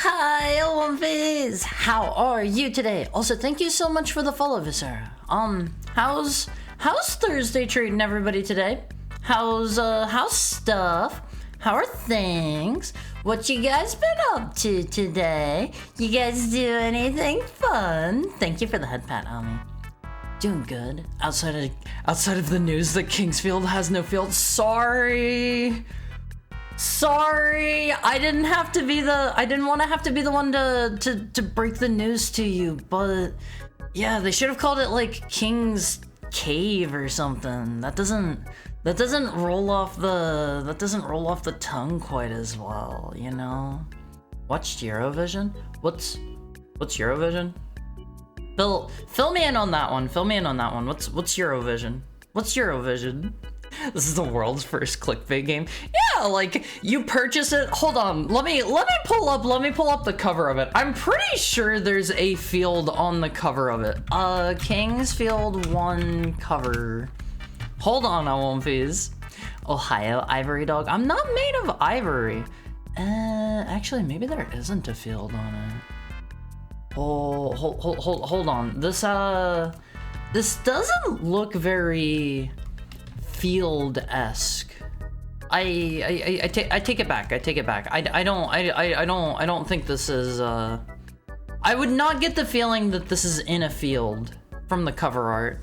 Hi, L1Phase! How are you today? Also, thank you so much for the follow, Viscera. How's Thursday treating everybody today? How's stuff? How are things? What you guys been up to today? You guys do anything fun? Thank you for the head pat, Ami. Doing good. Outside of the news that Kingsfield has no field. Sorry, I didn't want to have to be the one to break the news to you, but yeah, they should have called it like King's Cave or something. That doesn't roll off the tongue quite as well, you know? Watched Eurovision? What's Eurovision? Fill me in on that one. What's Eurovision? What's Eurovision? This is the world's first clickbait game. Yeah, like you purchase it. Hold on, let me pull up the cover of it. I'm pretty sure there's a field on the cover of it. Kingsfield 1 cover. Hold on, L1Phase. Ohio Ivory Dog. I'm not made of ivory. Actually, maybe there isn't a field on it. Oh, hold on. This doesn't look very field-esque. I take it back. I don't think this is I would not get the feeling that this is in a field from the cover art.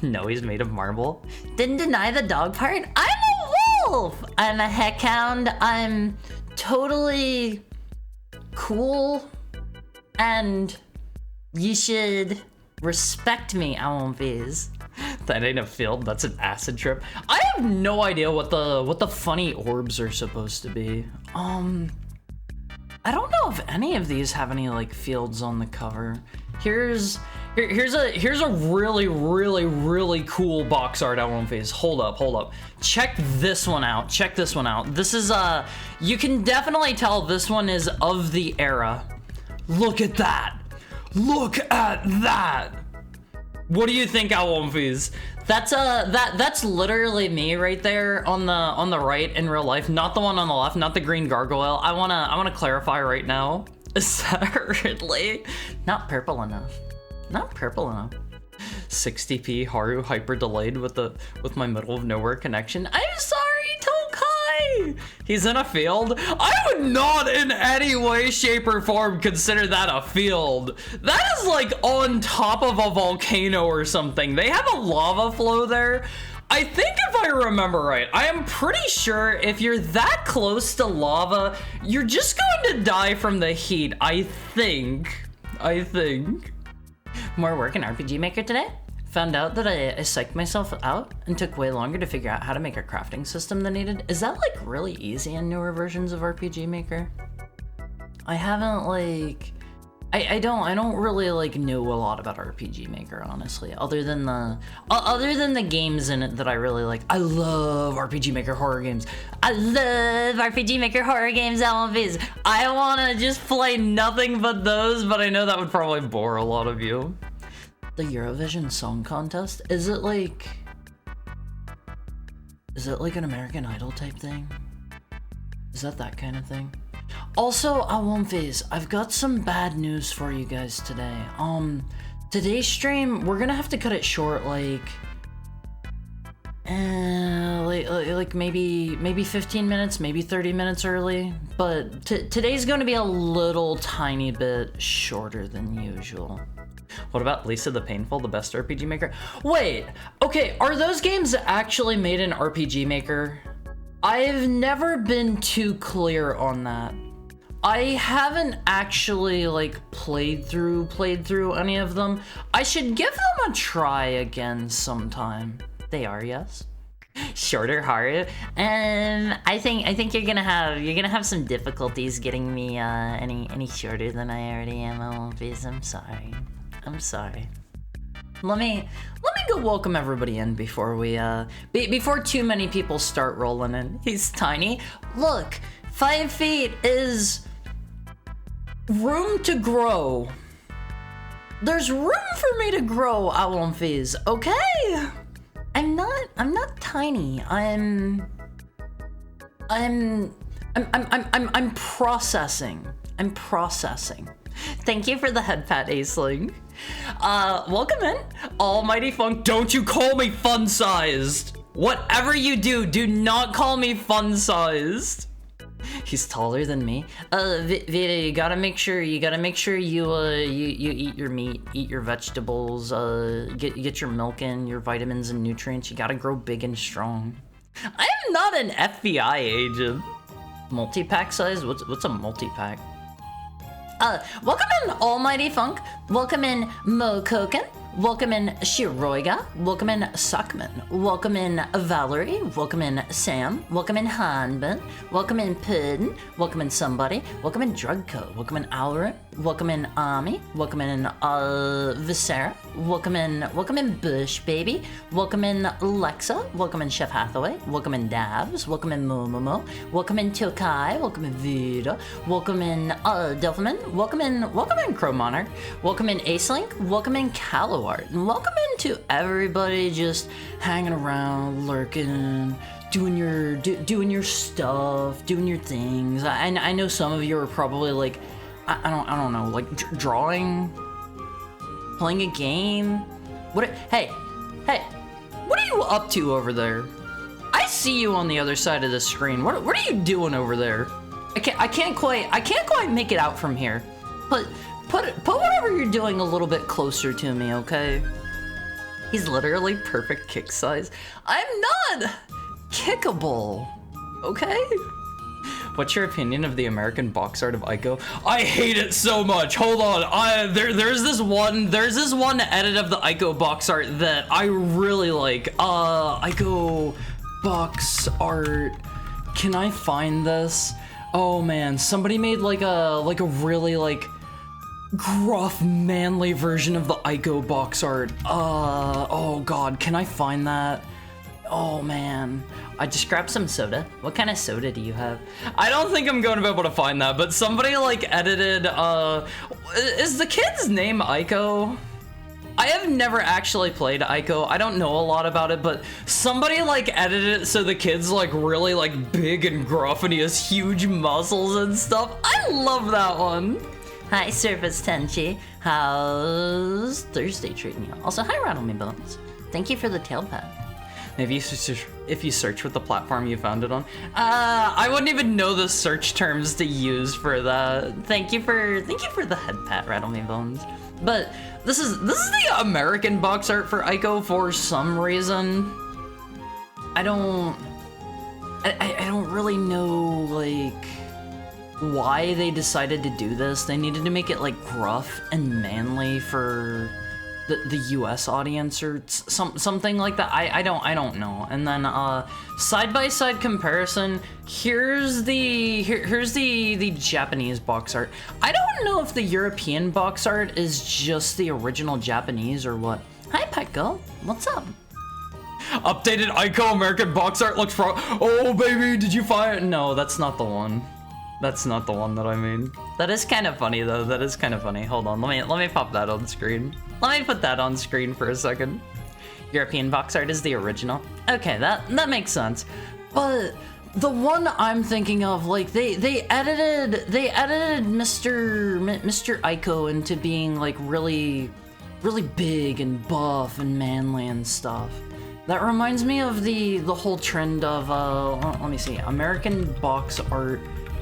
No, he's made of marble. Didn't deny the dog part. I'm a wolf. I'm a heckhound. I'm totally cool, and you should respect me, L1Phase. That ain't a field, that's an acid trip. I have no idea what the funny orbs are supposed to be. I don't know if any of these have any like fields on the cover. Here's a really cool box art L1Phase. Hold up. Check this one out. This is you can definitely tell this one is of the era. Look at that. What do you think, L1Phase? That's literally me right there on the right in real life, not the one on the left, not the green gargoyle. I wanna clarify right now. Is that really not purple enough? 60p Haru hyper delayed with my middle of nowhere connection. I'm sorry, Tokai. He's in a field. I would not in any way, shape, or form consider that a field. That is like on top of a volcano or something. They have a lava flow there. I think if I remember right, I am pretty sure if you're that close to lava, you're just going to die from the heat. I think. More work in RPG Maker today? Found out that I psyched myself out and took way longer to figure out how to make a crafting system than needed. Is that like really easy in newer versions of RPG Maker? I haven't like... I don't really like know a lot about RPG Maker, honestly, other than the games in it that I really like. I love RPG Maker horror games. I love RPG Maker horror games, LMVs. I want to just play nothing but those, but I know that would probably bore a lot of you. The Eurovision Song Contest, is it like an American Idol type thing? Is that kind of thing? Also, Alonphase, I've got some bad news for you guys today. Today's stream, we're gonna have to cut it short, like maybe 15 minutes, maybe 30 minutes early. But today's gonna be a little tiny bit shorter than usual. What about Lisa the Painful, the best RPG Maker? Wait, okay, are those games actually made in RPG Maker? I've never been too clear on that. I haven't actually like played through any of them. I should give them a try again sometime. They are, yes. Shorter, hard. I think you're gonna have some difficulties getting me any shorter than I already am. I'm sorry. Let me go welcome everybody in before we before too many people start rolling in. He's tiny. Look, 5 feet is room to grow. There's room for me to grow, Alonphase, okay? I'm not tiny. I'm processing. I'm processing. Thank you for the head pat, Aceling. Welcome in, Almighty Funk. Don't you call me fun-sized. Whatever you do, do not call me fun-sized. He's taller than me. Vita, you gotta make sure you eat your meat, eat your vegetables, get your milk in, your vitamins and nutrients. You gotta grow big and strong. I am not an FBI agent. Multi-pack size? What's a multi-pack? Welcome in Almighty Funk. Welcome in Mo Koken. Welcome in Shiroiga. Welcome in Suckman. Welcome in Valerie. Welcome in Sam. Welcome in Hanbin. Welcome in Puddin. Welcome in Somebody. Welcome in Drugco. Welcome in Alrin. Welcome in Ami. Welcome in Viscera. Welcome in Bush Baby. Welcome in Lexa. Welcome in Chef Hathaway. Welcome in Dabs. Welcome in Momomo. Welcome in Tokai. Welcome in Vita. Welcome in Delphiman. Welcome in Crow Monarch. Welcome in Acelink. Welcome in Calowart. And welcome into everybody just hanging around, lurking, doing your stuff, doing your things. I know some of you are probably like, I don't know, like drawing, playing a game. Hey, what are you up to over there? I see you on the other side of the screen. What are you doing over there? I can't quite make it out from here. But put whatever you're doing a little bit closer to me, okay? He's literally perfect kick size. I'm not kickable, okay? What's your opinion of the American box art of Ico? I hate it so much. Hold on. There's this one edit of the Ico box art that I really like. Ico box art. Can I find this? Oh man, somebody made like a really like gruff, manly version of the Ico box art. Oh god, can I find that? Oh man, I just grabbed some soda. What kind of soda do you have? I don't think I'm going to be able to find that, but somebody like edited, is the kid's name Ico? I have never actually played Ico. I don't know a lot about it, but somebody like edited it so the kid's like really like big and gruff and he has huge muscles and stuff. I love that one. Hi, Surface Tenchi. How's Thursday treating you? Also, hi, Rattle Me Bones. Thank you for the tail pad. Maybe if you search with the platform you found it on. I wouldn't even know the search terms to use for that. Thank you for the head pat, Rattle Me Bones. But this is the American box art for Ico for some reason. I don't really know, like, why they decided to do this. They needed to make it, like, gruff and manly for the US audience or something like that. I don't know. And then side-by-side comparison, here's the Japanese box art. I don't know if the European box art is just the original Japanese or what. Hi Petco, what's up? Updated Ico American box art looks pro. Oh baby, did you find it? No, that's not the one. That's not the one that I mean. That is kind of funny though. That is kind of funny. Hold on, let me pop that on screen. Let me put that on screen for a second. European box art is the original. Okay, that makes sense. But the one I'm thinking of, like they edited Mr. Ico into being like really big and buff and manly and stuff. That reminds me of the whole trend of let me see, American box art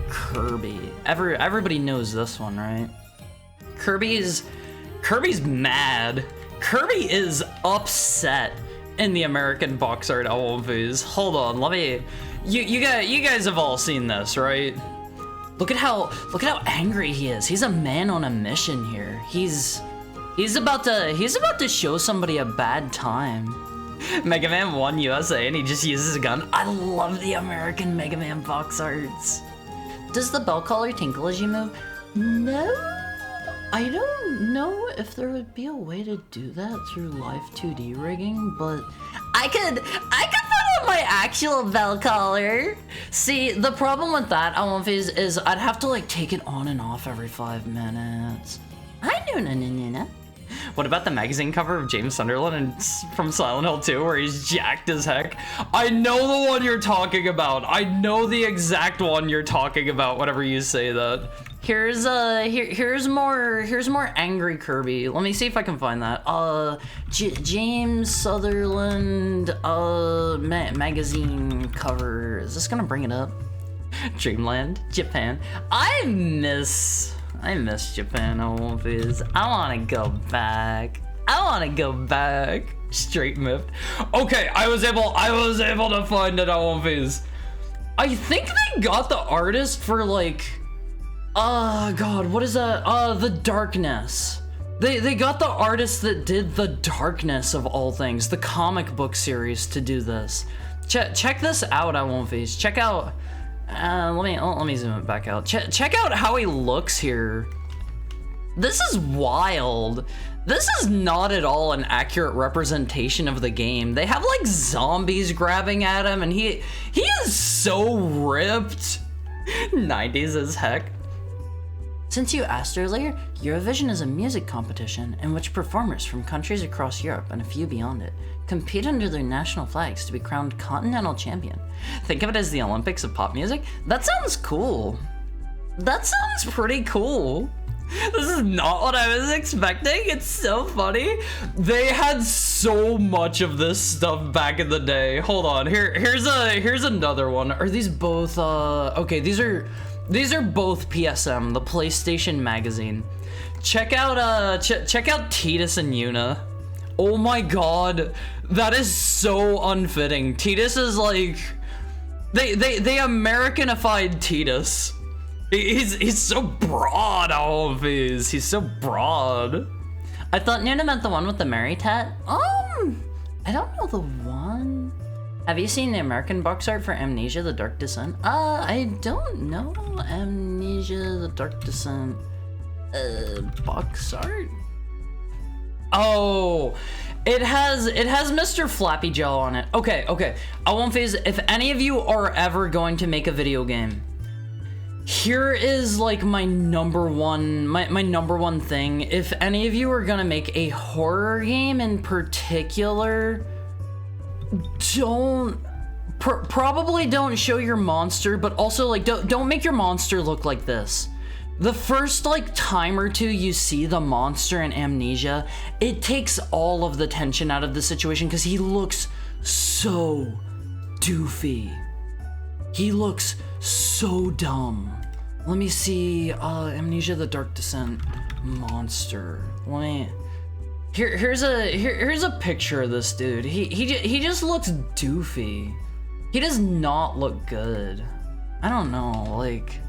Kirby. Everybody knows this one, right? Kirby's mad. Kirby is upset in the American box art albums. Hold on, let me. You guys have all seen this, right? Look at how angry he is. He's a man on a mission here. He's about to show somebody a bad time. Mega Man 1 USA, and he just uses a gun. I love the American Mega Man box arts. Does the bell collar tinkle as you move? No, I don't know if there would be a way to do that through live 2D rigging, but I could put on my actual bell collar. See, the problem with that, is I'd have to like take it on and off every 5 minutes. I know. What about the magazine cover of James Sunderland from Silent Hill 2 where he's jacked as heck? I know the one you're talking about. I know the exact one you're talking about whenever you say that. Here's more angry Kirby. Let me see if I can find that. James Sutherland magazine cover. Is this gonna bring it up? Dreamland, Japan. I miss Japan always. I wanna go back. Straight miffed. Okay, I was able to find it on Viz. I think they got the artist for like, God, what is that? The Darkness. They got the artist that did The Darkness of all things, the comic book series, to do this. Check this out, I won't face. Check out. Let me zoom it back out. Check out how he looks here. This is wild. This is not at all an accurate representation of the game. They have like zombies grabbing at him, and he is so ripped. 90s as heck. Since you asked earlier, Eurovision is a music competition in which performers from countries across Europe and a few beyond it compete under their national flags to be crowned continental champion. Think of it as the Olympics of pop music? That sounds cool. That sounds pretty cool. This is not what I was expecting. It's so funny. They had so much of this stuff back in the day. Hold on, here's another one. Are these both, okay, these are both PSM, the PlayStation magazine. Check out Tidus and Yuna. Oh my god, that is so unfitting. Tidus is like, they Americanified Tidus. He's so broad, all of these. He's so broad. I thought Nuna meant the one with the Mary tat. I don't know the one. Have you seen the American box art for Amnesia: The Dark Descent? I don't know Amnesia: The Dark Descent box art. Oh, it has Mr. Flappy Jaw on it. Okay. I won't phase. If any of you are ever going to make a video game, here is like my number one thing. If any of you are gonna make a horror game in particular, probably don't show your monster, but also like don't make your monster look like this. The first like time or two you see the monster in Amnesia, it takes all of the tension out of the situation because he looks so doofy. He looks so dumb. Let me see, Amnesia: The Dark Descent monster. Here's a picture of this dude. He just looks doofy. He does not look good. I don't know, like,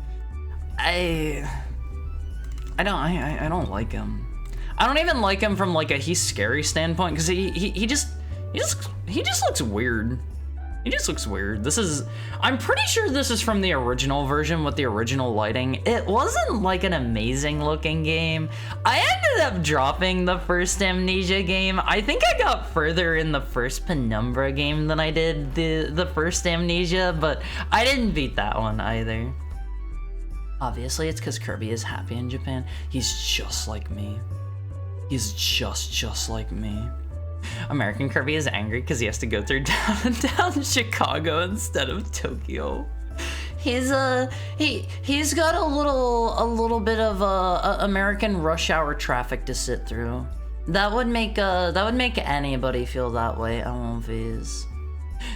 I don't like him. I don't even like him from like a he's scary standpoint, because he just looks weird. He just looks weird. I'm pretty sure this is from the original version with the original lighting. It wasn't like an amazing looking game. I ended up dropping the first Amnesia game. I think I got further in the first Penumbra game than I did the first Amnesia, but I didn't beat that one either. Obviously, it's because Kirby is happy in Japan. He's just like me. He's just like me. American Kirby is angry because he has to go through downtown Chicago instead of Tokyo. He's got a little bit of American rush hour traffic to sit through. That would make anybody feel that way.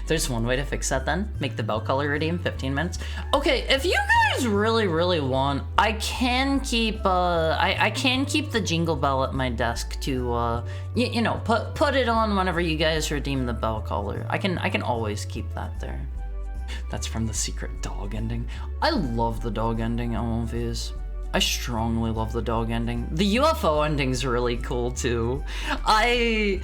There's one way to fix that then. Make the bell color ready in 15 minutes. Okay, if you guys really want, I can keep I can keep the jingle bell at my desk to you know, put it on whenever you guys redeem the bell color. I can always keep that there. That's from the secret dog ending. I love the dog ending, I strongly love the dog ending. The UFO ending's really cool too. I'm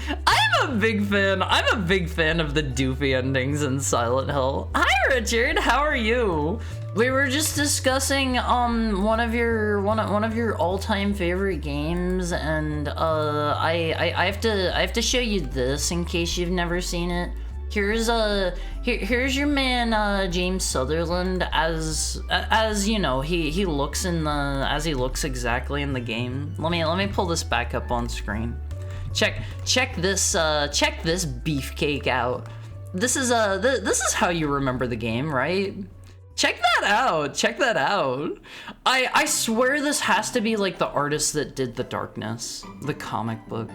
a big fan. I'm a big fan of the doofy endings in Silent Hill. Hi Richard, how are you? We were just discussing one of your all-time favorite games, and I have to show you this in case you've never seen it. Here's your man James Sutherland as you know, he looks exactly in the game. Let me pull this back up on screen. Check this beefcake out. This is how you remember the game, right? Check that out. I swear this has to be like the artist that did The Darkness, the comic book.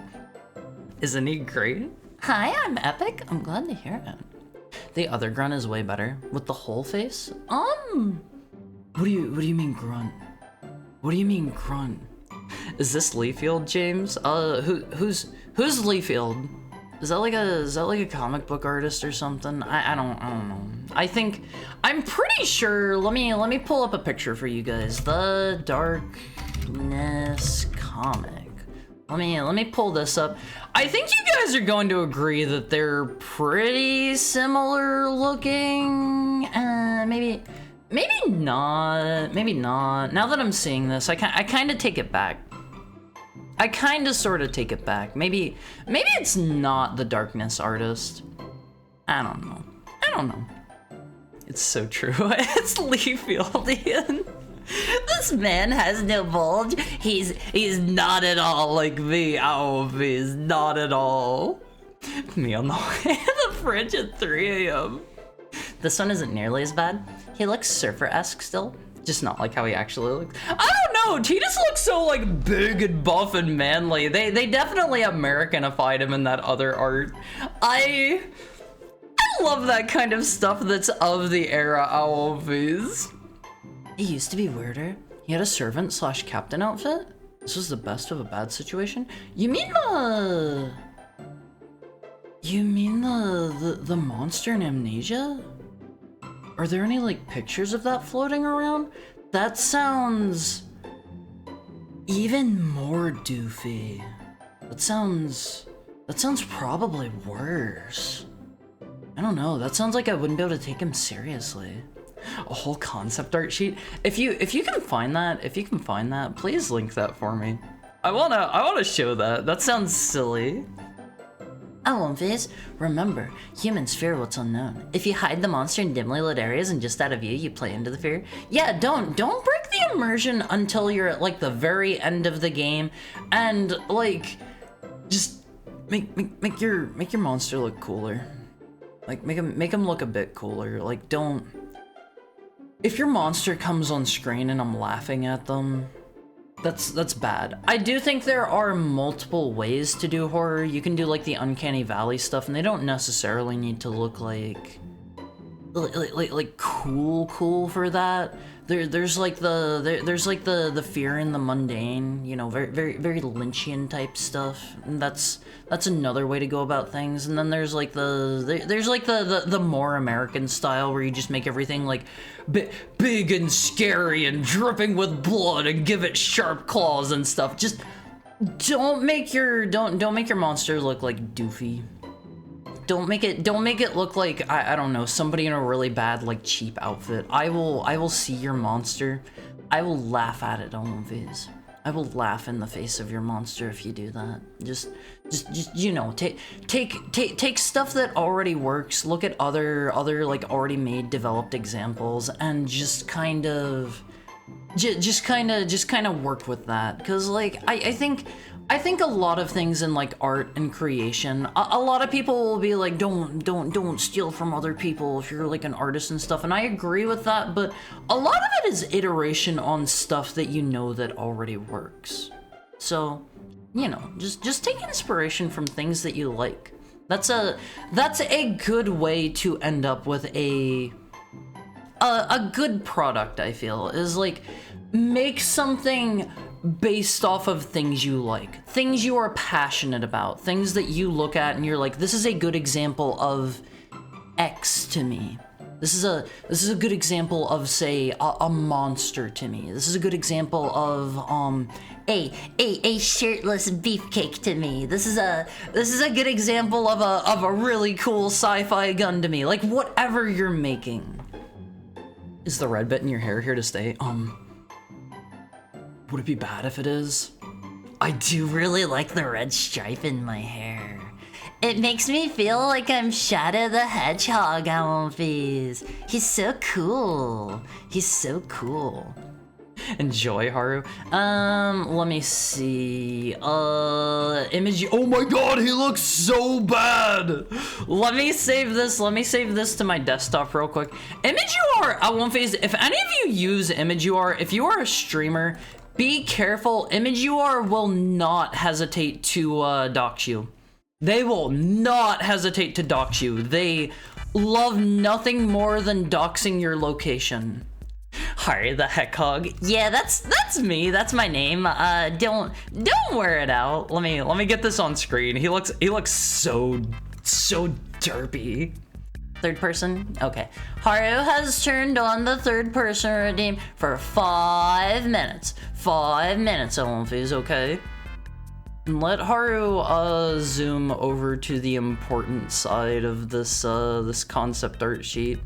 Isn't he great? Hi, I'm Epic. I'm glad to hear it. The other grunt is way better with the whole face. What do you mean grunt? What do you mean grunt? Is this Leafield, James? Who's Leafield? Is that like a comic book artist or something? I don't know. I'm pretty sure. Let me pull up a picture for you guys. The Darkness comic. Let me pull this up. I think you guys are going to agree that they're pretty similar looking. Maybe not. Now that I'm seeing this, I kind of take it back. I kind of sort of take it back. Maybe it's not the Darkness artist. I don't know. It's so true. It's Leafieldian. This man has no bulge. He's not at all like me. He's not at all. Me on the way to the fridge at 3 a.m. This one isn't nearly as bad. He looks surfer-esque still, just not like how he actually looks. I don't know. He just looks so like big and buff and manly. They definitely Americanified him in that other art. I love that kind of stuff that's of the era. He used to be weirder. He had a servant/captain outfit. This was the best of a bad situation. You mean the monster in Amnesia? Are there any like pictures of that floating around? That sounds even more doofy. That sounds probably worse. I don't know. That sounds like I wouldn't be able to take him seriously. A whole concept art sheet. If you can find that, please link that for me. I wanna show that. That sounds silly. Phase. Remember, humans fear what's unknown. If you hide the monster in dimly lit areas and just out of view, you play into the fear. Yeah, don't break the immersion until you're at like the very end of the game, and like, just make your monster look cooler. Like make him look a bit cooler. Like don't. If your monster comes on screen and I'm laughing at them, that's bad. I do think there are multiple ways to do horror. You can do like the Uncanny Valley stuff, and they don't necessarily need to look like like cool for that. There's like the fear in the mundane, you know, very Lynchian type stuff, and that's another way to go about things. And then there's like the more American style where you just make everything like big and scary and dripping with blood and give it sharp claws and stuff. Just don't make your monster look like doofy. Don't make it look like I don't know, somebody in a really bad like cheap outfit. I will see your monster. I will laugh at it always. I will laugh in the face of your monster if you do that. Just you know, take stuff that already works. Look at other like already made developed examples and just kind of work with that. Cause like I think a lot of things in like art and creation, a lot of people will be like, don't steal from other people if you're like an artist and stuff. And I agree with that, but a lot of it is iteration on stuff that you know that already works. So, you know, just take inspiration from things that you like. That's a good way to end up with a good product, I feel, is like make something based off of things you like, things you are passionate about, things that you look at and you're like, this is a good example of X to me. This is a good example of, say, a monster to me. This is a good example of a shirtless beefcake to me. This is a good example of a really cool sci-fi gun to me. Like whatever you're making. Is the red bit in your hair here to stay? Would it be bad if it is? I do really like the red stripe in my hair. It makes me feel like I'm Shadow the Hedgehog on Fizz. He's so cool. He's so cool. Enjoy, Haru. Let me see. Image. Oh my god, he looks so bad. Let me save this to my desktop real quick. ImageUR, Wonface, if any of you use ImageUR, if you are a streamer, be careful. ImageUR will not hesitate to dox you. They will not hesitate to dox you. They love nothing more than doxing your location. Harry the Hedgehog. Yeah, that's me. That's my name. Don't wear it out. Let me get this on screen. He looks so derpy. Third person? Okay. Haru has turned on the third person redeem for 5 minutes. 5 minutes, Olympies, okay? And let Haru zoom over to the important side of this this concept art sheet.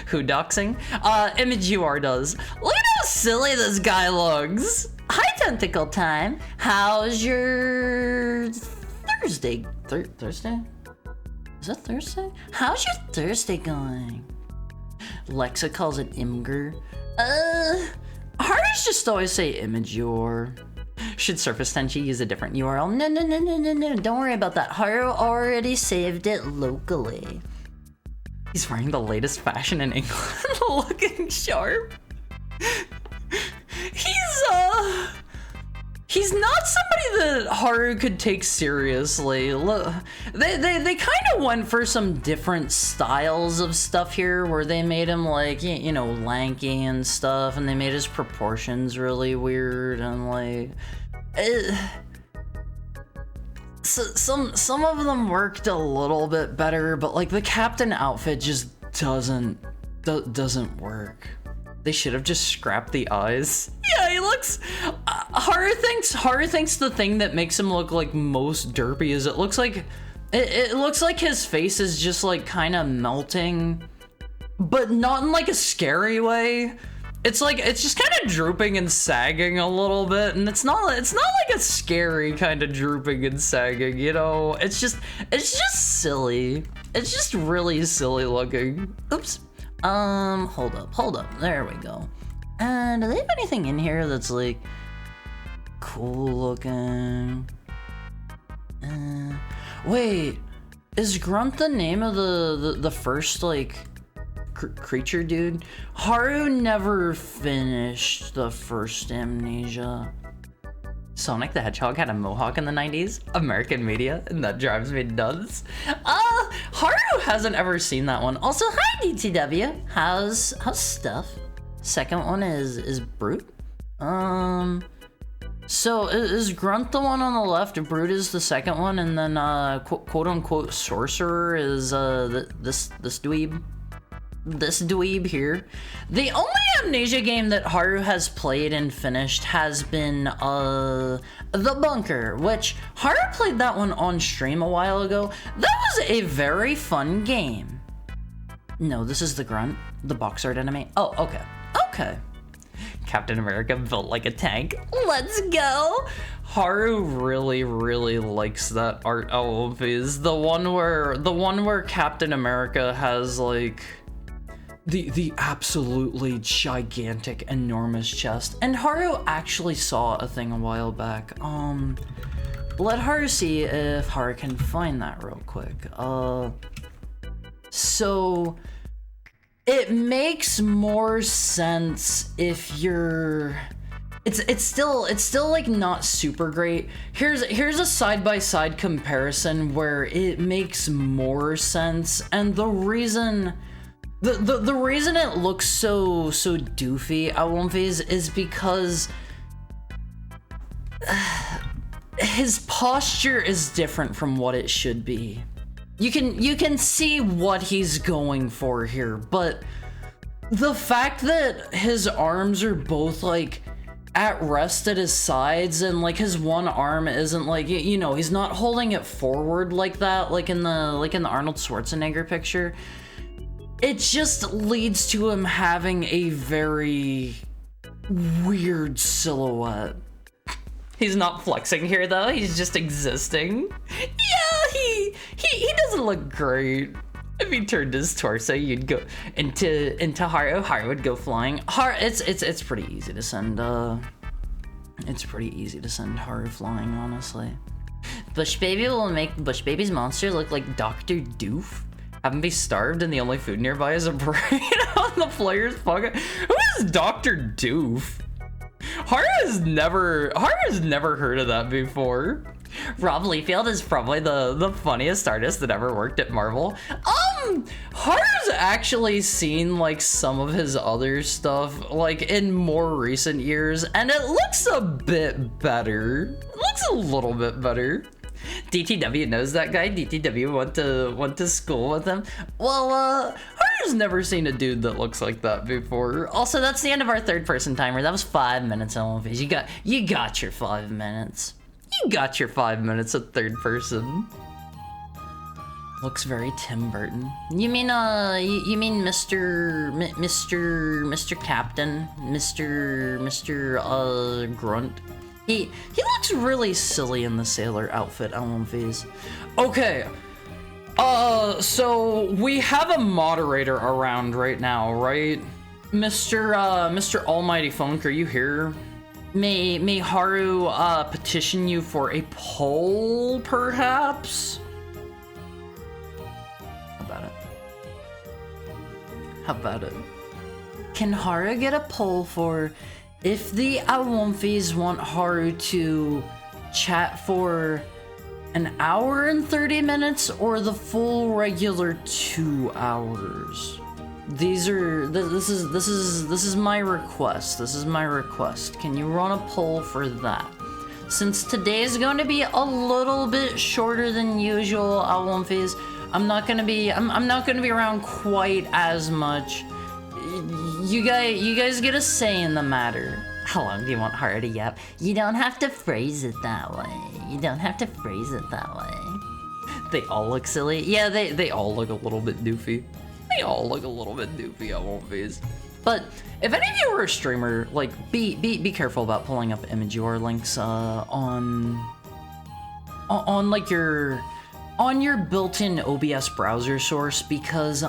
Who doxing? ImageUR does. Look at how silly this guy looks. Hi, Tentacle Time. How's your Thursday? Thursday? Is that Thursday? How's your Thursday going? Lexa calls it Imgur. Haru's just always say ImageUR. Should Surface Tenchi use a different URL? No. Don't worry about that. Haru already saved it locally. He's wearing the latest fashion in England, looking sharp. He's not somebody that Haru could take seriously. Look, they kind of went for some different styles of stuff here, where they made him like, you know, lanky and stuff, and they made his proportions really weird and like. Some of them worked a little bit better, but like the captain outfit just doesn't work. They should have just scrapped the eyes. Yeah, he looks. Haru thinks the thing that makes him look like most derpy is it looks like his face is just like kind of melting, but not in like a scary way. It's like it's just kind of drooping and sagging a little bit, and it's not like a scary kind of drooping and sagging, you know. It's just silly. It's just really silly looking. Oops. Hold up. There we go. And do they have anything in here that's like cool looking? Wait, is Grunt the name of the first like creature dude? Haru never finished the first Amnesia, Sonic the Hedgehog had a mohawk in the 90s? American media, and that drives me nuts. Haru hasn't ever seen that one. Also, hi DTW. How's stuff? Second one is Brute. So is Grunt the one on the left? Brute is the second one, and then quote unquote Sorcerer is this dweeb. This dweeb here. The only Amnesia game that Haru has played and finished has been The Bunker, which Haru played that one on stream a while ago. That was a very fun game. No, this is the Grunt, the box art enemy. Oh, okay. Okay. Captain America built like a tank. Let's go. Haru really likes that art LVs. The one where Captain America has like the absolutely gigantic, enormous chest. And Haru actually saw a thing a while back. Let Haru see if Haru can find that real quick. So it makes more sense if you're... It's still like not super great. Here's a side-by-side comparison where it makes more sense, and the reason the reason it looks so doofy at one phase is because his posture is different from what it should be. You can see what he's going for here, but the fact that his arms are both like at rest at his sides, and like his one arm isn't like, you know, he's not holding it forward like that, like in the Arnold Schwarzenegger picture. It just leads to him having a very weird silhouette. He's not flexing here though, he's just existing. Yeah, he doesn't look great. If he turned his torso, you'd go into Haru. Haru would go flying. It's pretty easy to send Haru flying, honestly. Bush Baby will make Bush Baby's monster look like Dr. Doof. Have him be starved and the only food nearby is a brain on the player's pocket. Who is Dr. Doof? Haru has never heard of that before. Rob Liefeld is probably the funniest artist that ever worked at Marvel. Haru's actually seen like some of his other stuff like in more recent years, and it looks a bit better. It looks a little bit better. DTW knows that guy. DTW went to school with him. Well, Haru's never seen a dude that looks like that before. Also, that's the end of our third person timer. That was 5 minutes on One Piece. You got your 5 minutes. You got your 5 minutes of third person. Looks very Tim Burton. You mean Mr. Captain, Mr. Grunt? He looks really silly in the sailor outfit on One Piece. Okay. So we have a moderator around right now, right? Mr. Almighty Funk, are you here? May Haru petition you for a poll, perhaps? How about it? Can Haru get a poll for if the Awomfis want Haru to chat for an hour and 30 minutes or the full regular 2 hours? This is my request. This is my request. Can you run a poll for that? Since today is going to be a little bit shorter than usual, Awomfis, I'm not gonna be around quite as much. You guys get a say in the matter. How long do you want Haru to yap? You don't have to phrase it that way. You don't have to phrase it that way. They all look silly. Yeah, they all look a little bit doofy. They all look a little bit doofy, I won't be. But if any of you are a streamer, like be careful about pulling up image URL links on like your built-in OBS browser source, because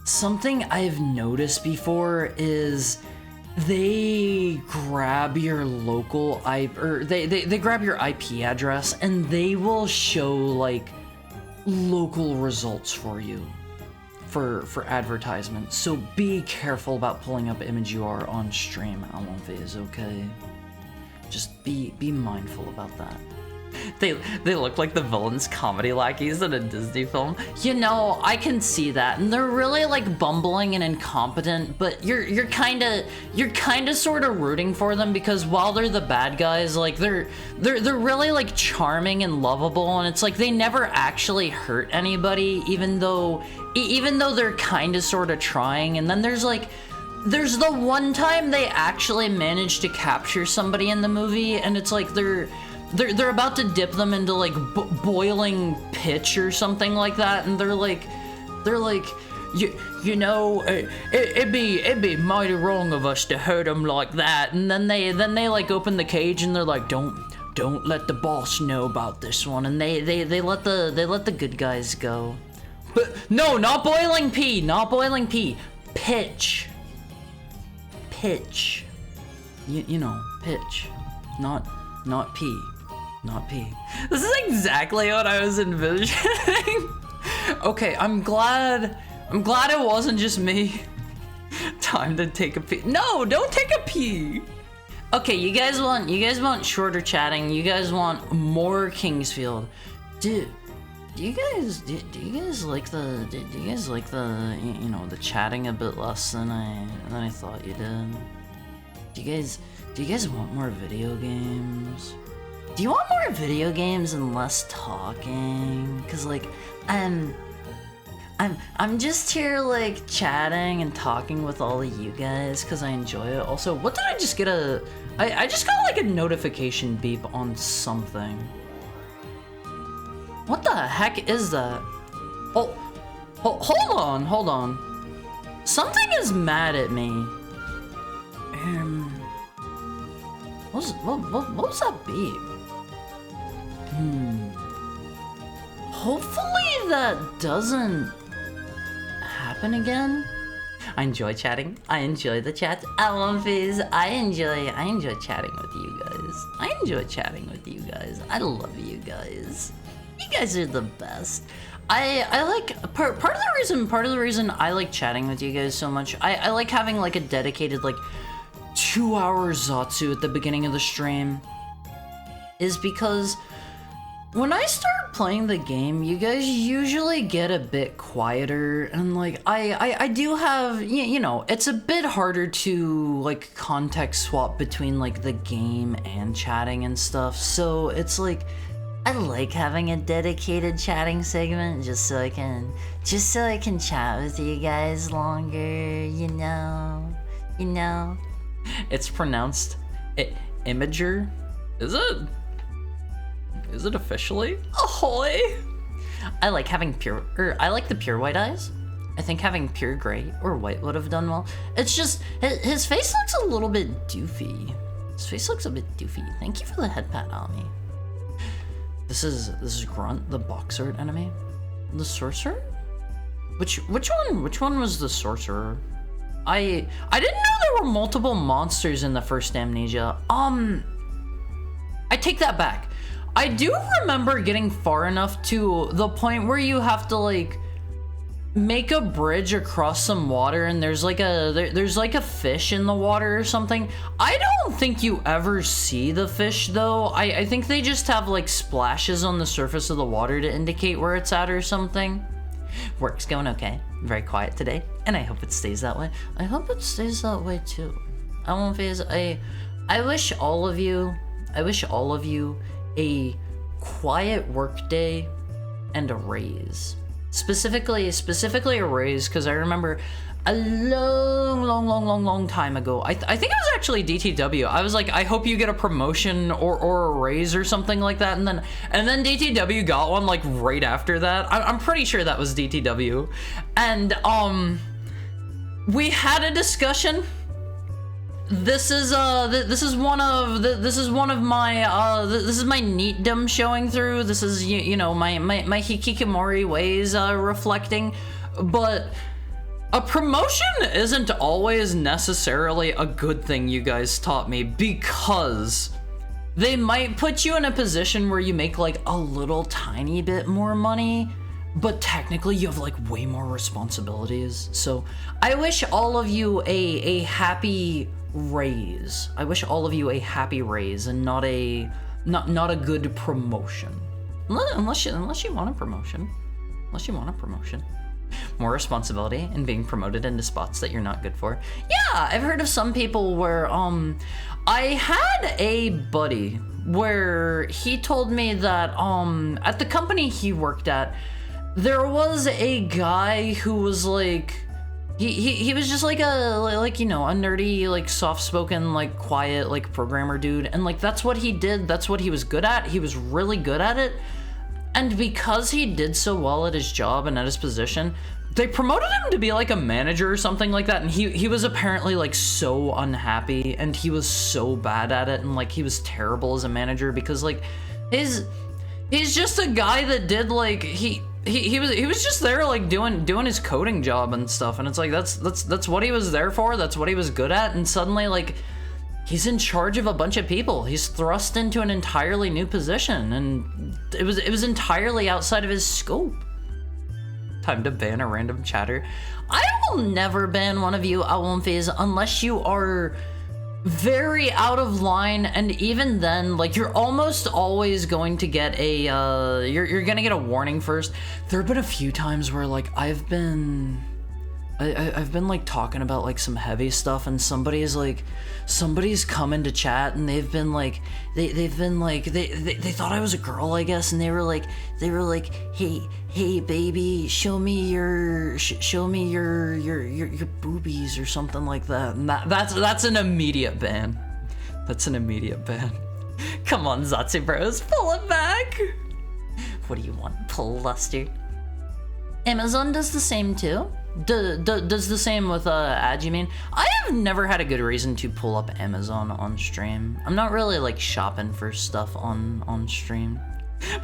something I've noticed before is they grab your local they grab your IP address and they will show like local results for you for advertisement. So be careful about pulling up image URL on stream. I won't phase, okay? Just be mindful about that. They look like the villain's comedy lackeys in a Disney film. You know, I can see that, and they're really like bumbling and incompetent. But you're kind of sort of rooting for them because while they're the bad guys, like they're really like charming and lovable, and it's like they never actually hurt anybody, even though they're kind of sort of trying. And then there's the one time they actually managed to capture somebody in the movie, and it's like they're about to dip them into like boiling pitch or something like that, and they're like, you know, it'd be mighty wrong of us to hurt them like that. And then they like open the cage and they're like, don't let the boss know about this one, and they let the good guys go. But no, not boiling pea, pitch. You know, pitch, not pea. Not pee. This is exactly what I was envisioning. Okay, I'm glad it wasn't just me. Time to take a pee. No, don't take a pee. Okay, you guys want shorter chatting. You guys want more Kingsfield. Do you guys like the you know, the chatting a bit less than I thought you did? Do you guys want more video games? Do you want more video games and less talking? Cause like, I'm just here like chatting and talking with all of you guys cause I enjoy it. Also, what did I just get I just got like a notification beep on something. What the heck is that? Oh, hold on. Something is mad at me. What was that beep? Hopefully that doesn't happen again. I enjoy chatting. I enjoy the chat. Alumphys, I enjoy chatting with you guys. I enjoy chatting with you guys. I love you guys. You guys are the best. I like part of the reason I like chatting with you guys so much. I like having like a dedicated like 2-hour Zatsu at the beginning of the stream is because when I start playing the game, you guys usually get a bit quieter, and like I do have, you know, it's a bit harder to like context swap between like the game and chatting and stuff. So it's like I like having a dedicated chatting segment just so I can chat with you guys longer, you know. It's pronounced Imager. Is it? Is it officially? Ahoy! I like having I like the pure white eyes. I think having pure gray or white would have done well. It's just, his face looks a little bit doofy. Thank you for the head pat, Ami. This is Grunt, the box art enemy. The sorcerer? Which one was the sorcerer? I didn't know there were multiple monsters in the first Amnesia. I take that back. I do remember getting far enough to the point where you have to like make a bridge across some water and there's like a fish in the water or something. I don't think you ever see the fish though. I think they just have like splashes on the surface of the water to indicate where it's at or something. Work's going okay. Very quiet today, and I hope it stays that way. I hope it stays that way too. I wish all of you a quiet workday and a raise. Specifically a raise, because I remember a long time ago, I think it was actually DTW. I was like, I hope you get a promotion or a raise or something like that, and then DTW got one like right after that. I'm pretty sure that was DTW, and we had a discussion. This is one of my neatdom showing through. This is you know my hikikomori ways reflecting, but a promotion isn't always necessarily a good thing, you guys taught me, because they might put you in a position where you make like a little tiny bit more money, but technically you have like way more responsibilities. So I wish all of you a happy raise. I wish all of you a happy raise and not a good promotion. Unless you want a promotion. Unless you want a promotion. More responsibility and being promoted into spots that you're not good for. Yeah, I've heard of some people where I had a buddy where he told me that at the company he worked at, there was a guy who was like, he was just like a you know, a nerdy, like soft-spoken, like quiet, like programmer dude, and like that's what he did, that's what he was good at. He was really good at it, and because he did so well at his job and at his position, they promoted him to be like a manager or something like that, and he was apparently like so unhappy, and he was so bad at it, and like he was terrible as a manager because like he's just a guy that did like he was just there like doing his coding job and stuff, and it's like that's what he was there for, that's what he was good at, and suddenly like he's in charge of a bunch of people. He's thrust into an entirely new position, and it was entirely outside of his scope. Time to ban a random chatter. I will never ban one of you Awonfis unless you are very out of line, and even then, like, you're almost always going to get a you're gonna get a warning first. There have been a few times where like I've been like talking about like some heavy stuff, and somebody's come into chat, and they've been like they thought I was a girl, I guess, and they were like hey baby, show me your boobies or something like that, and that's an immediate ban. That's an immediate ban. Come on, Zatsu bros, pull it back. What do you want, Pluster? Amazon does the same too. Does the same with ads, you mean? I have never had a good reason to pull up Amazon on stream. I'm not really like shopping for stuff on stream.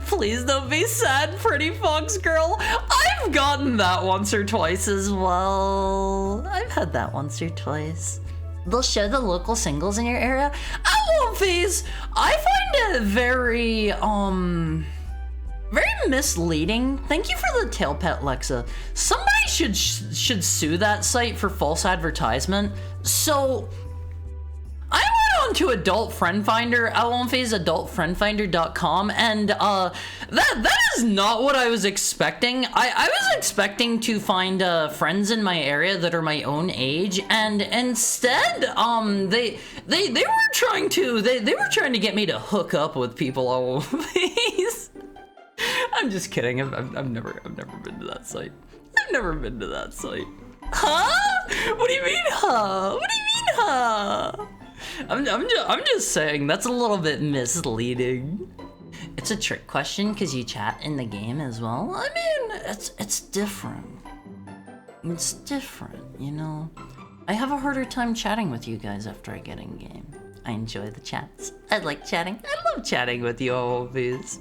Please don't be sad, pretty fox girl. I've gotten that once or twice as well. I've had that once or twice. They'll show the local singles in your area. Awonfis, I find it very misleading. Thank you for the tail pet, Lexa. Somebody should sue that site for false advertisement. So I went on to Adult Friend Finder, Awonfis, adultfriendfinder.com, and that is not what I was expecting. I was expecting to find friends in my area that are my own age, and instead they were trying to get me to hook up with people. Awonfis. I'm just kidding. I've never been to that site. I've never been to that site. Huh? What do you mean, huh? What do you mean, huh? I'm just saying that's a little bit misleading. It's a trick question because you chat in the game as well. I mean, it's different. It's different, you know. I have a harder time chatting with you guys after I get in game. I enjoy the chats. I like chatting. I love chatting with you always.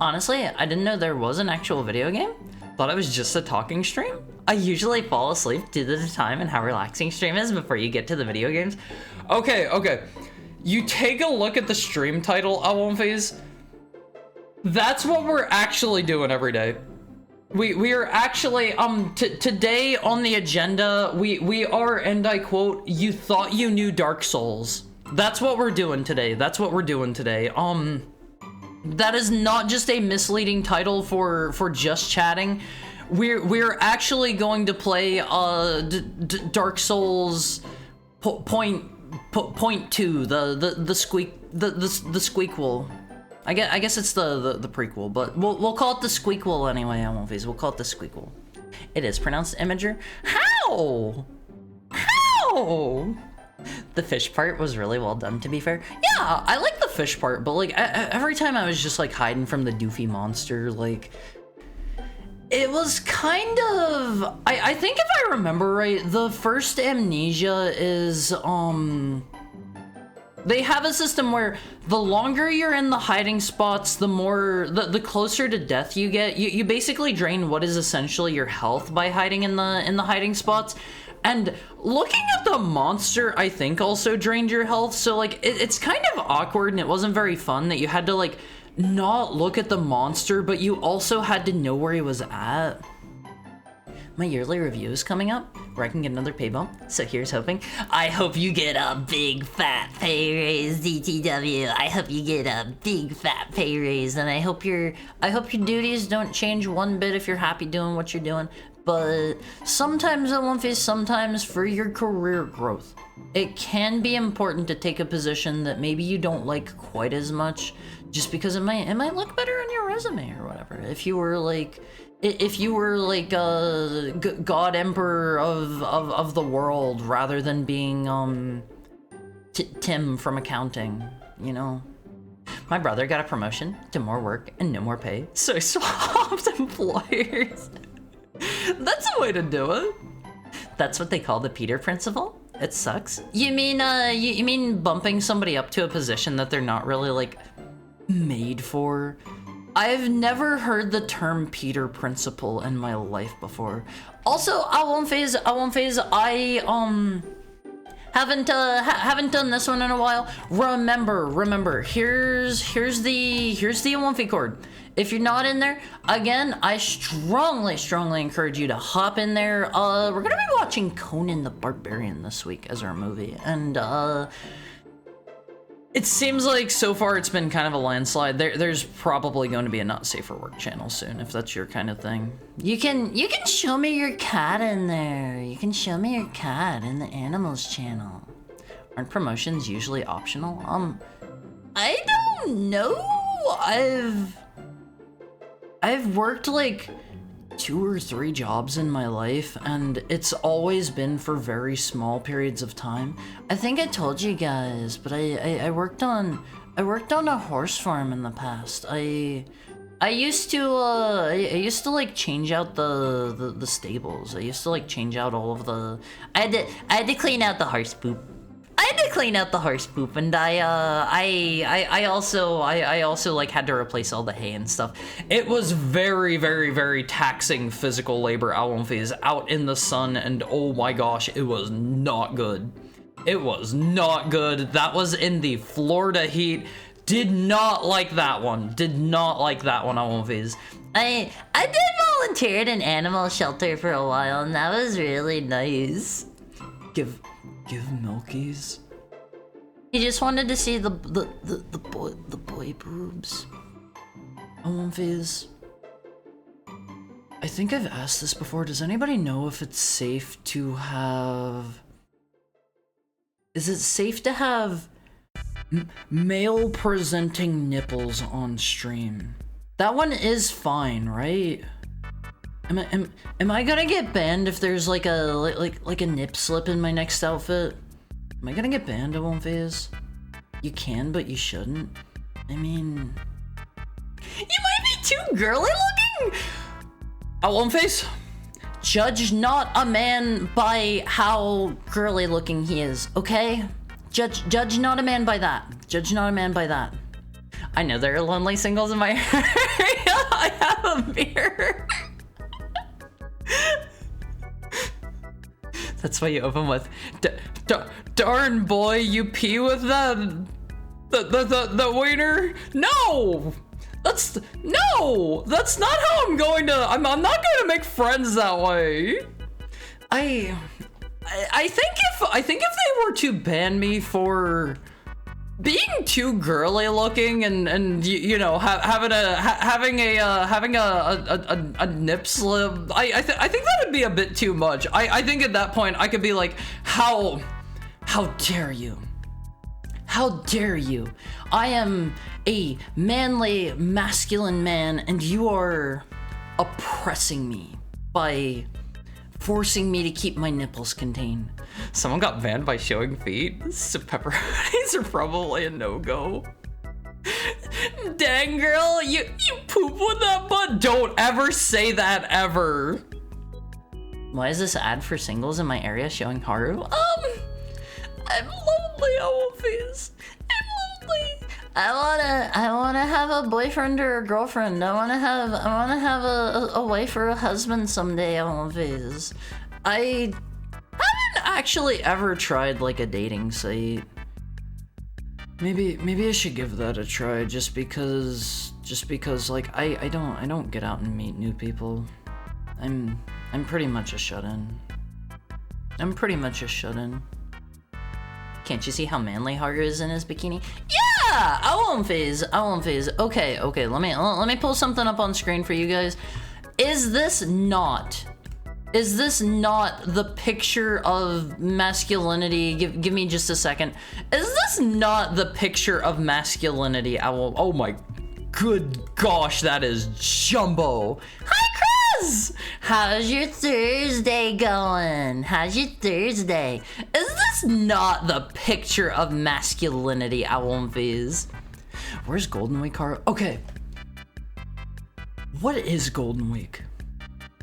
Honestly, I didn't know there was an actual video game. Thought it was just a talking stream. I usually fall asleep due to the time and how relaxing stream is before you get to the video games. Okay. You take a look at the stream title, Awonfis. That's what we're actually doing every day. We are actually, today on the agenda, we are, and I quote, you thought you knew Dark Souls. That's what we're doing today. That's what we're doing today. That is not just a misleading title for just chatting. We're actually going to play Dark Souls point 2, the squeakquel. I guess it's the prequel, but we'll call it the squeakquel anyway. Awonfis, we'll call it the squeakquel. It is pronounced Imager. How? The fish part was really well done, to be fair. Yeah, I like the fish part, but like every time I was just like hiding from the doofy monster, like it was kind of, I think if I remember right, the first Amnesia is they have a system where the longer you're in the hiding spots, the more the closer to death you get. You basically drain what is essentially your health by hiding in the hiding spots. And looking at the monster, I think, also drained your health. So, like, it's kind of awkward, and it wasn't very fun that you had to, like, not look at the monster, but you also had to know where he was at. my yearly review is coming up where I can get another pay bump. So here's hoping. I hope you get a big fat pay raise, DTW. I hope you get a big fat pay raise, and I hope your duties don't change one bit if you're happy doing what you're doing. But sometimes at One Face, sometimes for your career growth, it can be important to take a position that maybe you don't like quite as much, just because it might look better on your resume or whatever. If you were like God Emperor of the world rather than being Tim from accounting, you know. My brother got a promotion to more work and no more pay, so I swapped employers. That's a way to do it. That's what they call the Peter Principle. It sucks. You mean you mean bumping somebody up to a position that they're not really like made for? I've never heard the term Peter Principle in my life before. Also, I won't phase. I haven't done this one in a while. Remember. Here's the Won't Chord. If you're not in there, again, I strongly encourage you to hop in there. We're gonna be watching Conan the Barbarian this week as our movie, and it seems like so far it's been kind of a landslide. There's probably going to be a Not Safe for Work channel soon, if that's your kind of thing. You can show me your cat in there. You can show me your cat in the Animals channel. Aren't promotions usually optional? I don't know. I've worked like 2 or 3 jobs in my life, and it's always been for very small periods of time. I think I told you guys, but I worked on a horse farm in the past. I used to like change out the stables. I used to like change out all of the. I had to clean out the horse poop. And I also like had to replace all the hay and stuff. It was very, very, very taxing physical labor out in the sun, and oh my gosh, it was not good. That was in the Florida heat. Did not like that one. I did volunteer at an animal shelter for a while, and that was really nice. Give Milkies. He just wanted to see the boy boobs. Fizz. I think I've asked this before. Does anybody know if it's safe to have? Is it safe to have male presenting nipples on stream? That one is fine, right? Am I gonna get banned if there's like a nip slip in my next outfit? Am I gonna get banned at One Phase? You can, but you shouldn't. I mean, you might be too girly looking. At One Phase, judge not a man by how girly looking he is, okay? Judge not a man by that. I know there are lonely singles in my area. I have a mirror. That's why you open with, darn boy, you pee with the wiener? No! That's not how I'm going to, I'm not going to make friends that way. I think if they were to ban me for being too girly looking and you know having a nip slip, I think that would be a bit too much. I think at that point I could be like, how dare you? I am a manly, masculine man, and you are oppressing me by forcing me to keep my nipples contained. Someone got banned by showing feet, so pepperonis are probably a no-go. Dang girl, you poop with that butt? Don't ever say that ever. Why is this ad for singles in my area showing Haru? I'm lonely, Alphys. I'm lonely. I wanna have a boyfriend or a girlfriend. I wanna have a wife or a husband someday, Alphys. I haven't actually ever tried like a dating site. Maybe I should give that a try just because like I don't get out and meet new people. I'm I'm pretty much a shut-in. I'm pretty much a shut-in. Can't you see how manly Haru is in his bikini? Yeah! I won't phase. Okay, let me pull something up on screen for you guys. Is this not the picture of masculinity? Give me just a second. Is this not the picture of masculinity? Oh my good gosh, that is jumbo. Hi, Chris! How's your Thursday going? How's your Thursday? Is this not the picture of masculinity, Owlumfies? Where's Golden Week, Haru? Okay. What is Golden Week?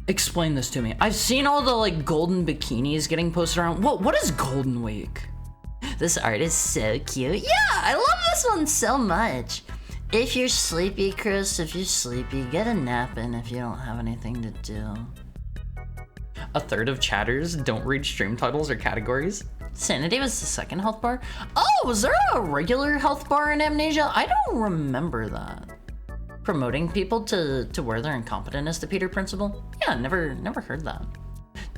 Explain this to me. I've seen all the like golden bikinis getting posted around. What is Golden Week? This art is so cute. Yeah, I love this one so much. If you're sleepy, Chris, if you're sleepy, get a nap in if you don't have anything to do. A third of chatters don't read stream titles or categories. Sanity was the second health bar. Oh, was there a regular health bar in Amnesia? I don't remember that. Promoting people to where they're incompetent is the Peter principle? Yeah, never heard that.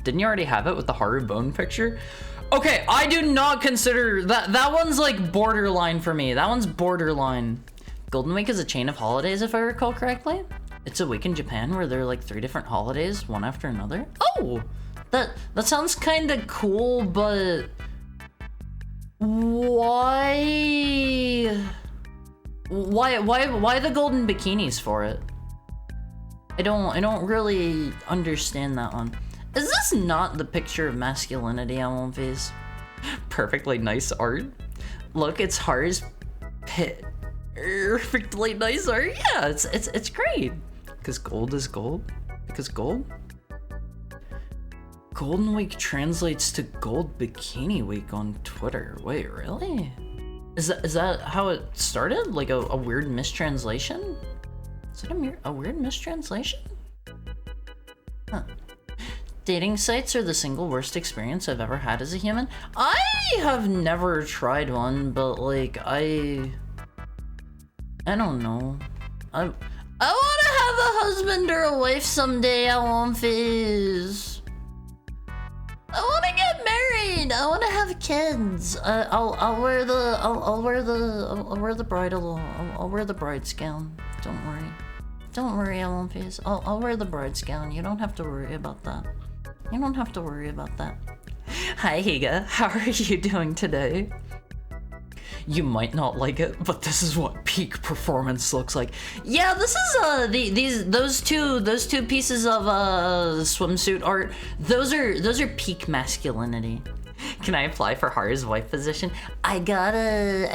Didn't you already have it with the Haru bone picture? Okay, I do not consider that one's like borderline for me. That one's borderline. Golden Week is a chain of holidays, if I recall correctly. It's a week in Japan where there are like 3 different holidays, one after another. Oh, that sounds kind of cool, but why the golden bikinis for it? I don't really understand that one. Is this not the picture of masculinity on One Piece? Perfectly nice art. Look, it's Haru's pit. Perfectly nice art. Yeah, it's great. Because gold is gold. Because gold. Golden Week translates to Gold Bikini Week on Twitter. Wait, really? Is that how it started? Like a weird mistranslation? Is it a weird mistranslation? Huh. Dating sites are the single worst experience I've ever had as a human. I have never tried one, but like I don't know. I want to have a husband or a wife someday. I want fizz. I want to get married. I want to have kids. I'll wear the bridal. I'll wear the bride's gown. Don't worry. Don't worry, Ellen Face. I'll wear the bride's gown. You don't have to worry about that. You don't have to worry about that. Hi, Higa. How are you doing today? You might not like it, but this is what peak performance looks like. Yeah, this is those two pieces of swimsuit art. Those are peak masculinity. Can I apply for Haru's wife position? I gotta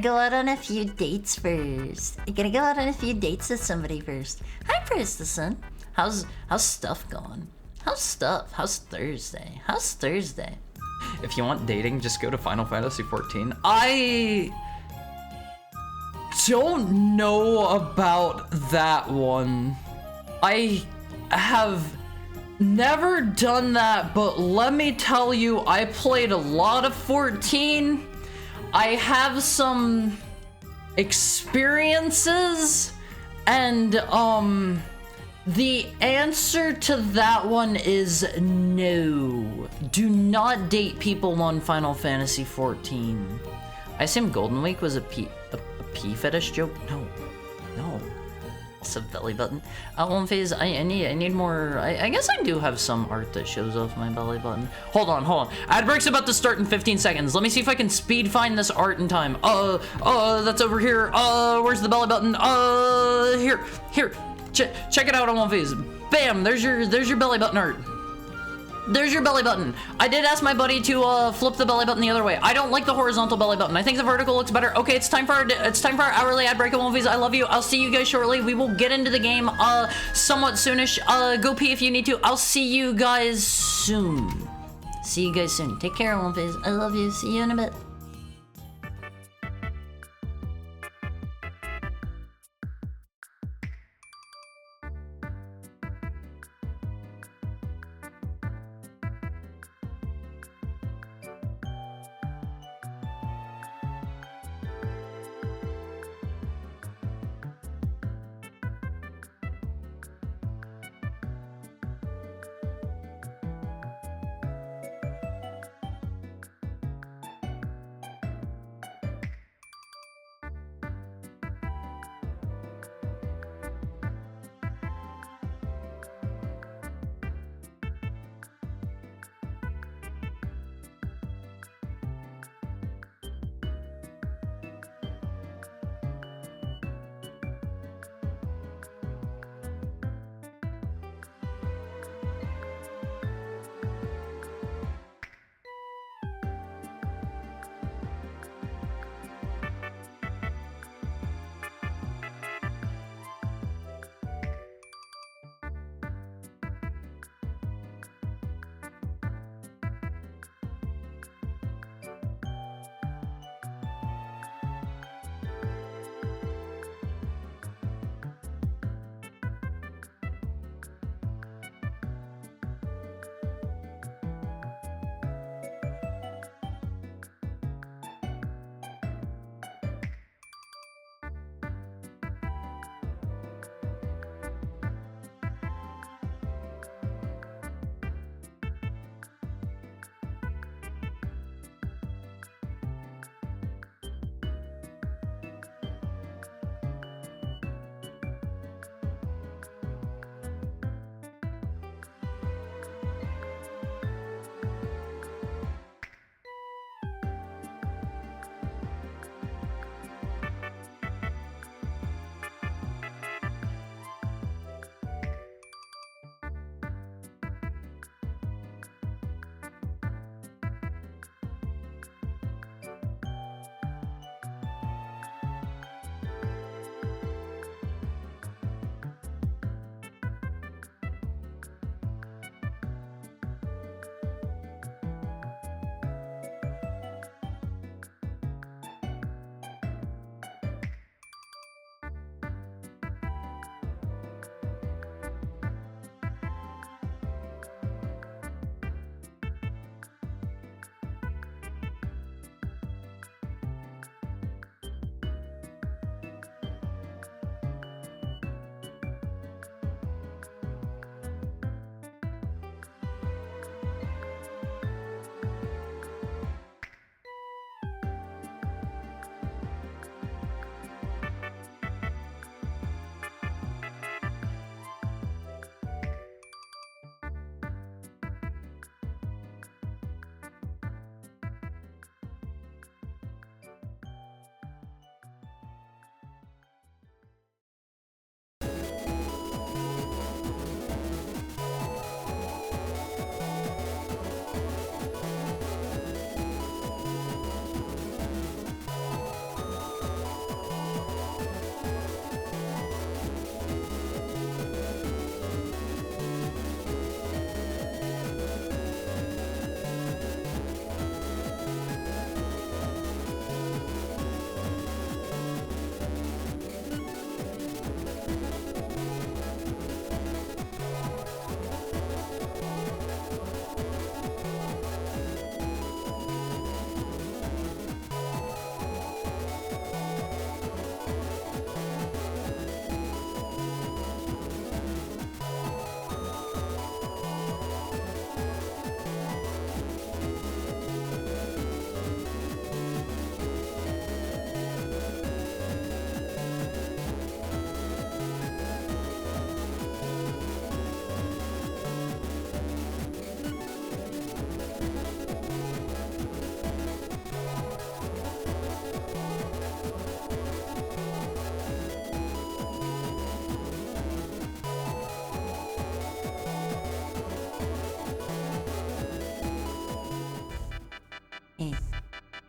go out on a few dates first. I gotta go out on a few dates with somebody first. Hi, Preston. How's stuff going? How's stuff? How's Thursday? How's Thursday? If you want dating, just go to Final Fantasy XIV. I don't know about that one. I have never done that, but let me tell you, I played a lot of 14. I have some experiences, and the answer to that one is no. Do not date people on Final Fantasy XIV. I assume Golden Week was a pee fetish joke? No. It's a belly button. One phase, I need more. I guess I do have some art that shows off my belly button. Hold on. Ad break's about to start in 15 seconds. Let me see if I can speed find this art in time. That's over here. Where's the belly button? Here. Check it out on One Phase. Bam, there's your belly button art. There's your belly button. I did ask my buddy to flip the belly button the other way. I don't like the horizontal belly button. I think the vertical looks better. Okay, it's time for our hourly ad break at One Phase. I love you. I'll see you guys shortly. We will get into the game somewhat soonish. Go pee if you need to. I'll see you guys soon. Take care, One Phase. I love you. See you in a bit.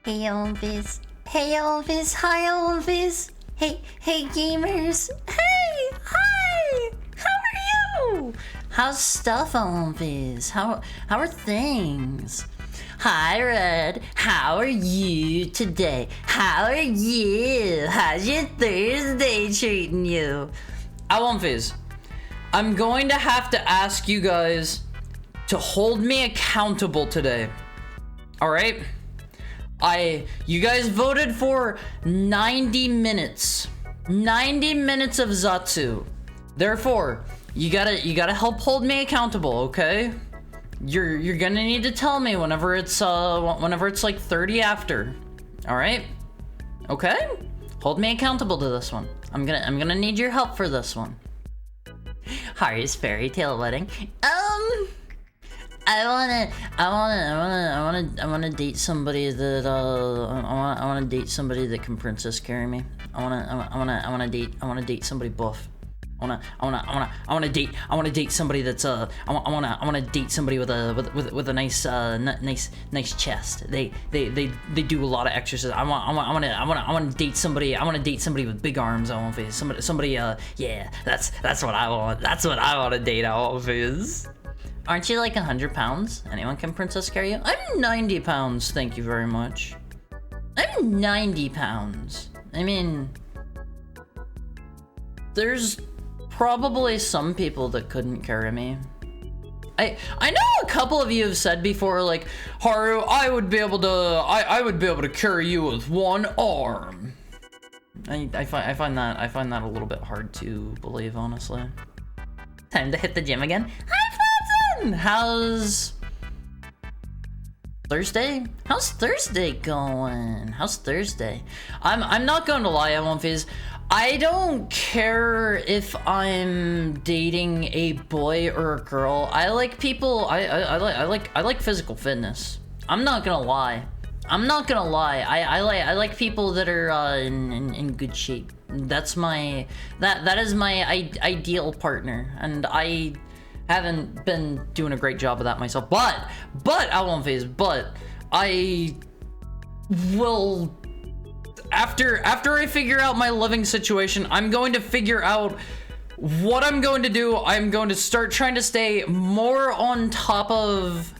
Hey Elvis. Hey Elvis. Hi Elvis. Hey gamers. Hey, hi. How are you? How's stuff, Elvis? How are things? Hi Red. How are you today? How are you? How's your Thursday treating you? Elvis, I'm going to have to ask you guys to hold me accountable today. All right? You guys voted for 90 minutes. 90 minutes of Zatsu. Therefore, you gotta help hold me accountable, okay? You're gonna need to tell me whenever it's like 30 after. All right? Okay? Hold me accountable to this one. I'm gonna need your help for this one. Harry's fairy tale wedding. I wanna date somebody that I wanna date somebody that can princess carry me. I wanna date somebody buff. I wanna date somebody that's I wanna date somebody with a nice chest. They do a lot of exercises. I wanna date somebody. I wanna date somebody with big arms. I want face somebody. Yeah, that's what I want. That's what I want to date. I want face. Aren't you like 100 pounds? Anyone can princess carry you? I'm 90 pounds, thank you very much. I'm 90 pounds. I mean, there's probably some people that couldn't carry me. I know a couple of you have said before, like, Haru, I would be able to carry you with one arm. I find that a little bit hard to believe, honestly. Time to hit the gym again. How's Thursday? How's Thursday going? How's Thursday? I'm not going to lie, Elvis. I don't care if I'm dating a boy or a girl. I like people. I like physical fitness. I'm not gonna lie. I like people that are in good shape. That is my ideal partner, and I haven't been doing a great job of that myself, but I will, after I figure out my living situation, I'm going to figure out what I'm going to do. I'm going to start trying to stay more on top of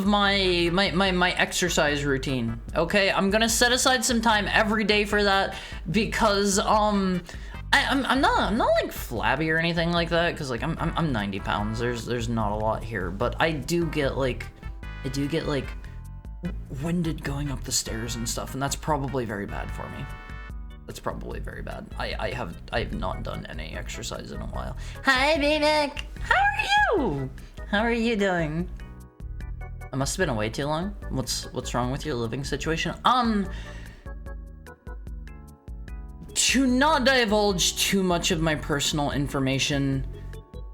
my exercise routine. Okay, I'm gonna set aside some time every day for that, because I'm not like flabby or anything like that, because like I'm 90 pounds. There's not a lot here, but I do get like winded going up the stairs and stuff, and that's probably very bad for me. That's probably very bad. I have not done any exercise in a while. Hi, Vivek. How are you? How are you doing? I must have been away too long. What's wrong with your living situation? To not divulge too much of my personal information,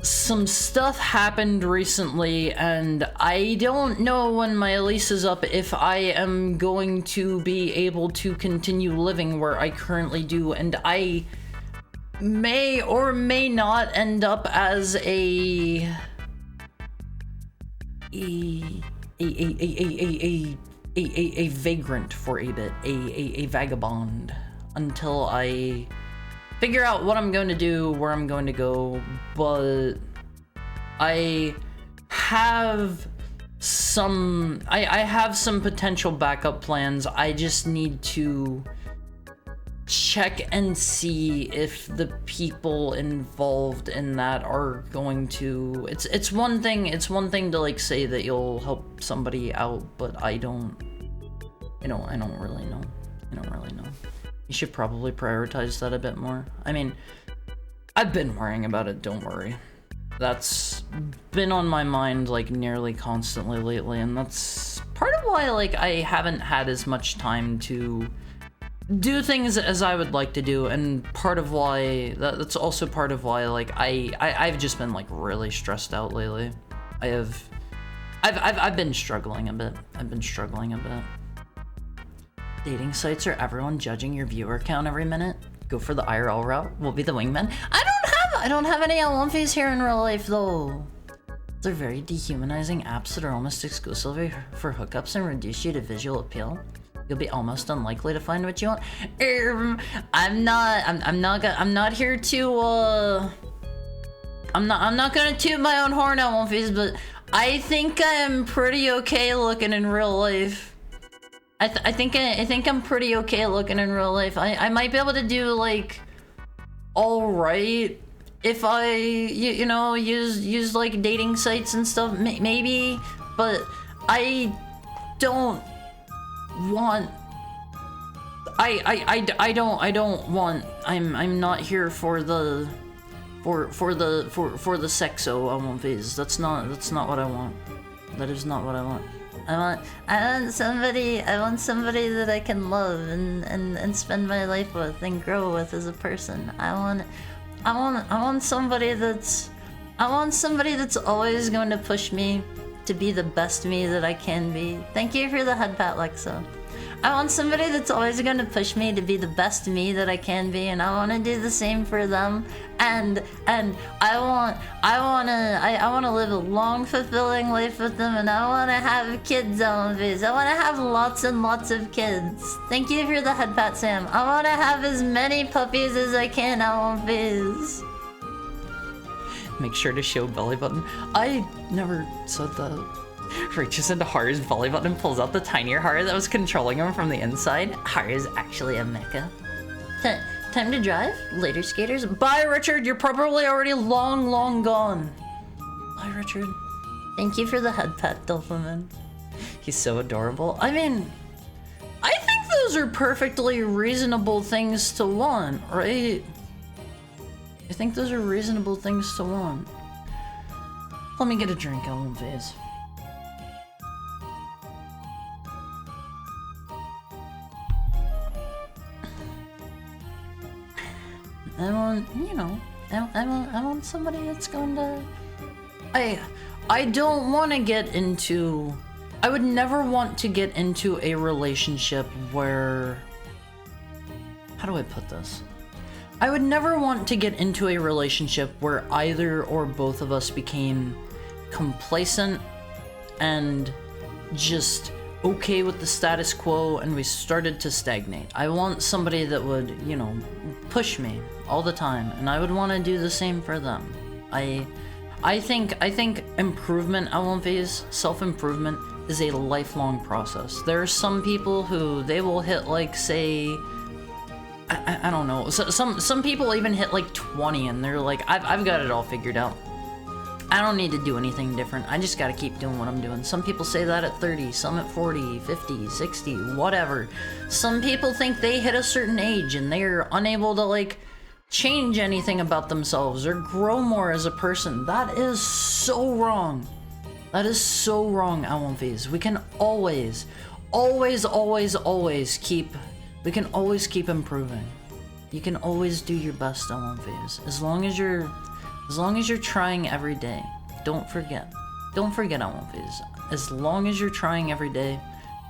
some stuff happened recently, and I don't know when my lease is up if I am going to be able to continue living where I currently do, and I may or may not end up as a vagrant for a bit, a vagabond, until I figure out what I'm going to do, where I'm going to go. But I have some potential backup plans. I just need to check and see if the people involved in that are going to. It's one thing to like say that you'll help somebody out, but I don't really know. You should probably prioritize that a bit more. I mean, I've been worrying about it, don't worry. That's been on my mind like nearly constantly lately, and that's part of why like I haven't had as much time to do things as I would like to do, and part of why that's also part of why like I've just been like really stressed out lately. I've been struggling a bit. Dating sites are everyone judging your viewer count every minute. Go for the IRL route. We'll be the wingman. I don't have any L1 face here in real life though. They're very dehumanizing apps that are almost exclusively for hookups and reduce you to visual appeal. You'll be almost unlikely to find what you want. I'm not here to I'm not gonna toot my own horn out one face, but I think I'm pretty okay looking in real life. I think I'm pretty okay looking in real life. I might be able to do like all right if I you know use like dating sites and stuff maybe, but I don't want I don't want I'm not here for the sexo I want phase. That's not what I want. That is not what I want. I want somebody that I can love and spend my life with and grow with as a person. I want somebody that's always going to push me to be the best me that I can be. Thank you for the head pat, Lexa. I want somebody that's always going to push me to be the best me that I can be, and I want to do the same for them. And I want to live a long, fulfilling life with them, and I want to have kids on Viz. I want to have lots and lots of kids. Thank you for the head pat, Sam. I want to have as many puppies as I can on Viz. Make sure to show belly button. I never said that. Reaches into Haru's belly button and pulls out the tinier Haru that was controlling him from the inside. Haru is actually a mecha. Time to drive? Later, skaters. Bye, Richard. You're probably already long gone. Bye, Richard. Thank you for the head pat, Dolphin. He's so adorable. I mean, I think those are perfectly reasonable things to want, right? I think those are reasonable things to want. Let me get a drink, Ellen Vase. I want, you know, I want somebody that's going to... I don't want to get into... I would never want to get into a relationship where... How do I put this? I would never want to get into a relationship where either or both of us became complacent and just okay with the status quo and we started to stagnate. I want somebody that would, you know, push me all the time, and I would want to do the same for them. I think improvement, self-improvement is a lifelong process. There are some people who they will hit like, say, I don't know, some people even hit like 20 and they're like, I've got it all figured out. I don't need to do anything different. I just gotta keep doing what I'm doing. Some people say that at 30, some at 40, 50, 60, whatever. Some people think they hit a certain age and they're unable to like change anything about themselves or grow more as a person. That is so wrong. That is so wrong, Alonfies. We can always keep improving. You can always do your best, Alonfies. As long as you're trying every day. Don't forget, Alonfies. As long as you're trying every day,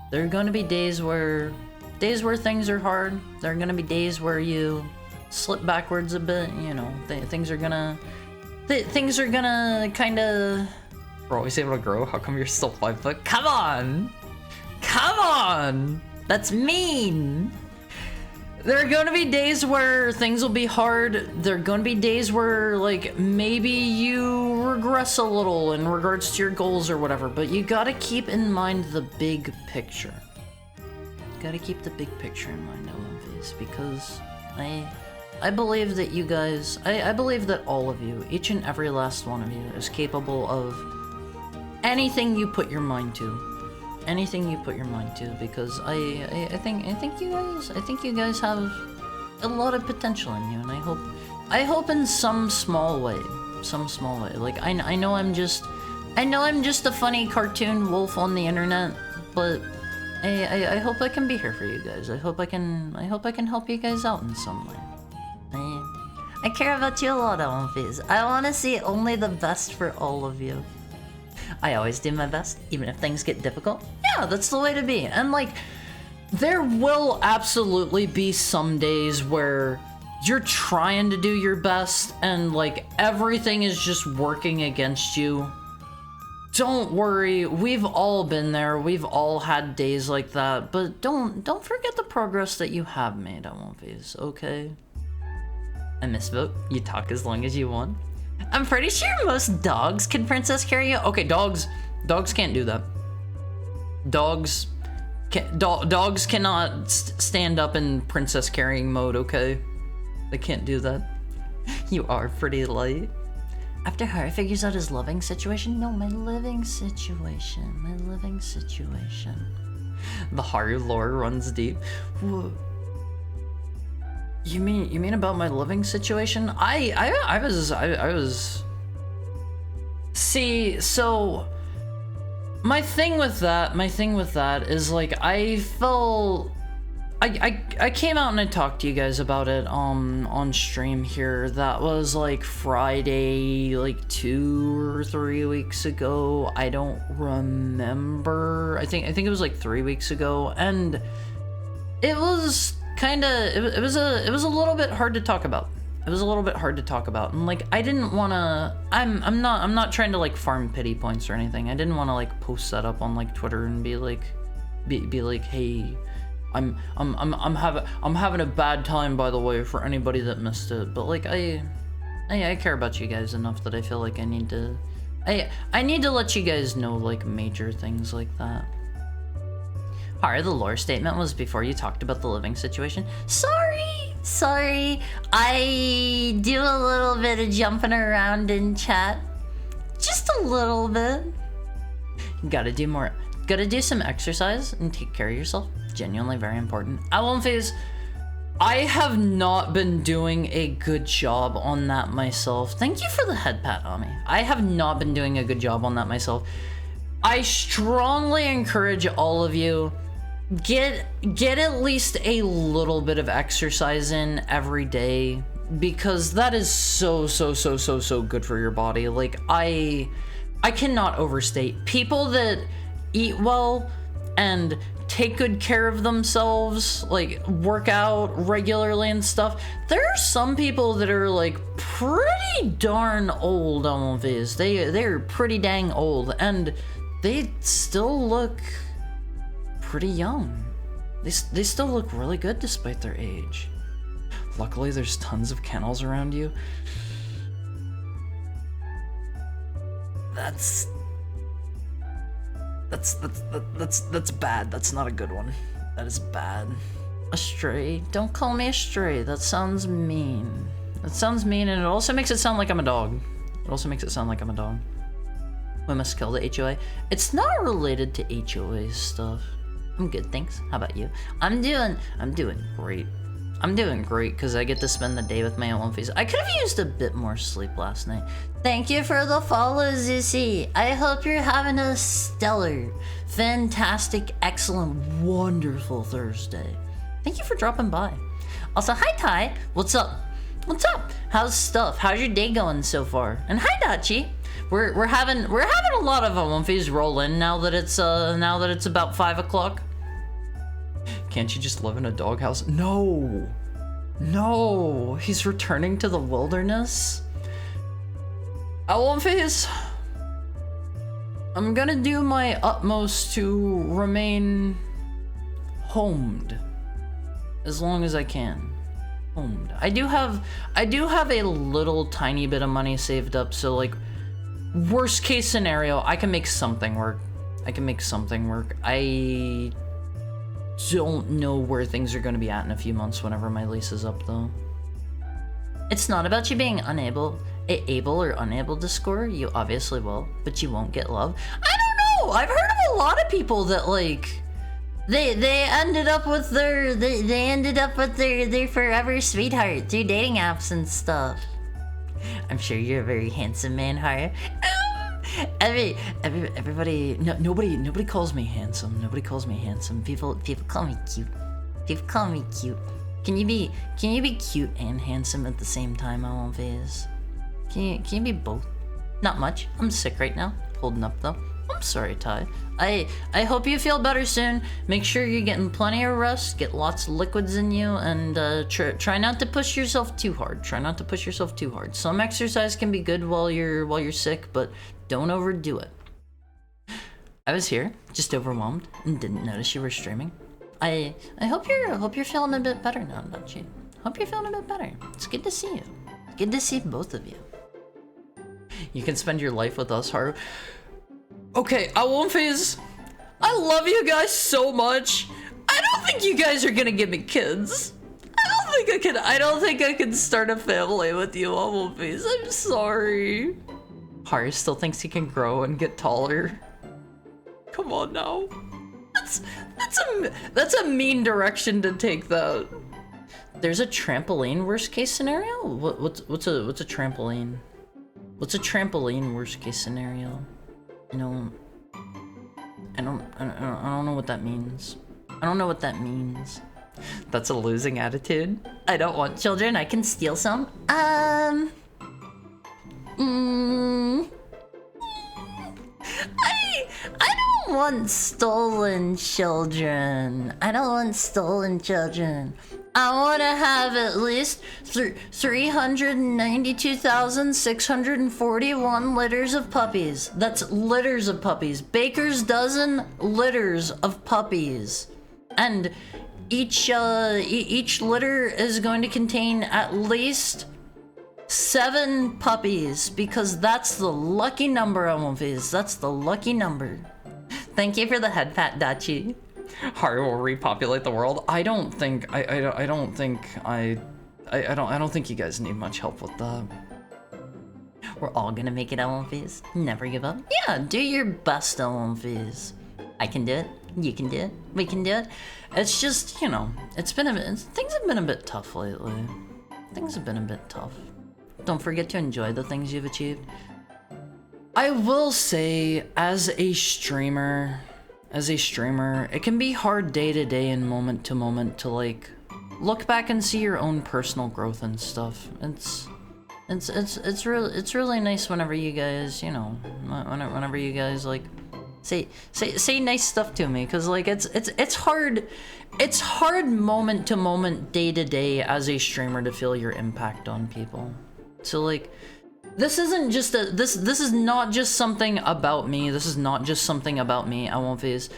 there are going to be days where things are hard. There are going to be days where you slip backwards a bit, you know. Things are gonna kind of... We're always able to grow. How come you're still 5 foot? Come on! That's mean! There are going to be days where things will be hard. There are going to be days where, like, maybe you regress a little in regards to your goals or whatever, but you gotta keep in mind the big picture. You gotta keep the big picture in mind, Olympias, because I believe that you guys, I believe that all of you, each and every last one of you, is capable of anything you put your mind to. Anything you put your mind to, because I think you guys have a lot of potential in you, and I hope in some small way. Like I know I'm just a funny cartoon wolf on the internet, but I hope I can be here for you guys. I hope I can help you guys out in some way. I care about you a lot, Alonfies. I want to see only the best for all of you. I always do my best, even if things get difficult. Yeah, that's the way to be. And like, there will absolutely be some days where you're trying to do your best and like everything is just working against you. Don't worry, we've all been there. We've all had days like that, but don't forget the progress that you have made on One Piece, okay? I misvote. You talk as long as you want. I'm pretty sure most dogs can princess carry you. Okay, dogs can't do that. Dogs cannot stand up in princess carrying mode, okay? They can't do that. You are pretty light. After Haru figures out his loving situation, no, my living situation. The Haru lore runs deep. Whoa. You mean about my living situation? I was. See, so my thing with that is like I felt. I came out and I talked to you guys about it on stream here. That was like Friday, like 2 or 3 weeks ago. I don't remember. I think it was like 3 weeks ago, and it was kind of it was a little bit hard to talk about. And like I didn't want to. I'm not trying to like farm pity points or anything. I didn't want to like post that up on like Twitter and be like, hey. I'm having a bad time, by the way, for anybody that missed it. But like I care about you guys enough that I feel like I need to let you guys know like major things like that. Alright, the lore statement was before you talked about the living situation. Sorry. I do a little bit of jumping around in chat. Just a little bit. Gotta do some exercise and take care of yourself. Genuinely very important. Phase, I have not been doing a good job on that myself. Thank you for the head pat, Ami. I have not been doing a good job on that myself. I strongly encourage all of you, get at least a little bit of exercise in every day, because that is so good for your body. Like I cannot overstate. People that eat well and take good care of themselves, like work out regularly and stuff. There are some people that are like pretty darn old on this. They're pretty dang old and they still look pretty young. They still look really good despite their age. Luckily there's tons of kennels around you. That's bad. That's not a good one. That is bad. A stray? Don't call me a stray. That sounds mean. And it also makes it sound like I'm a dog. We must kill the HOA. It's not related to HOA stuff. I'm good, thanks. How about you? I'm doing great. I'm doing great because I get to spend the day with my own face. I could have used a bit more sleep last night. Thank you for the follow, Zusi. I hope you're having a stellar, fantastic, excellent, wonderful Thursday. Thank you for dropping by. Also, hi Ty. What's up? How's stuff? How's your day going so far? And hi Dachi. We're having a lot of One Piece roll in now that it's about 5 o'clock. Can't you just live in a doghouse? No, he's returning to the wilderness. One Piece, I'm gonna do my utmost to remain homed as long as I can. Homed. I do have a little tiny bit of money saved up, so like worst case scenario, I can make something work. I don't know where things are going to be at in a few months whenever my lease is up though. It's not about you being able or unable to score. You obviously will, but you won't get love. I don't know. I've heard of a lot of people that like they ended up with their forever sweetheart through dating apps and stuff. I'm sure you're a very handsome man, Haru. Everybody, nobody calls me handsome. People call me cute. Can you be cute and handsome at the same time, Phase? Can you be both? Not much. I'm sick right now. Holding up though. I'm sorry, Ty. I hope you feel better soon. Make sure you're getting plenty of rest, get lots of liquids in you, and try not to push yourself too hard. Some exercise can be good while you're sick, but don't overdo it. I was here, just overwhelmed, and didn't notice you were streaming. I hope you're feeling a bit better now, don't you? Hope you're feeling a bit better. It's good to see you. Good to see both of you. You can spend your life with us, Haru. Okay, I won't phase. I love you guys so much. I don't think you guys are gonna give me kids. I don't think I can start a family with you, I won't phase. I'm sorry. Haru still thinks he can grow and get taller. Come on now. That's a mean direction to take that. There's a trampoline worst case scenario? What's a trampoline? What's a trampoline worst case scenario? I don't know what that means. I don't know what that means. That's a losing attitude. I don't want children, I can steal some. I don't want stolen children. I don't want stolen children. I want to have at least 392,641 litters of puppies. That's litters of puppies. Baker's dozen litters of puppies. And each litter is going to contain at least 7 puppies, because that's the lucky number, Amonfis. That's the lucky number. Thank you for the head pat, Dachi. Haru will repopulate the world. I don't think you guys need much help with that. We're all gonna make it, Amonfis. Never give up. Yeah, do your best, Amonfis. I can do it. You can do it. We can do it. It's just, you know, things have been a bit tough lately. Things have been a bit tough. Don't forget to enjoy the things you've achieved. I will say, as a streamer, it can be hard day to day and moment to moment to like look back and see your own personal growth and stuff. It's really nice whenever you guys, you know, whenever you guys like say nice stuff to me, because like it's hard moment to moment, day to day as a streamer to feel your impact on people. So like, this isn't just this is not just something about me. This is not just something about me, I won't phase.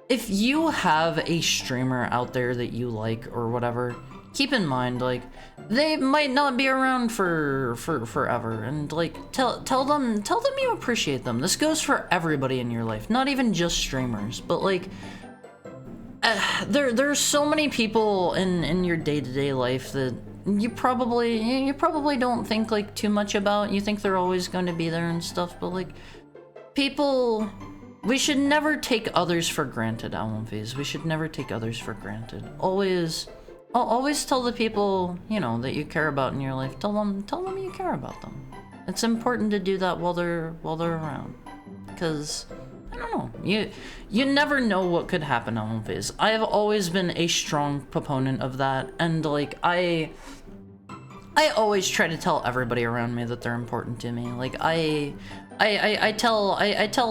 If you have a streamer out there that you like or whatever, keep in mind, like, they might not be around for forever, and like tell them you appreciate them. This goes for everybody in your life, not even just streamers, but like there's so many people in your day-to-day life that you probably don't think like too much about. You think they're always going to be there and stuff, but like, people, we should never take others for granted, Almonfis. We should never take others for granted. Always tell the people, you know, that you care about in your life, tell them you care about them. It's important to do that while they're around, because I don't know, you never know what could happen, Almonfis. I have always been a strong proponent of that, and like I always try to tell everybody around me that they're important to me. Like I tell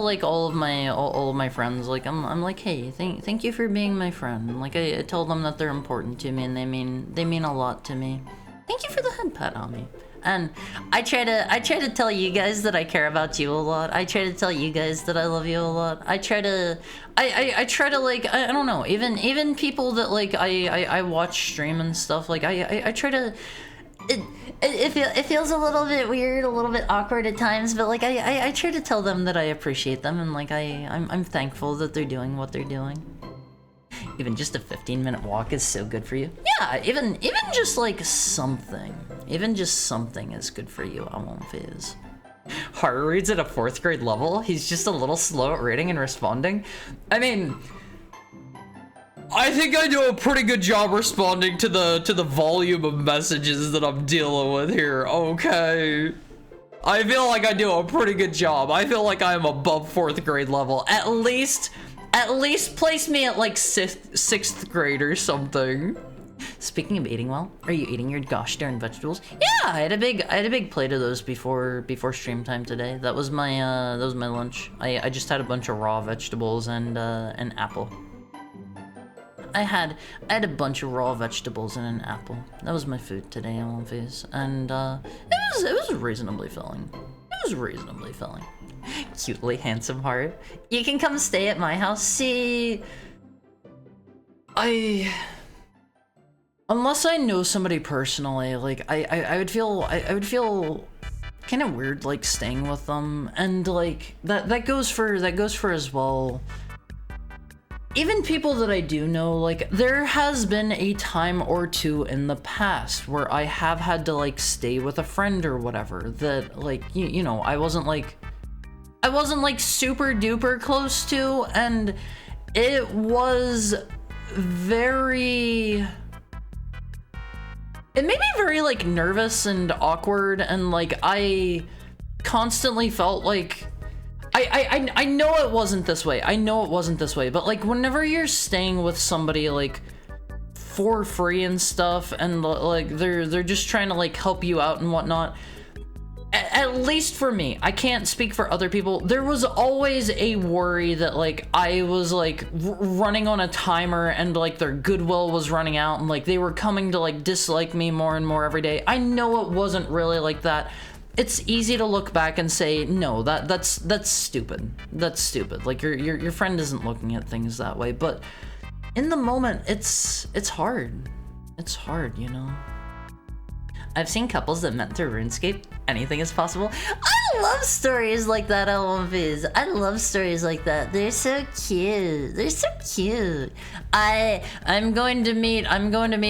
like all of my friends, like I'm like, hey, thank you for being my friend. Like I tell them that they're important to me, and they mean a lot to me. Thank you for the head pat on me. And I try to tell you guys that I care about you a lot. I try to tell you guys that I love you a lot. I try to like, I don't know, even people that like I watch stream and stuff, like I try to, it feels a little bit weird, a little bit awkward at times, but like I try to tell them that I appreciate them, and like I'm thankful that they're doing what they're doing. Even just a 15-minute walk is so good for you. Yeah, even just like something. Even just something is good for you, Amonfis. Haru reads at a 4th grade level. He's just a little slow at reading and responding. I mean, I think I do a pretty good job responding to the volume of messages that I'm dealing with here, okay? I feel like I do a pretty good job. I feel like I'm above 4th grade level. At least place me at like 6th grade or something. Speaking of eating well, are you eating your gosh darn vegetables? Yeah, I had a big plate of those before stream time today. That was my lunch. I just had a bunch of raw vegetables and an apple. I had a bunch of raw vegetables and an apple. That was my food today, Amonfis, and it was reasonably filling. It was reasonably filling. Cutely handsome heart. You can come stay at my house. See, unless I know somebody personally, like I would feel kind of weird like staying with them, and like that goes for as well. Even people that I do know, like there has been a time or two in the past where I have had to like stay with a friend or whatever that like you know I wasn't like super duper close to, and it was very, it made me very like nervous and awkward, and like I constantly felt like I know it wasn't this way. I know it wasn't this way, but like whenever you're staying with somebody like for free and stuff, and like they're just trying to like help you out and whatnot, at least for me, I can't speak for other people, there was always a worry that like I was like running on a timer, and like their goodwill was running out, and like they were coming to like dislike me more and more every day. I know it wasn't really like that. It's easy to look back and say, no, that's stupid. That's stupid. Like your friend isn't looking at things that way. But in the moment, it's hard. It's hard, you know. I've seen couples that met through RuneScape. Anything is possible. I love stories like that, LMVs. I love stories like that. They're so cute. They're so cute. I'm going to meet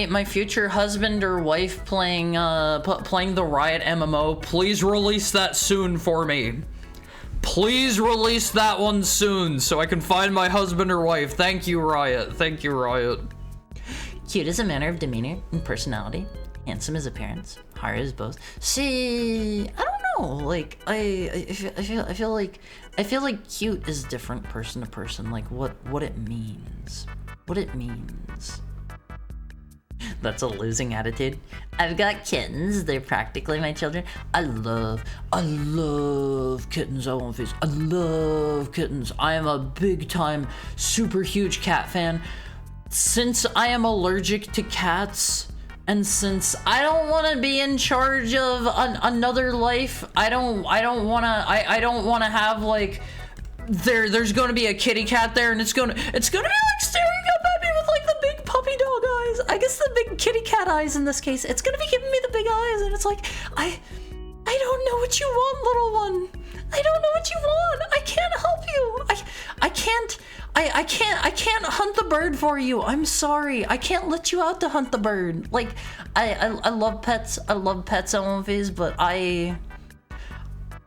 my future husband or wife playing the Riot MMO. Please release that soon for me. Please release that one soon so I can find my husband or wife. Thank you, Riot. Thank you, Riot. Cute as a manner of demeanor and personality. Handsome as appearance. Hard as both. See, I don't know. Like I feel like cute is different person to person. Like what it means. What it means. That's a losing attitude. I've got kittens. They're practically my children. I love kittens. I love kittens. I am a big time, super huge cat fan. Since I am allergic to cats, and since I don't want to be in charge of another life, I don't want to have like there's going to be a kitty cat there, and it's going to be like staring up at me with like the big puppy dog eyes. I guess the big kitty cat eyes in this case. It's going to be giving me the big eyes, and it's like I don't know what you want, little one. I don't know what you want. I can't help you. I can't hunt the bird for you. I'm sorry. I can't let you out to hunt the bird. Like, I love pets. I love pets, LMVs, but I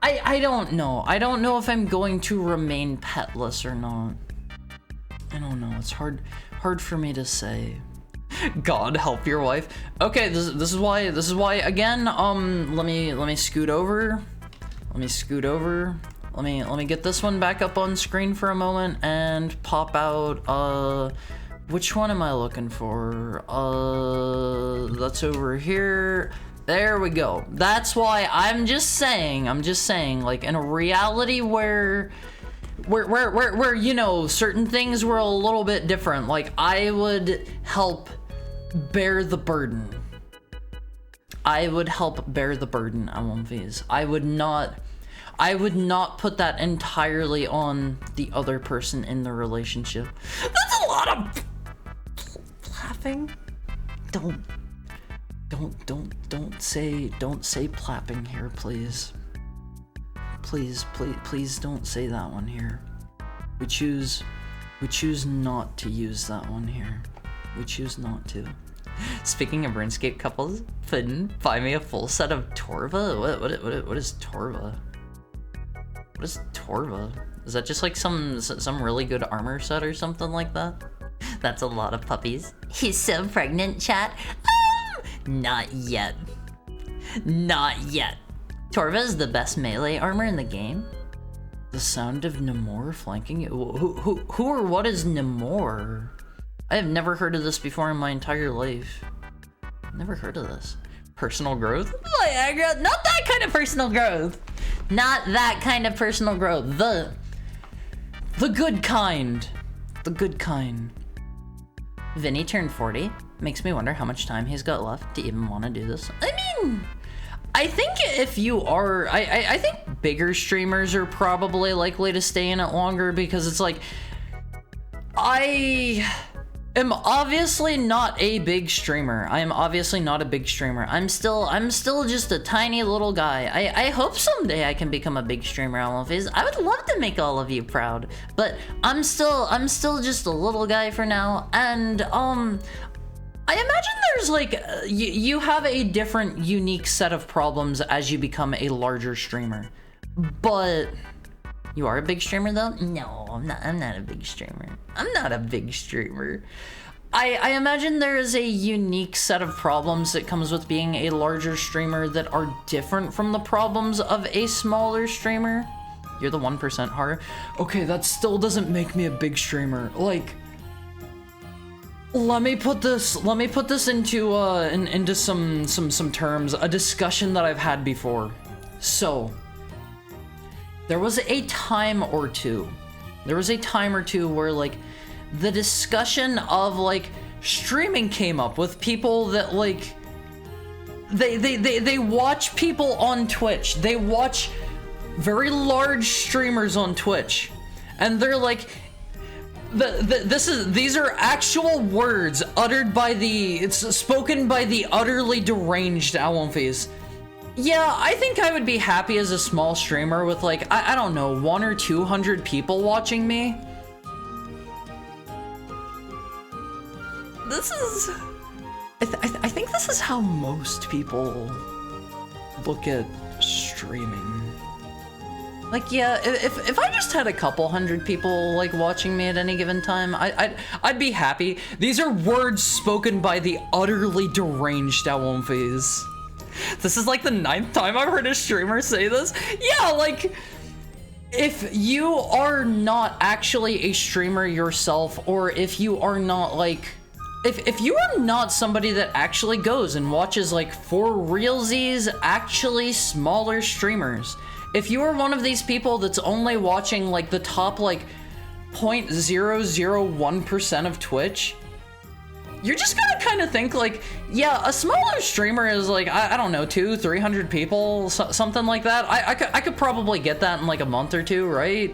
don't know. I don't know if I'm going to remain petless or not. I don't know. It's hard for me to say. God help your wife. Okay, this is why again, let me scoot over. Let me get this one back up on screen for a moment and pop out, which one am I looking for? That's over here. There we go. That's why I'm just saying, like in a reality where you know, certain things were a little bit different. Like I would help bear the burden. LMVs. I would not put that entirely on the other person in the relationship. That's a lot of clapping. Don't say plapping here, please. Please don't say that one here. We choose not to use that one here. We choose not to. Speaking of RuneScape couples, buy me a full set of Torva? What is Torva? What is Torva? Is that just like some really good armor set or something like that? That's a lot of puppies. He's so pregnant, chat. Not yet. Not yet. Torva is the best melee armor in the game. The sound of Namor flanking you? Who or what is Namor? I have never heard of this before in my entire life. Never heard of this. Personal growth? Viagra? Not that kind of personal growth. Not that kind of personal growth. The good kind. The good kind. Vinny turned 40. Makes me wonder how much time he's got left to even want to do this. I mean, I think if you are, I think bigger streamers are probably likely to stay in it longer because it's like, I am obviously not a big streamer. I am obviously not a big streamer. I'm still just a tiny little guy. I hope someday I can become a big streamer, Alonphys. I would love to make all of you proud, but I'm still just a little guy for now, and I imagine there's like, you have a different, unique set of problems as you become a larger streamer. But you are a big streamer though? No, I'm not a big streamer. I'm not a big streamer. I imagine there is a unique set of problems that comes with being a larger streamer that are different from the problems of a smaller streamer. You're the 1% horror. Okay, that still doesn't make me a big streamer. Like, let me put this into some terms, a discussion that I've had before. So, there was a time or two where like the discussion of like streaming came up with people that like they watch people on Twitch. They watch very large streamers on Twitch, and they're like, these are actual words uttered by spoken by the utterly deranged Alonphys. Yeah, I think I would be happy as a small streamer with like, I don't know, 100 or 200 people watching me. This is, I think this is how most people look at streaming. Like, yeah, if I just had a couple hundred people like watching me at any given time, I'd be happy. These are words spoken by the utterly deranged Alonphys. This is like the 9th time I've heard a streamer say this. Yeah, like, if you are not actually a streamer yourself, or if you are not like, if you are not somebody that actually goes and watches like for realsies actually smaller streamers, if you are one of these people that's only watching like the top like 0.001% of Twitch, you're just gonna kind of think like, yeah, a smaller streamer is like, I don't know, 200-300 people, something like that. I could probably get that in like a month or two, right?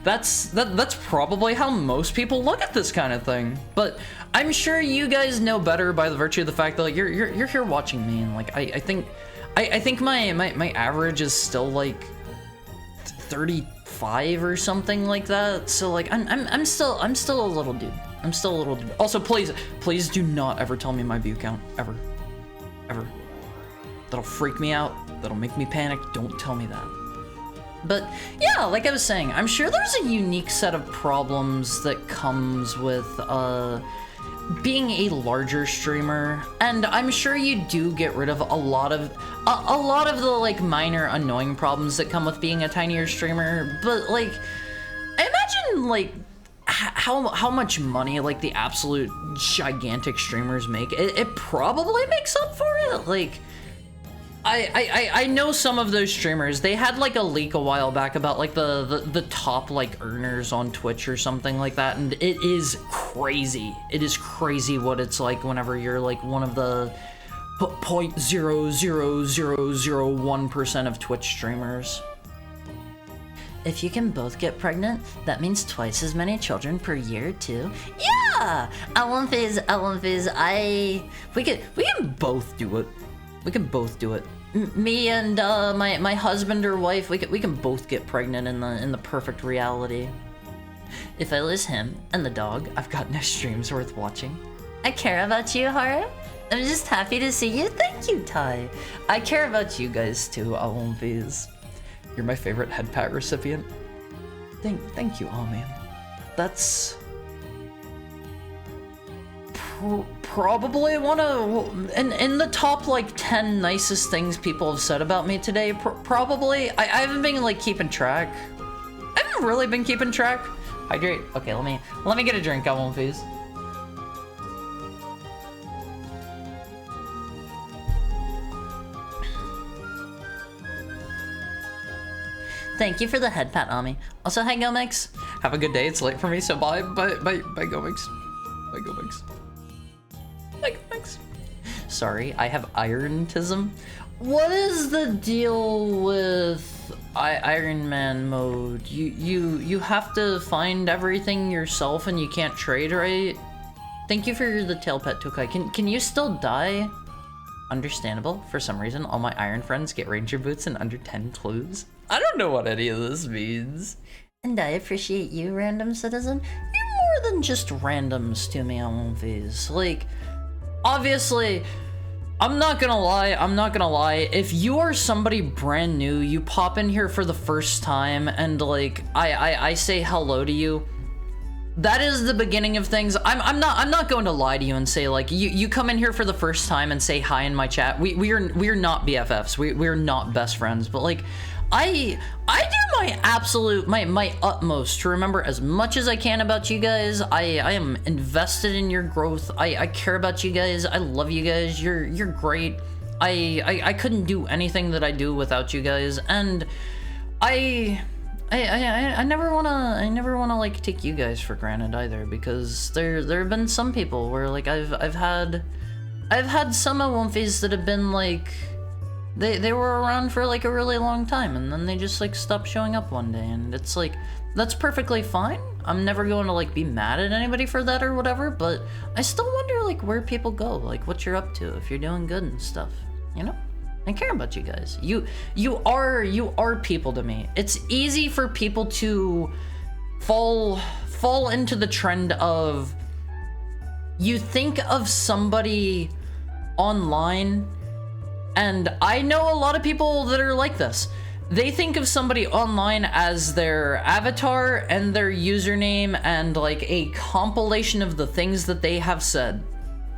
That's probably how most people look at this kind of thing. But I'm sure you guys know better by the virtue of the fact that like you're here watching me, and like I think my average is still like 35 or something like that. So like I'm still a little dude. I'm still a little dude. Also, please do not ever tell me my view count, ever. That'll freak me out. That'll make me panic. Don't tell me that. But yeah, like I was saying, I'm sure there's a unique set of problems that comes with being a larger streamer, and I'm sure you do get rid of a lot of the like minor annoying problems that come with being a tinier streamer. But like, I imagine like how much money like the absolute gigantic streamers make. It probably makes up for it. Like, I know some of those streamers, they had like a leak a while back about like the top like earners on Twitch or something like that, and it is crazy. It is crazy what it's like whenever you're like one of the 0.00001% of Twitch streamers. If you can both get pregnant, that means twice as many children per year too. Yeah! Alonphys, we can both do it. We can both do it. Me and my husband or wife, we can both get pregnant in the perfect reality. If I lose him and the dog, I've got no streams worth watching. I care about you, Haru. I'm just happy to see you. Thank you, Ty. I care about you guys too, Alonphys. You're my favorite head pat recipient. Thank you, Ami. That's probably one of in the top like 10 nicest things people have said about me today. Probably. I haven't been like keeping track. I haven't really been keeping track. Hydrate. Okay, let me get a drink, Alonphys. Thank you for the head pat, Ami. Also, hi, Gomix. Have a good day. It's late for me, so bye, Gomix. Bye, Gomix. Bye, Gomix. sorry. I have irontism. What is the deal with Iron Man mode? You have to find everything yourself and you can't trade, right? Thank you for the tail pet, Tokai. Can you still die? Understandable. For some reason, all my iron friends get ranger boots in under 10 clues. I don't know what any of this means. And I appreciate you, random citizen. You're more than just randoms to me on these. Like, obviously, I'm not gonna lie, if you are somebody brand new, you pop in here for the first time, and like, I say hello to you, that is the beginning of things. I'm not going to lie to you and say like, you come in here for the first time and say hi in my chat. We are not BFFs, we're not best friends, but like, I do my absolute, my utmost to remember as much as I can about you guys. I am invested in your growth. I care about you guys. I love you guys. You're great. I couldn't do anything that I do without you guys, and I never wanna like take you guys for granted either, because there have been some people where like I've had some Womfies that have been like, they were around for like a really long time, and then they just like stopped showing up one day, and it's like, that's perfectly fine. I'm never going to like be mad at anybody for that or whatever, but I still wonder like where people go, like what you're up to, if you're doing good and stuff, you know? I care about you guys. You are people to me. It's easy for people to fall into the trend of, you think of somebody online, and I know a lot of people that are like this. They think of somebody online as their avatar and their username and like a compilation of the things that they have said.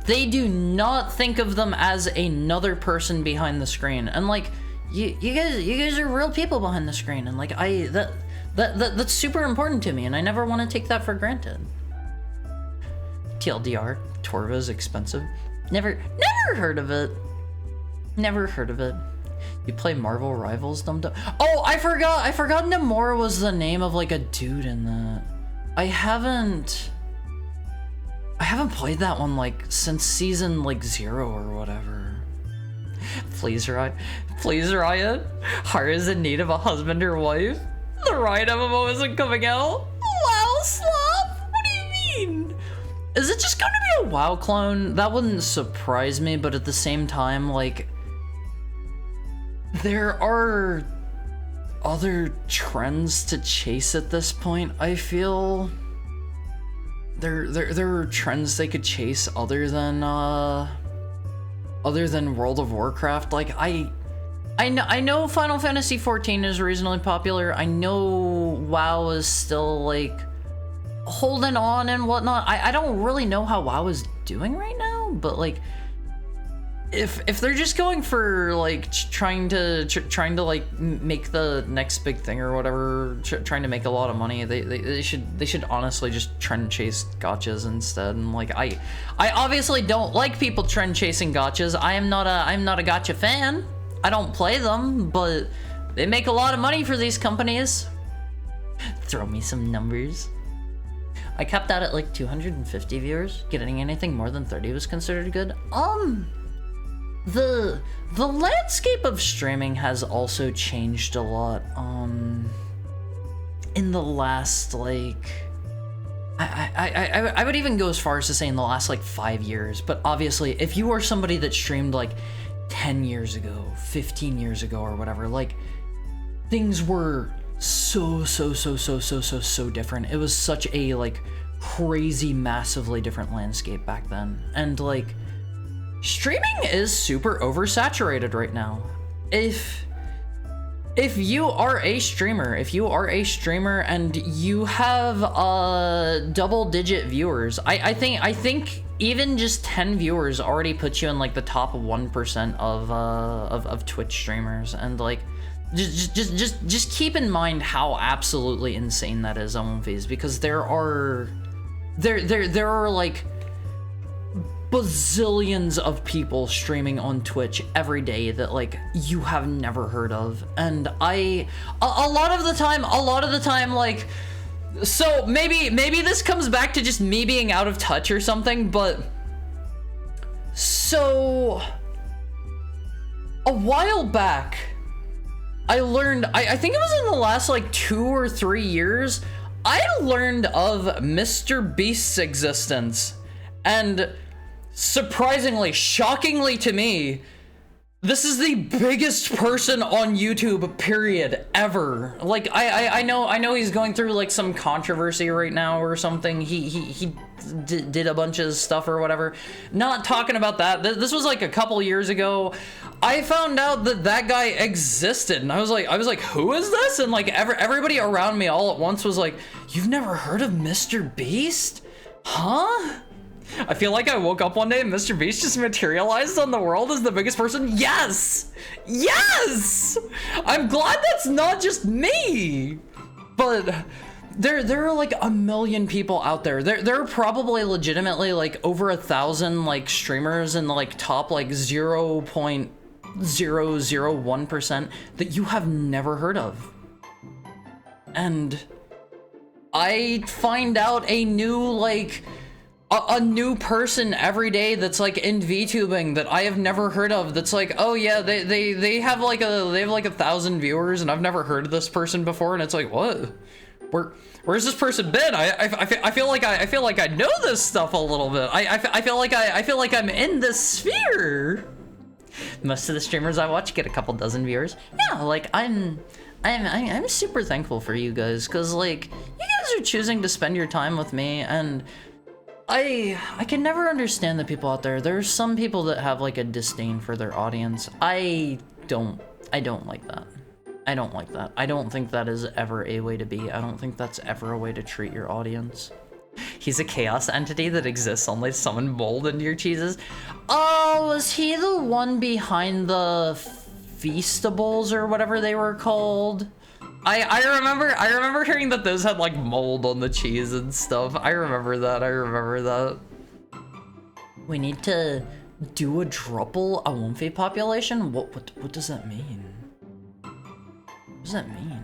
They do not think of them as another person behind the screen. And like, you guys are real people behind the screen, and like that's super important to me, and I never want to take that for granted. TLDR, Torva is expensive. Never heard of it. Never heard of it. You play Marvel Rivals, dum-dum? Oh, I forgot Namor was the name of like a dude in that. I haven't played that one like since season like 0 or whatever. Please Riot. Hara's in need of a husband or wife. The Riot MMO isn't coming out. WoW slop? What do you mean? Is it just going to be a WoW clone? That wouldn't surprise me, but at the same time, like, there are other trends to chase at this point, I feel. There are trends they could chase other than World of Warcraft. Like, I know Final Fantasy XIV is reasonably popular. I know WoW is still like holding on and whatnot. I don't really know how WoW is doing right now, but like, if they're just going for like trying to like make the next big thing or whatever, trying to make a lot of money, they should honestly just trend chase gotchas instead. And like, I obviously don't like people trend chasing gotchas. I'm not a gotcha fan. I don't play them, but they make a lot of money for these companies. Throw me some numbers. I capped out at like 250 viewers. Getting anything more than 30 was considered good. The landscape of streaming has also changed a lot in the last like, I would even go as far as to say in the last like 5 years. But obviously, if you are somebody that streamed like 10 years ago, 15 years ago or whatever, like, things were so different. It was such a like crazy massively different landscape back then. And like, streaming is super oversaturated right now. If you are a streamer, and you have double-digit viewers, I think even just 10 viewers already puts you in like the top 1% of Twitch streamers. And like, just keep in mind how absolutely insane that is on Womfies, because there are like bazillions of people streaming on Twitch every day that like you have never heard of. And a lot of the time like, so maybe this comes back to just me being out of touch or something, but so So, a while back, I learned, I think it was in the last like 2 or 3 years, I learned of Mr. Beast's existence. And surprisingly, shockingly to me, this is the biggest person on YouTube, period, ever. Like, I know he's going through like some controversy right now or something. He did a bunch of stuff or whatever. Not talking about that. This was like a couple years ago. I found out that guy existed, and I was like, who is this? And like everybody around me all at once was like, you've never heard of Mr. Beast? Huh? I feel like I woke up one day and Mr. Beast just materialized on the world as the biggest person. Yes! Yes! I'm glad that's not just me! But there are like a million people out there. There are probably legitimately like over 1,000 like streamers in the like top like 0.001% that you have never heard of. And I find out a new like a new person every day that's like in VTubing that I have never heard of, that's like, oh yeah, they have like 1,000 viewers and I've never heard of this person before, and it's like, what? Where's this person been? I feel like I know this stuff a little bit. I feel like I'm in this sphere. Most of the streamers I watch get a couple dozen viewers. Yeah, like I'm super thankful for you guys, because like you guys are choosing to spend your time with me, and I can never understand the people out there. There's some people that have like a disdain for their audience. I don't like that. I don't like that. I don't think that is ever a way to be. I don't think that's ever a way to treat your audience. He's a chaos entity that exists only to summon mold into your cheeses. Oh, was he the one behind the Feastables or whatever they were called? I remember hearing that those had like mold on the cheese and stuff. I remember that. We need to do a druple a Womfy population? What does that mean? What does that mean?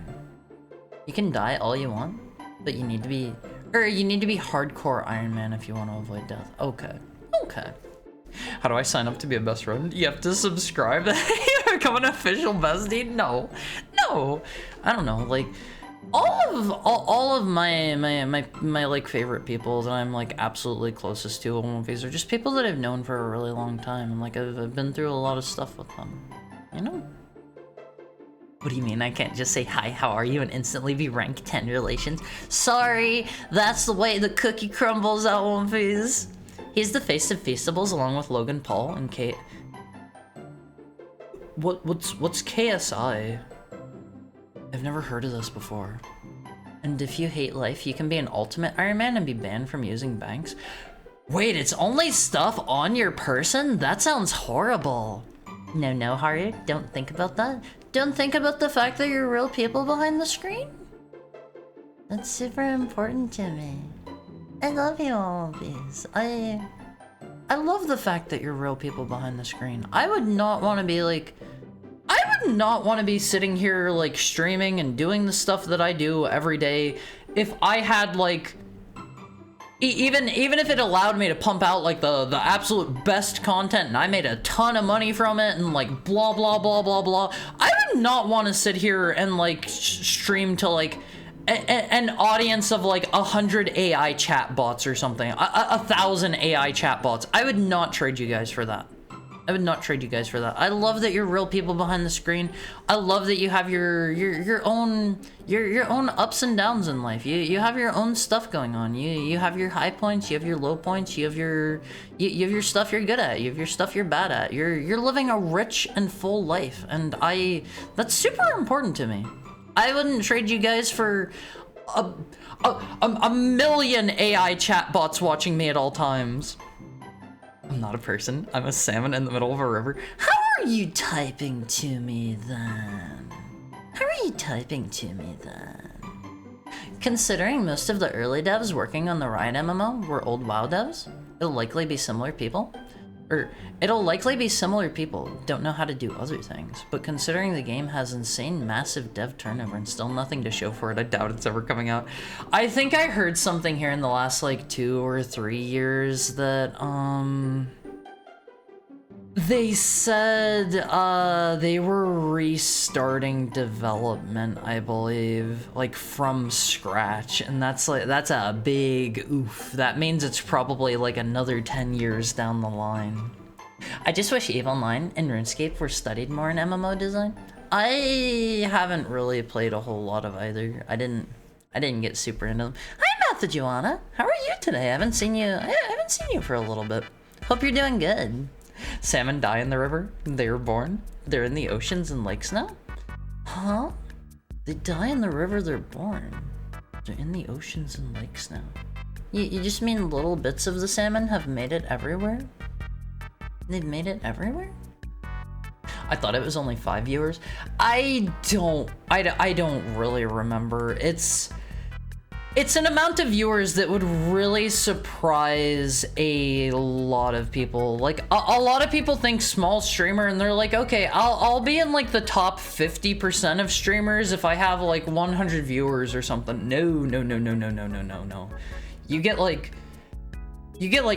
You can die all you want, but you need to be hardcore Iron Man if you want to avoid death. Okay. How do I sign up to be a best friend? You have to subscribe. You become an official bestie? No. I don't know. Like all of my like favorite people that I'm like absolutely closest to on movies are just people that I've known for a really long time, and like I've been through a lot of stuff with them. You know? What do you mean I can't just say hi, how are you, and instantly be rank 10 relations? Sorry, that's the way the cookie crumbles at One Piece. He's the face of Feastables along with Logan Paul and Kate. What's KSI? I've never heard of this before. And if you hate life, you can be an ultimate Iron Man and be banned from using banks. Wait, it's only stuff on your person? That sounds horrible. No, Haru, don't think about that. Don't think about the fact that you're real people behind the screen. That's super important to me. I love you, all of these. I love the fact that you're real people behind the screen. I would not want to be sitting here like streaming and doing the stuff that I do every day if I had like even if it allowed me to pump out like the absolute best content and I made a ton of money from it and like blah blah blah blah blah. I would not want to sit here and like stream to like an audience of like 100 AI chatbots or something, 1,000 AI chatbots. I would not trade you guys for that. I love that you're real people behind the screen. I love that you have your own ups and downs in life. You have your own stuff going on. You have your high points. You have your low points. You have your stuff you're good at. You have your stuff you're bad at. You're living a rich and full life, and that's super important to me. I wouldn't trade you guys for a million AI chatbots watching me at all times. I'm not a person. I'm a salmon in the middle of a river. How are you typing to me then? Considering most of the early devs working on the Riot MMO were old WoW devs, it'll likely be similar people. Don't know how to do other things, but considering the game has insane massive dev turnover and still nothing to show for it, I doubt it's ever coming out. I think I heard something here in the last like 2 or 3 years that They said they were restarting development, I believe, like from scratch, and that's a big oof. That means it's probably like another 10 years down the line. I just wish EVE Online and RuneScape were studied more in MMO design. I haven't really played a whole lot of either. I didn't get super into them. Hi, Matthew Joanna. How are you today? I haven't seen you for a little bit. Hope you're doing good. Salmon die in the river. They were born. They're in the oceans and lakes now? Huh? They die in the river they're born. They're in the oceans and lakes now. You just mean little bits of the salmon have made it everywhere? They've made it everywhere? I thought it was only 5 viewers. I don't really remember. It's an amount of viewers that would really surprise a lot of people. Like a lot of people think small streamer and they're like, okay, I'll be in like the top 50% of streamers if I have like 100 viewers or something. No. You get like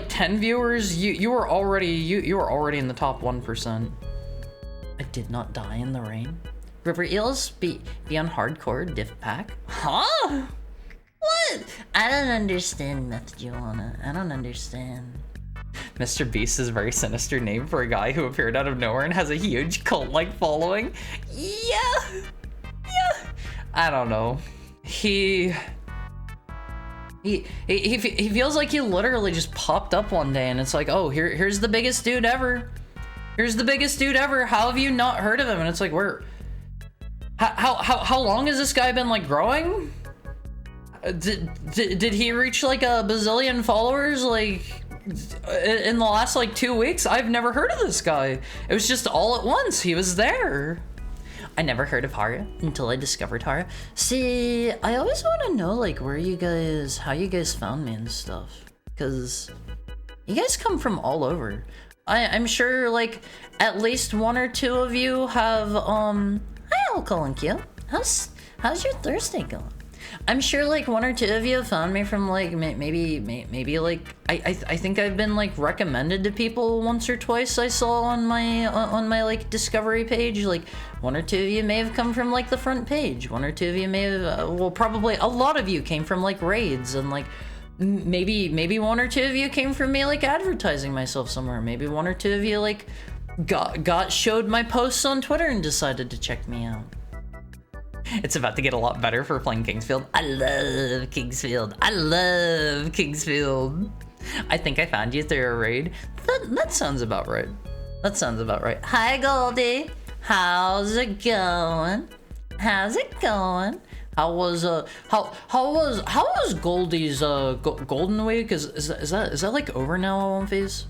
10 viewers, you were already in the top 1%. I did not die in the rain. River eels be on hardcore diff pack. Huh? What? I don't understand, Meth Joanna. I don't understand. Mr. Beast is a very sinister name for a guy who appeared out of nowhere and has a huge cult-like following. Yeah. I don't know. He feels like he literally just popped up one day and it's like, oh, here's the biggest dude ever. Here's the biggest dude ever. How have you not heard of him? And it's like, how long has this guy been like growing? Did he reach like a bazillion followers like in the last like 2 weeks? I've never heard of this guy. It was just all at once. He was there. I never heard of Haria until I discovered Haria. See, I always want to know like how you guys found me and stuff, because you guys come from all over. I'm sure like at least 1 or 2 of you have hi Alcohol and Q. How's your Thursday going? I'm sure like 1 or 2 of you have found me from like maybe like I think I've been like recommended to people once or twice. I saw on my like discovery page. Like 1 or 2 of you may have come from like the front page. 1 or 2 of you may have well, probably a lot of you came from like raids, and like maybe 1 or 2 of you came from me like advertising myself somewhere. Maybe 1 or 2 of you like showed my posts on Twitter and decided to check me out. It's about to get a lot better for playing Kingsfield. I love Kingsfield. I think I found you through a raid. That sounds about right. Hi Goldie. How's it going? How was Goldie's Golden Week? Is that like over now, One Phase?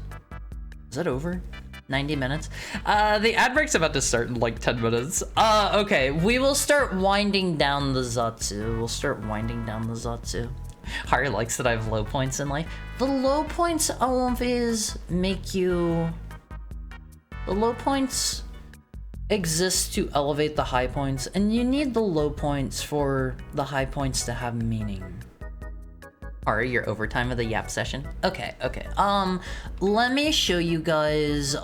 Is that over? 90 minutes? The ad break's about to start in like 10 minutes. Okay, we will start winding down the Zatsu. Harry likes that I have low points in life. The low points, Phase, make you... The low points exist to elevate the high points, and you need the low points for the high points to have meaning. Ari, your overtime of the Yap session? Okay. Let me show you guys,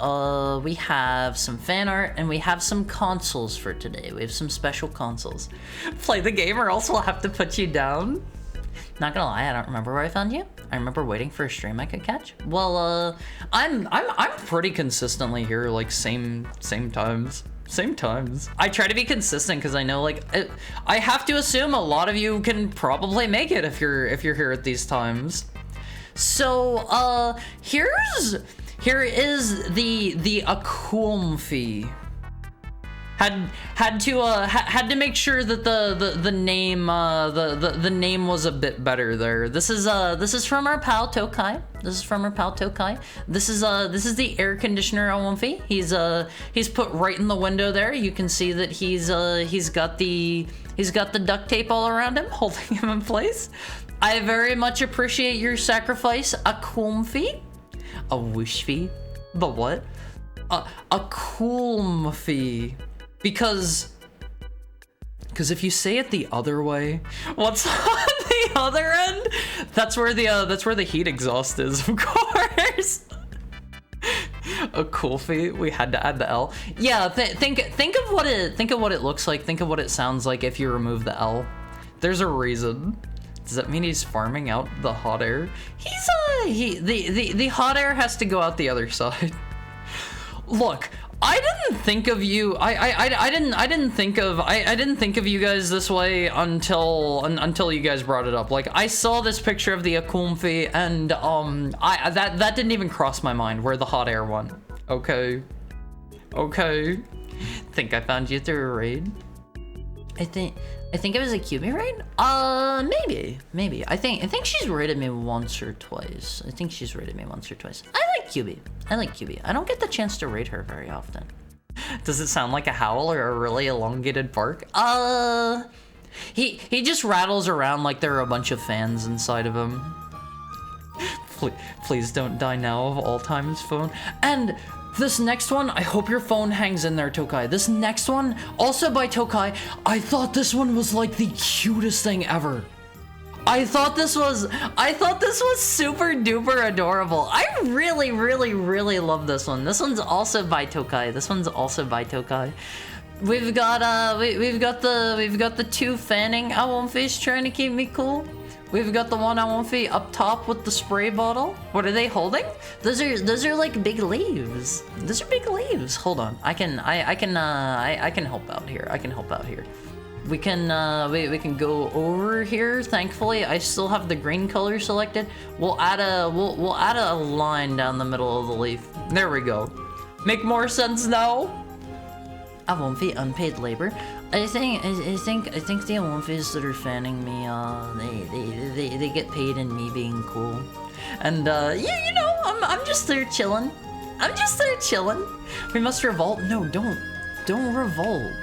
we have some fan art and we have some consoles for today. We have some special consoles. Play the game or else we'll have to put you down. Not gonna lie, I don't remember where I found you. I remember waiting for a stream I could catch. Well, I'm pretty consistently here, like same times. I try to be consistent because I know like I have to assume a lot of you can probably make it if you're here at these times. So here is the Akumfi. Had to make sure that the name the name was a bit better there. This is from our pal Tokai. This is the air conditioner Akumfi. He's put right in the window there. You can see that he's got the duct tape all around him, holding him in place. I very much appreciate your sacrifice, Akumfi. A whooshfi. The what? Akumfi. Because if you say it the other way, what's on the other end? That's where the heat exhaust is, of course. A cool feat. We had to add the L. Yeah, think of what it looks like. Think of what it sounds like if you remove the L. There's a reason. Does that mean he's farming out the hot air? The hot air has to go out the other side. Look, I didn't think of you. I didn't think of you guys this way until you guys brought it up. Like, I saw this picture of the Akumfi and that didn't even cross my mind where the hot air went. Okay. Think I found you through a raid? I think it was a QB raid? Maybe. I think she's raided me once or twice. I like QB. I don't get the chance to raid her very often. Does it sound like a howl or a really elongated bark? He just rattles around like there are a bunch of fans inside of him. Please don't die now of all times phone. And this next one, I hope your phone hangs in there, Tokai. This next one, also by Tokai, I thought this one was like the cutest thing ever. I thought this was super duper adorable. I really love this one. This one's also by Tokai. We've got the two fanning Awonfis trying to keep me cool. We've got the one Awonfi up top with the spray bottle. What are they holding? Those are like big leaves. Those are big leaves. Hold on. I can help out here. We can go over here. Thankfully, I still have the green color selected. We'll add a line down the middle of the leaf. There we go. Make more sense now? Awonfi unpaid labor. I think the Awonfis that are fanning me, they get paid in me being cool. And yeah, you know, I'm just there chilling. We must revolt. No, don't revolt.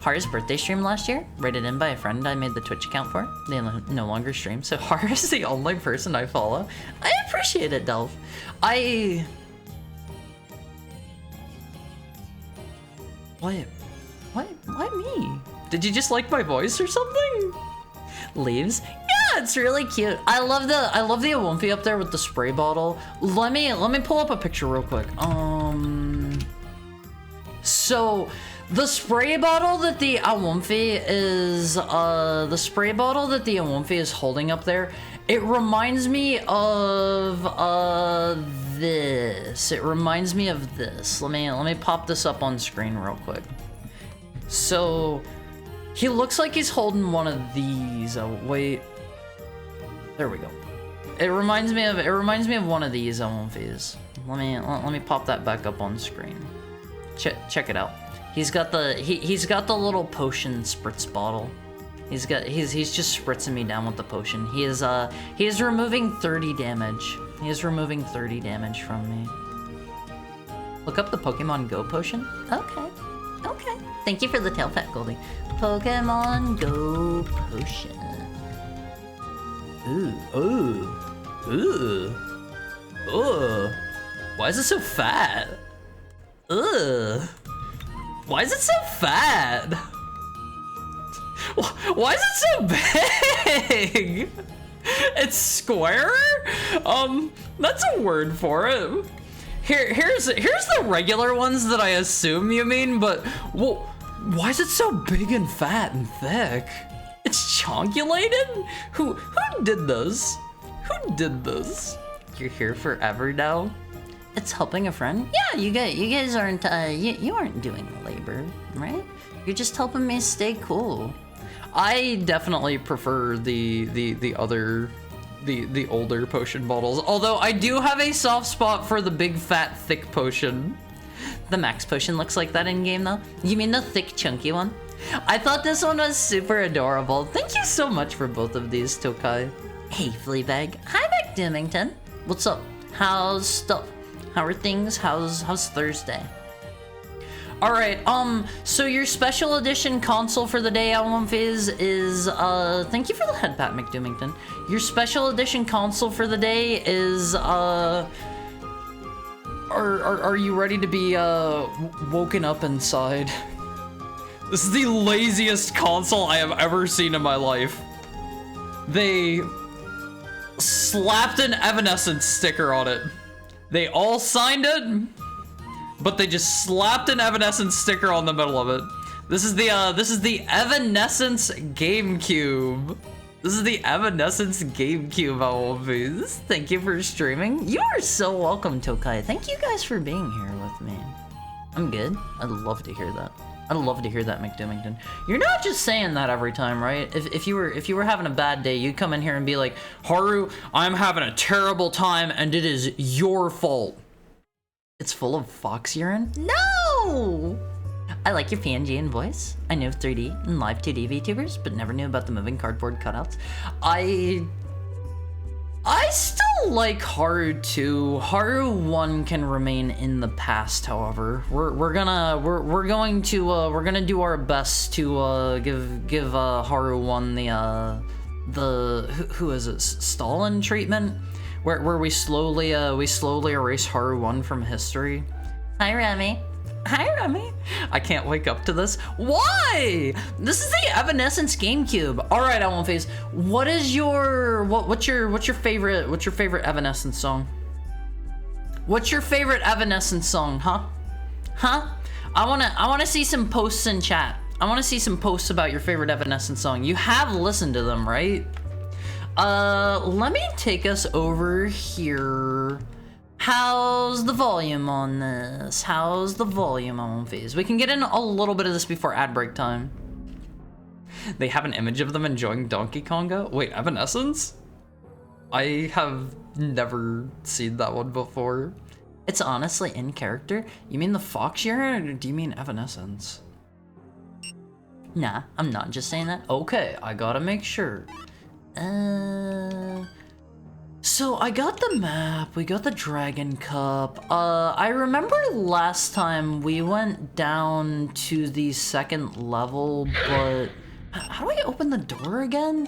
Hara's birthday stream last year, rated in by a friend I made the Twitch account for. They no longer stream, so Hara's the only person I follow. I appreciate it, Delph. Why me? Did you just like my voice or something? Leaves? Yeah, it's really cute. I love the Awonfi up there with the spray bottle. Let me pull up a picture real quick. So the spray bottle that the Awonfi is holding up there, it reminds me of this. Let me pop this up on screen real quick. So he looks like he's holding one of these. Oh wait, there we go. It reminds me of one of these Awonfis. Let me pop that back up on screen. Check it out. He's got the little potion spritz bottle. He's just spritzing me down with the potion. He is removing 30 damage. He is removing 30 damage from me. Look up the Pokemon Go potion. Okay. Thank you for the tail pet, Goldie. Pokemon Go potion. Ooh. Why is it so fat? Ugh. Why is it so fat? Why is it so big? It's square? That's a word for it. Here's the regular ones that I assume you mean, but why is it so big and fat and thick? It's chonculated? Who did this? You're here forever now? It's helping a friend? Yeah, you guys aren't you aren't doing labor, right? You're just helping me stay cool. I definitely prefer the older potion bottles, although I do have a soft spot for the big fat thick potion. The max potion looks like that in game though. You mean the thick chunky one? I thought this one was super adorable. Thank you so much for both of these, Tokai. Hey Fleabag. Hi back Dimmington. What's up? How's stuff? How are things? How's Thursday? Alright, so your special edition console for the day, Awonfis, is, thank you for the head pat, McDoomington. Your special edition console for the day is, are you ready to be, woken up inside? This is the laziest console I have ever seen in my life. They slapped an Evanescence sticker on it. They all signed it, but they just slapped an Evanescence sticker on the middle of it. This is the Evanescence GameCube. This is the Evanescence GameCube LVs. Thank you for streaming. You are so welcome, Tokai. Thank you guys for being here with me. I'm good. I'd love to hear that. I'd love to hear that, McDoomington. You're not just saying that every time, right? If you were having a bad day, you'd come in here and be like, Haru, I'm having a terrible time and it is your fault. It's full of fox urine? No! I like your PNG and voice. I know 3D and live 2D VTubers, but never knew about the moving cardboard cutouts. I still like Haru 2. Haru 1 can remain in the past, however. We're gonna do our best to give Haru 1 the who is it? Stalin treatment, where we slowly erase Haru 1 from history. Hi, Remy. Hi, Remy. I can't wake up to this. Why? This is the Evanescence GameCube. All right, Face. What is your what's your favorite Evanescence song? What's your favorite Evanescence song, huh? Huh? I wanna see some posts in chat. I wanna see some posts about your favorite Evanescence song. You have listened to them, right? Let me take us over here. How's the volume on this? How's the volume on Phase? We can get in a little bit of this before ad break time. They have an image of them enjoying Donkey Konga? Wait, Evanescence? I have never seen that one before. It's honestly in character? You mean the fox urine, or do you mean Evanescence? Nah, I'm not just saying that. Okay, I gotta make sure. So I got the map, we got the Dragon Cup. I remember last time we went down to the second level, but how do I open the door again?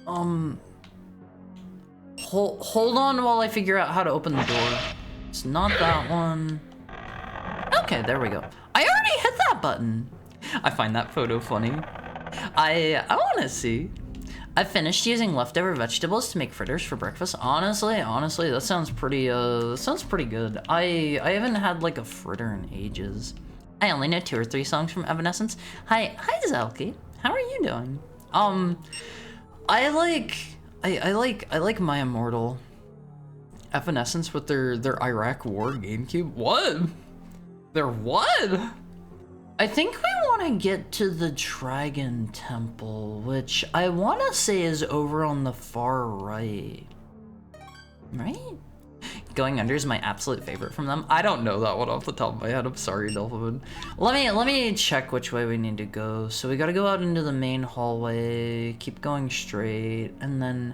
Hold on while I figure out how to open the door. It's not that one. Okay, there we go. I already hit that button. I find that photo funny. I wanna see. I finished using leftover vegetables to make fritters for breakfast. Honestly, that sounds pretty good. I haven't had like a fritter in ages. I only know 2 or 3 songs from Evanescence. Hi Zelky. How are you doing? I like My Immortal. Evanescence with their Iraq War GameCube. What? Their what? I think we want to get to the Dragon Temple, which I want to say is over on the far right. Right? Going Under is my absolute favorite from them. I don't know that one off the top of my head. I'm sorry, Delphine. Let me check which way we need to go. So we got to go out into the main hallway, keep going straight, and then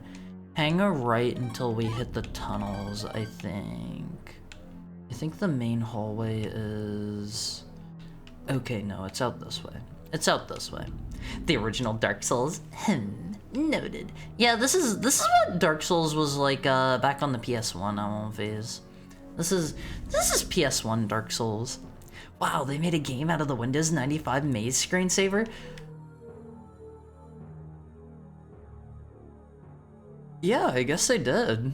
hang a right until we hit the tunnels, I think. I think the main hallway is... Okay, no, it's out this way. It's out this way. The original Dark Souls. Noted. Yeah, this is what Dark Souls was like back on the PS1 phase. This is PS1 Dark Souls. Wow, they made a game out of the Windows 95 Maze screensaver. Yeah, I guess they did.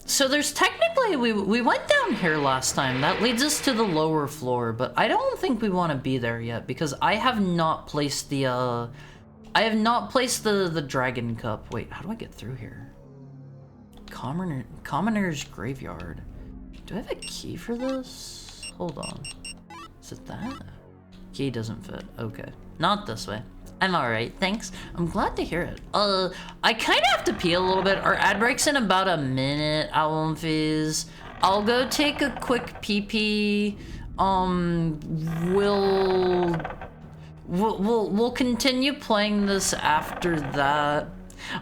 So there's technically, we went down here last time. That leads us to the lower floor, but I don't think we want to be there yet because I have not placed the Dragon Cup. Wait, how do I get through here? Commoner's Graveyard. Do I have a key for this? Hold on. Is it that? Key doesn't fit. Okay. Not this way. I'm alright, thanks. I'm glad to hear it. I kind of have to pee a little bit. Our ad break's in about a minute, Fizz. I'll go take a quick pee-pee. We'll continue playing this after that.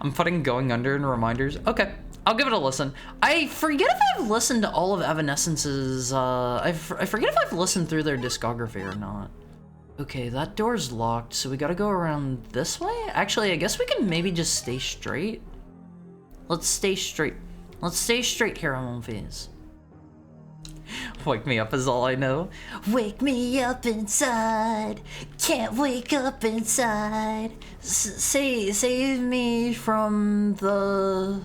I'm putting Going Under in reminders. Okay, I'll give it a listen. I forget if I've listened to all of Evanescence's, I forget if I've listened through their discography or not. Okay, that door's locked, so we gotta go around this way? Actually, I guess we can maybe just stay straight. Let's stay straight. Let's stay straight here on Phase. Wake me up is all I know. Wake me up inside. Can't wake up inside. Save me from the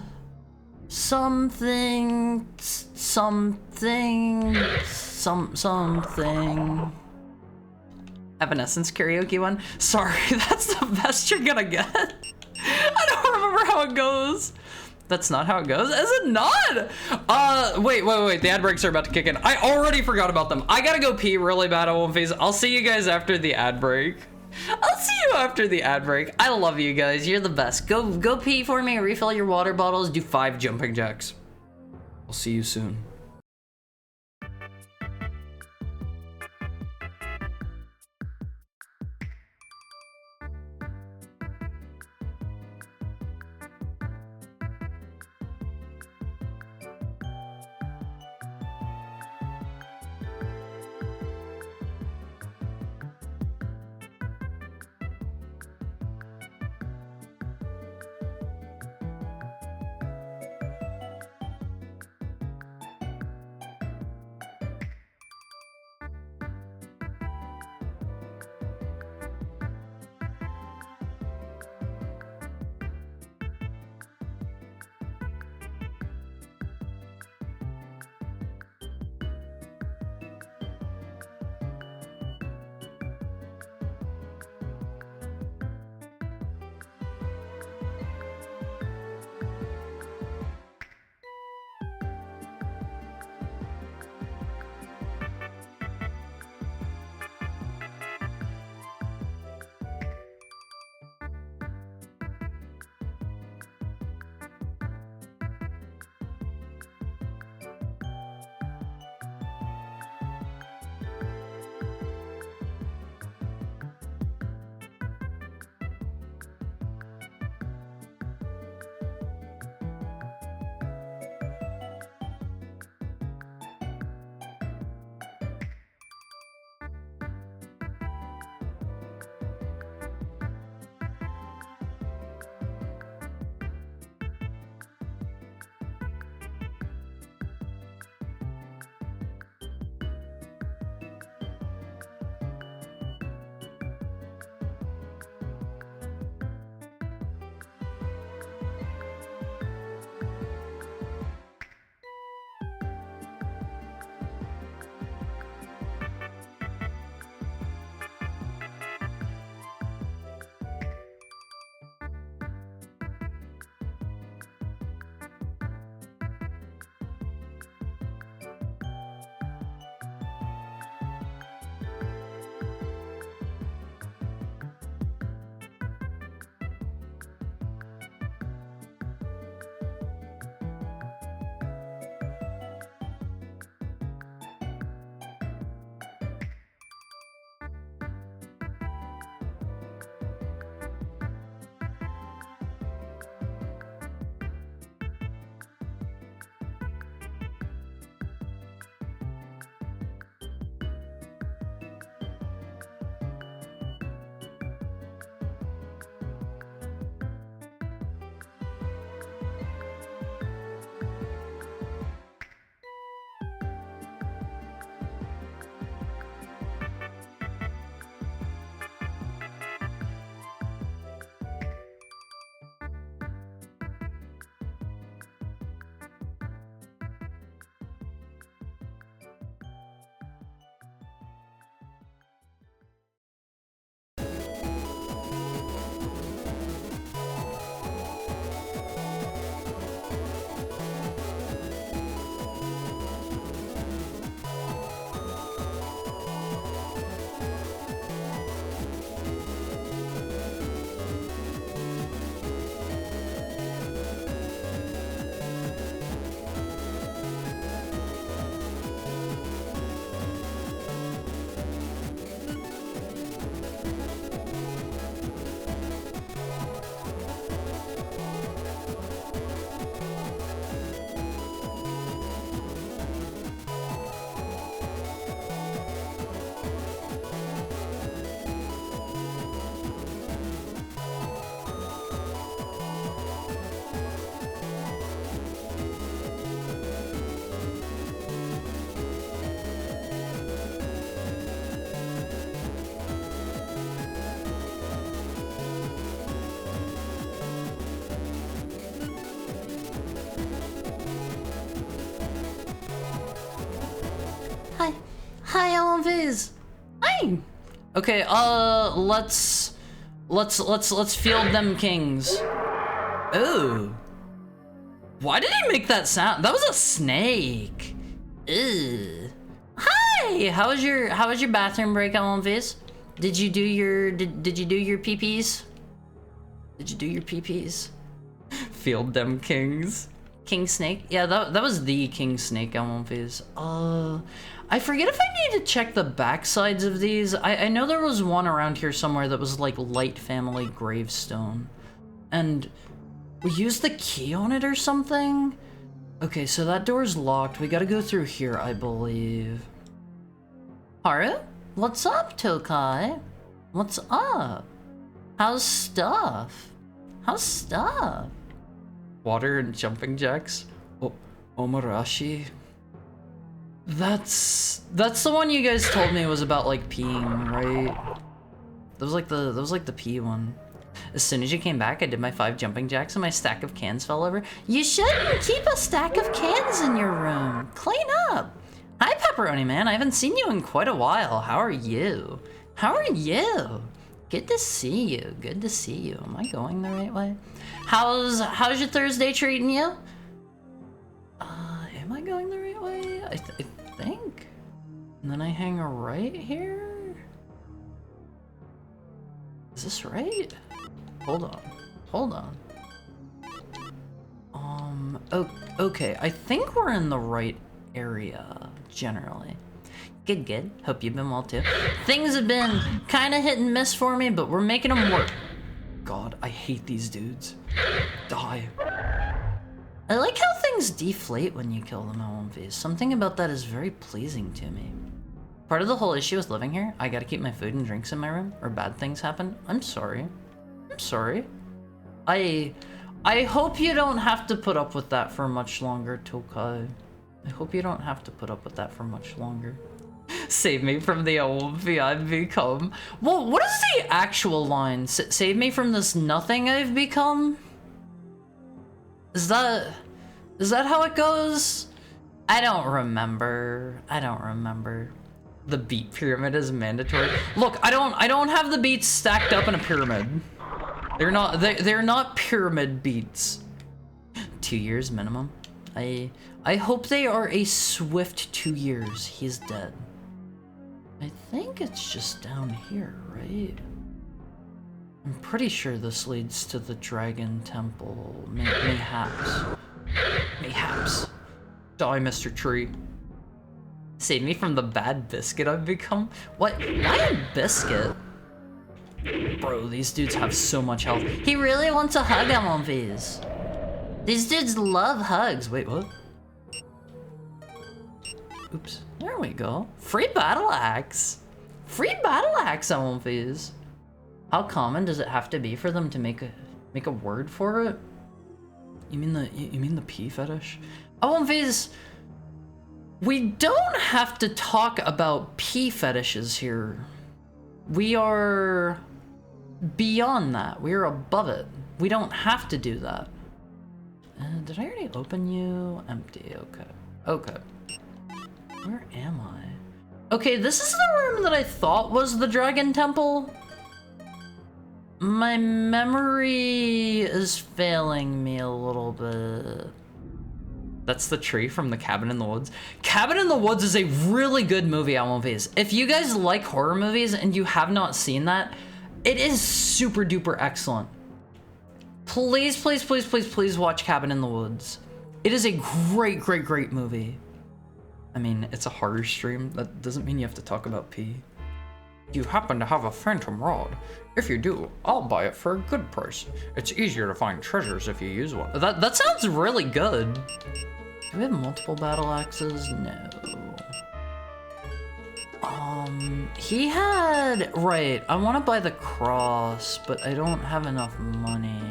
something. Evanescence karaoke one? Sorry, that's the best you're gonna get. I don't remember how it goes. That's not how it goes? Is it not? Wait. The ad breaks are about to kick in. I already forgot about them. I gotta go pee really bad. I won't face. I'll see you guys after the ad break. I'll see you after the ad break. I love you guys. You're the best. Go pee for me. Refill your water bottles. Do 5 jumping jacks. I'll see you soon. Hi. Hi, Alonviz. Hi. Okay, let's field them kings. Ooh. Why did he make that sound? That was a snake. Ew. Hi. How was your bathroom break, Alonviz? Did you do your did you do your pee-pees? Did you do your pee-pees? Field them kings. King Snake? Yeah, that was the King Snake Alonviz. I forget if I need to check the backsides of these. I know there was one around here somewhere that was like Light Family Gravestone. And we used the key on it or something? Okay, so that door's locked. We gotta go through here, I believe. Haru? What's up, Tokai? What's up? How's stuff? How's stuff? Water and jumping jacks? Oh, Omarashi? That's the one you guys told me was about like peeing, right? That was like the pee one. As soon as you came back, I did my 5 jumping jacks and my stack of cans fell over. You shouldn't keep a stack of cans in your room. Clean up. Hi, Pepperoni Man. I haven't seen you in quite a while. How are you? How are you? Good to see you. Good to see you. Am I going the right way? How's your Thursday treating you? Am I going the right way? I think. And then I hang a right here? Is this right? Hold on. Hold on. Oh, okay. I think we're in the right area, generally. Good. Hope you've been well, too. Things have been kind of hit and miss for me, but we're making them work. God, I hate these dudes. Die. I like how things deflate when you kill them, LMVs. Something about that is very pleasing to me. Part of the whole issue with living here, I gotta keep my food and drinks in my room, or bad things happen. I'm sorry. I'm sorry. I hope you don't have to put up with that for much longer, Tokai. I hope you don't have to put up with that for much longer. Save me from the LMV I've become. Well, what is the actual line? Save me from this nothing I've become? Is that how it goes? I don't remember. The beat pyramid is mandatory. Look, I don't have the beats stacked up in a pyramid. They're not pyramid beats. 2 years minimum. I hope they are a swift 2 years. He's dead. I think it's just down here, right? I'm pretty sure this leads to the Dragon Temple. Mayhaps. Mayhaps. Die, Mr. Tree. Save me from the bad biscuit I've become? What? Why a biscuit? Bro, these dudes have so much health. He really wants a hug, MLVs. These dudes love hugs. Wait, what? Oops. There we go. Free battle axe. Free battle axe, MLVs. How common does it have to be for them to make a word for it? You mean the pee fetish? MLVs. We don't have to talk about pee fetishes here. We are beyond that. We are above it. We don't have to do that. Did I already open you? Empty. Okay. Where am I? Okay, this is the room that I thought was the Dragon Temple. My memory is failing me a little bit. That's the tree from the Cabin in the Woods. Cabin in the Woods is a really good movie, LMVs. If you guys like horror movies and you have not seen that, it is super duper excellent. Please watch Cabin in the Woods. It is a great movie. I mean, it's a horror stream. That doesn't mean you have to talk about pee. You happen to have a phantom rod. If you do, I'll buy it for a good price. It's easier to find treasures if you use one. That sounds really good. Do we have multiple battle axes? No. He had... Right, I want to buy the cross, but I don't have enough money.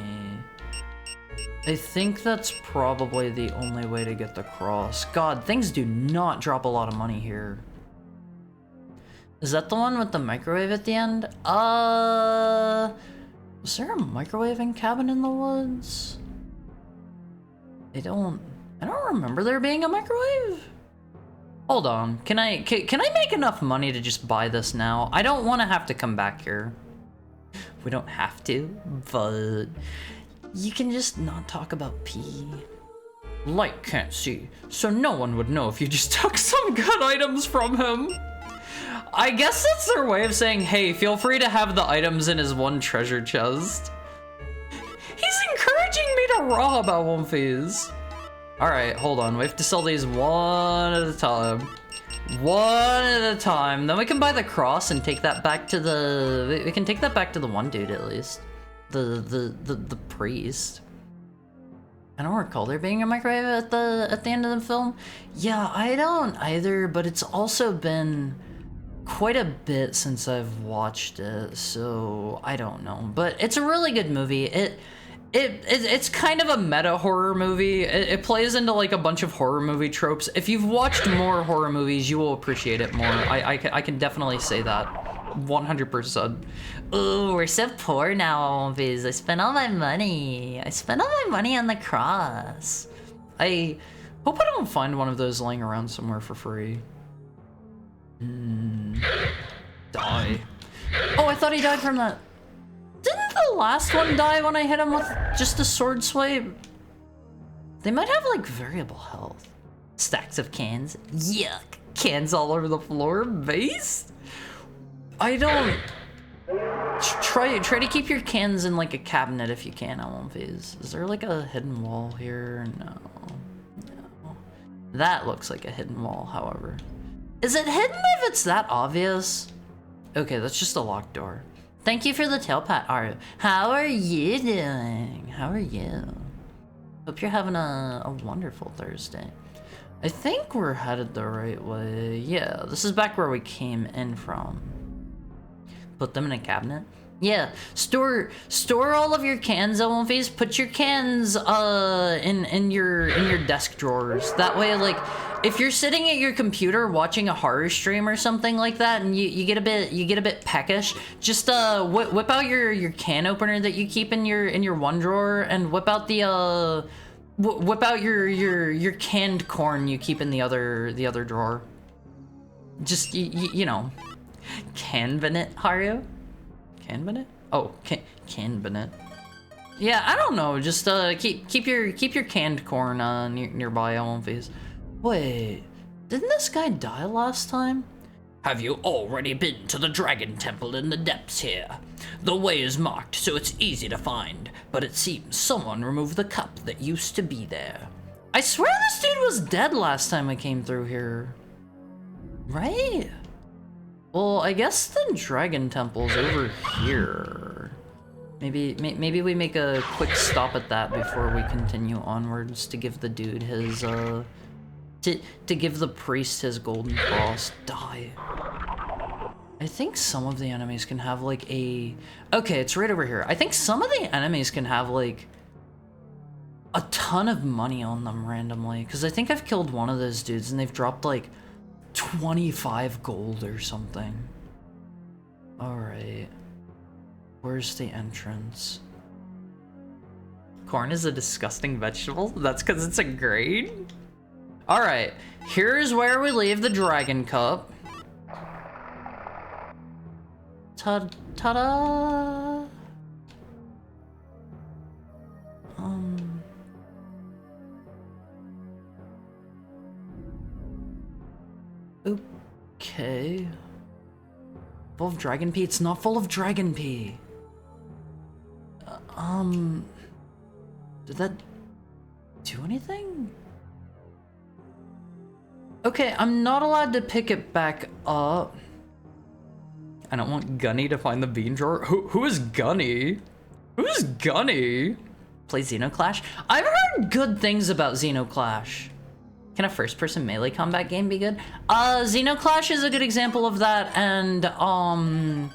I think that's probably the only way to get the cross. God, things do not drop a lot of money here. Is that the one with the microwave at the end? Was there a microwave in Cabin in the Woods? I don't remember there being a microwave. Hold on, can I make enough money to just buy this now? I don't want to have to come back here. We don't have to, but you can just not talk about P. Light can't see, so no one would know if you just took some good items from him. I guess that's their way of saying, hey, feel free to have the items in his one treasure chest. He's encouraging me to rob at One Piece. Alright, hold on. We have to sell these one at a time. One at a time. Then we can buy the cross and take that back to the... We can take that back to the one dude at least. The priest. I don't recall there being a microwave at the end of the film. Yeah, I don't either, but it's also been quite a bit since I've watched it, so I don't know. But it's a really good movie. It's kind of a meta horror movie. It plays into like a bunch of horror movie tropes. If you've watched more horror movies, you will appreciate it more. I can definitely say that 100%. Ooh, we're so poor now, Viz. I spent all my money. I spent all my money on the cross. I hope I don't find one of those laying around somewhere for free. Die. Oh, I thought he died from that. Didn't the last one die when I hit him with just a sword swipe? They might have like variable health. Stacks of cans. Yuck. Cans all over the floor. Base? I don't... Try to keep your cans in like a cabinet if you can on One Piece. Is there like a hidden wall here? No. That looks like a hidden wall, however. Is it hidden if it's that obvious? Okay, that's just a locked door. Thank you for the tail pat, Aru. How are you doing? How are you? Hope you're having a wonderful Thursday. I think we're headed the right way. Yeah, this is back where we came in from. Put them in a cabinet. Yeah, store all of your cans, One Piece. Put your cans in your desk drawers. That way, like, if you're sitting at your computer watching a horror stream or something like that, and you get a bit peckish, just whip out your can opener that you keep in your one drawer, and whip out the whip out your canned corn you keep in the other drawer. Just you know, Canbinet, Haru. Canbinet? Oh, Canbinet. Yeah, I don't know. Just keep your canned corn nearby. I won't face. Wait, didn't this guy die last time? Have you already been to the Dragon Temple in the depths here? The way is marked, so it's easy to find. But it seems someone removed the cup that used to be there. I swear this dude was dead last time I came through here. Right? Well, I guess the Dragon Temple's over here. Maybe we make a quick stop at that before we continue onwards to give the dude his, to give the priest his golden cross. Die. I think some of the enemies can have, like, a... Okay, it's right over here. I think some of the enemies can have, like, a ton of money on them randomly. Because I think I've killed one of those dudes and they've dropped, like, 25 gold or something. Alright. Where's the entrance? Corn is a disgusting vegetable? That's because it's a grain? Alright. Here's where we leave the Dragon Cup. Ta-da! Okay. Full of Dragon Pea? It's not full of Dragon Pea. Did that do anything? Okay, I'm not allowed to pick it back up. I don't want Gunny to find the bean drawer. Who is Gunny? Who's Gunny? Play Xenoclash? I've heard good things about Xenoclash. Can a first-person melee combat game be good? Xenoclash is a good example of that, and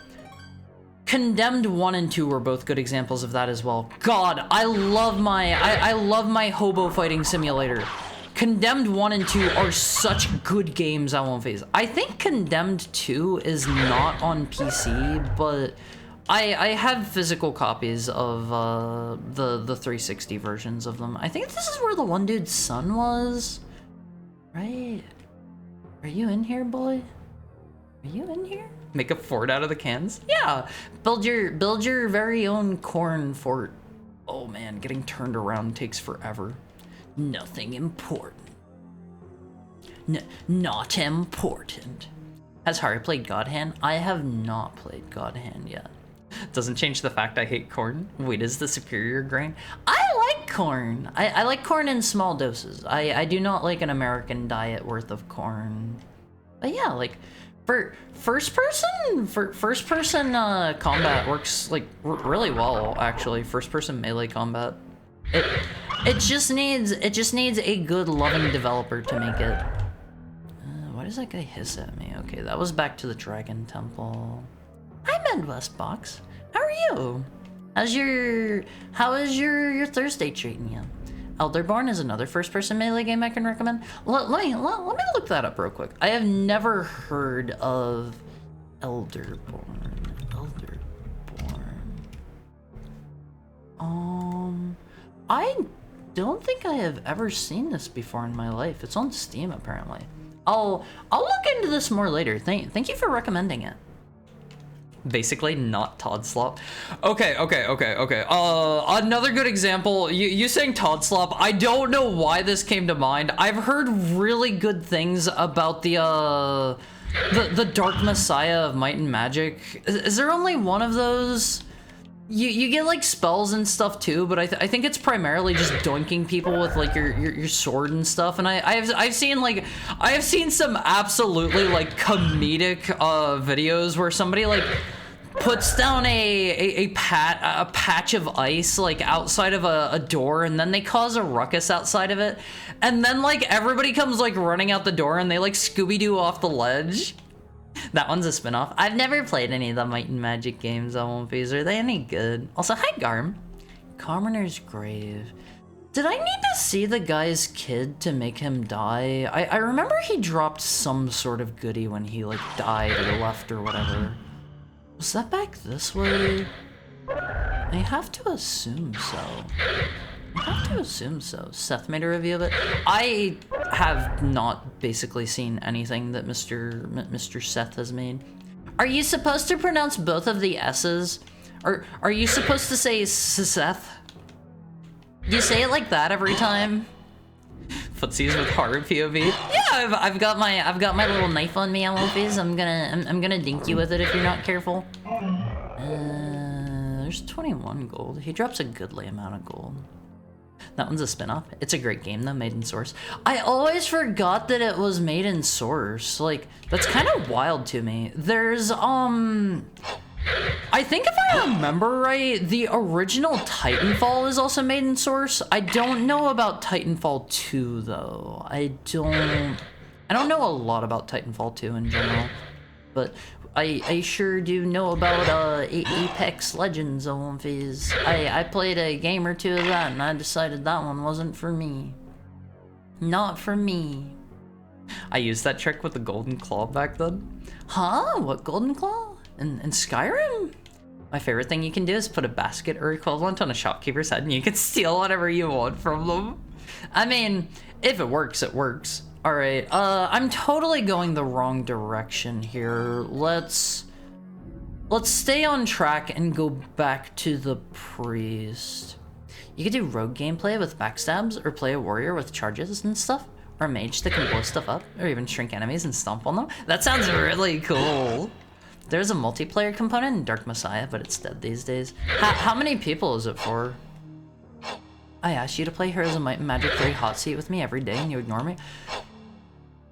Condemned 1 and 2 were both good examples of that as well. God, I love my hobo fighting simulator. Condemned 1 and 2 are such good games I won't face. I think Condemned 2 is not on PC, but I have physical copies of the 360 versions of them. I think this is where the one dude's son was. Right Are you in here, boy? Are you in here? Make a fort out of the cans? Yeah. Build your very own corn fort. Oh man, getting turned around takes forever. Nothing important. Not important. Has Hari played God Hand? I have not played God Hand yet. Doesn't change the fact I hate corn. Wheat is the superior grain. I like corn. I like corn in small doses. I do not like an American diet worth of corn. But yeah, like for first person combat works like really well actually. First person melee combat. It just needs a good loving developer to make it. Why does that guy hiss at me? Okay, that was back to the Dragon Temple. Hi, Midwest Box. How are you? How is your Thursday treating you? Elderborn is another first-person melee game I can recommend. Let me look that up real quick. I have never heard of Elderborn. I don't think I have ever seen this before in my life. It's on Steam apparently. I'll look into this more later. Thank you for recommending it. Basically not Todd Slop. Okay. Another good example, you saying Todd Slop, I don't know why this came to mind. I've heard really good things about the Dark Messiah of Might and Magic. Is there only one of those? You get like spells and stuff too, but I think it's primarily just doinking people with like your sword and stuff. And I've seen some absolutely like comedic videos where somebody like puts down a patch of ice like outside of a door, and then they cause a ruckus outside of it, and then like everybody comes like running out the door and they like Scooby-Doo off the ledge. That one's a spinoff. I've never played any of the Might and Magic games on One Piece. Are they any good? Also, hi Garm. Commoner's Grave. Did I need to see the guy's kid to make him die? I remember he dropped some sort of goodie when he like died or left or whatever. Was that back this way? I have to assume so. Seth made a review of it. I have not basically seen anything that Mr. Seth has made. Are you supposed to pronounce both of the S's? Or are you supposed to say Seth? You say it like that every time? Footsies with horror POV. Yeah, I've got my little knife on me, Alphys. I'm gonna dink you with it if you're not careful. There's 21 gold. He drops a goodly amount of gold. That one's a spin-off. It's a great game though, made in Source. I always forgot that it was made in Source. Like, that's kind of wild to me. There's, I think if I remember right, the original Titanfall is also made in Source. I don't know about Titanfall 2 though. I don't know a lot about Titanfall 2 in general, but I sure do know about Apex Legends on Phase. I played a game or two of that and I decided that one wasn't for me. Not for me. I used that trick with the Golden Claw back then. Huh? What Golden Claw? In Skyrim? My favorite thing you can do is put a basket or equivalent on a shopkeeper's head and you can steal whatever you want from them. I mean, if it works, it works. Alright, I'm totally going the wrong direction here. Let's stay on track and go back to the priest. You could do rogue gameplay with backstabs, or play a warrior with charges and stuff, or a mage that can blow stuff up, or even shrink enemies and stomp on them. That sounds really cool. There's a multiplayer component in Dark Messiah, but it's dead these days. How many people is it for? I asked you to play Heroes of Might and Magic 3 Hot Seat with me every day and you ignore me.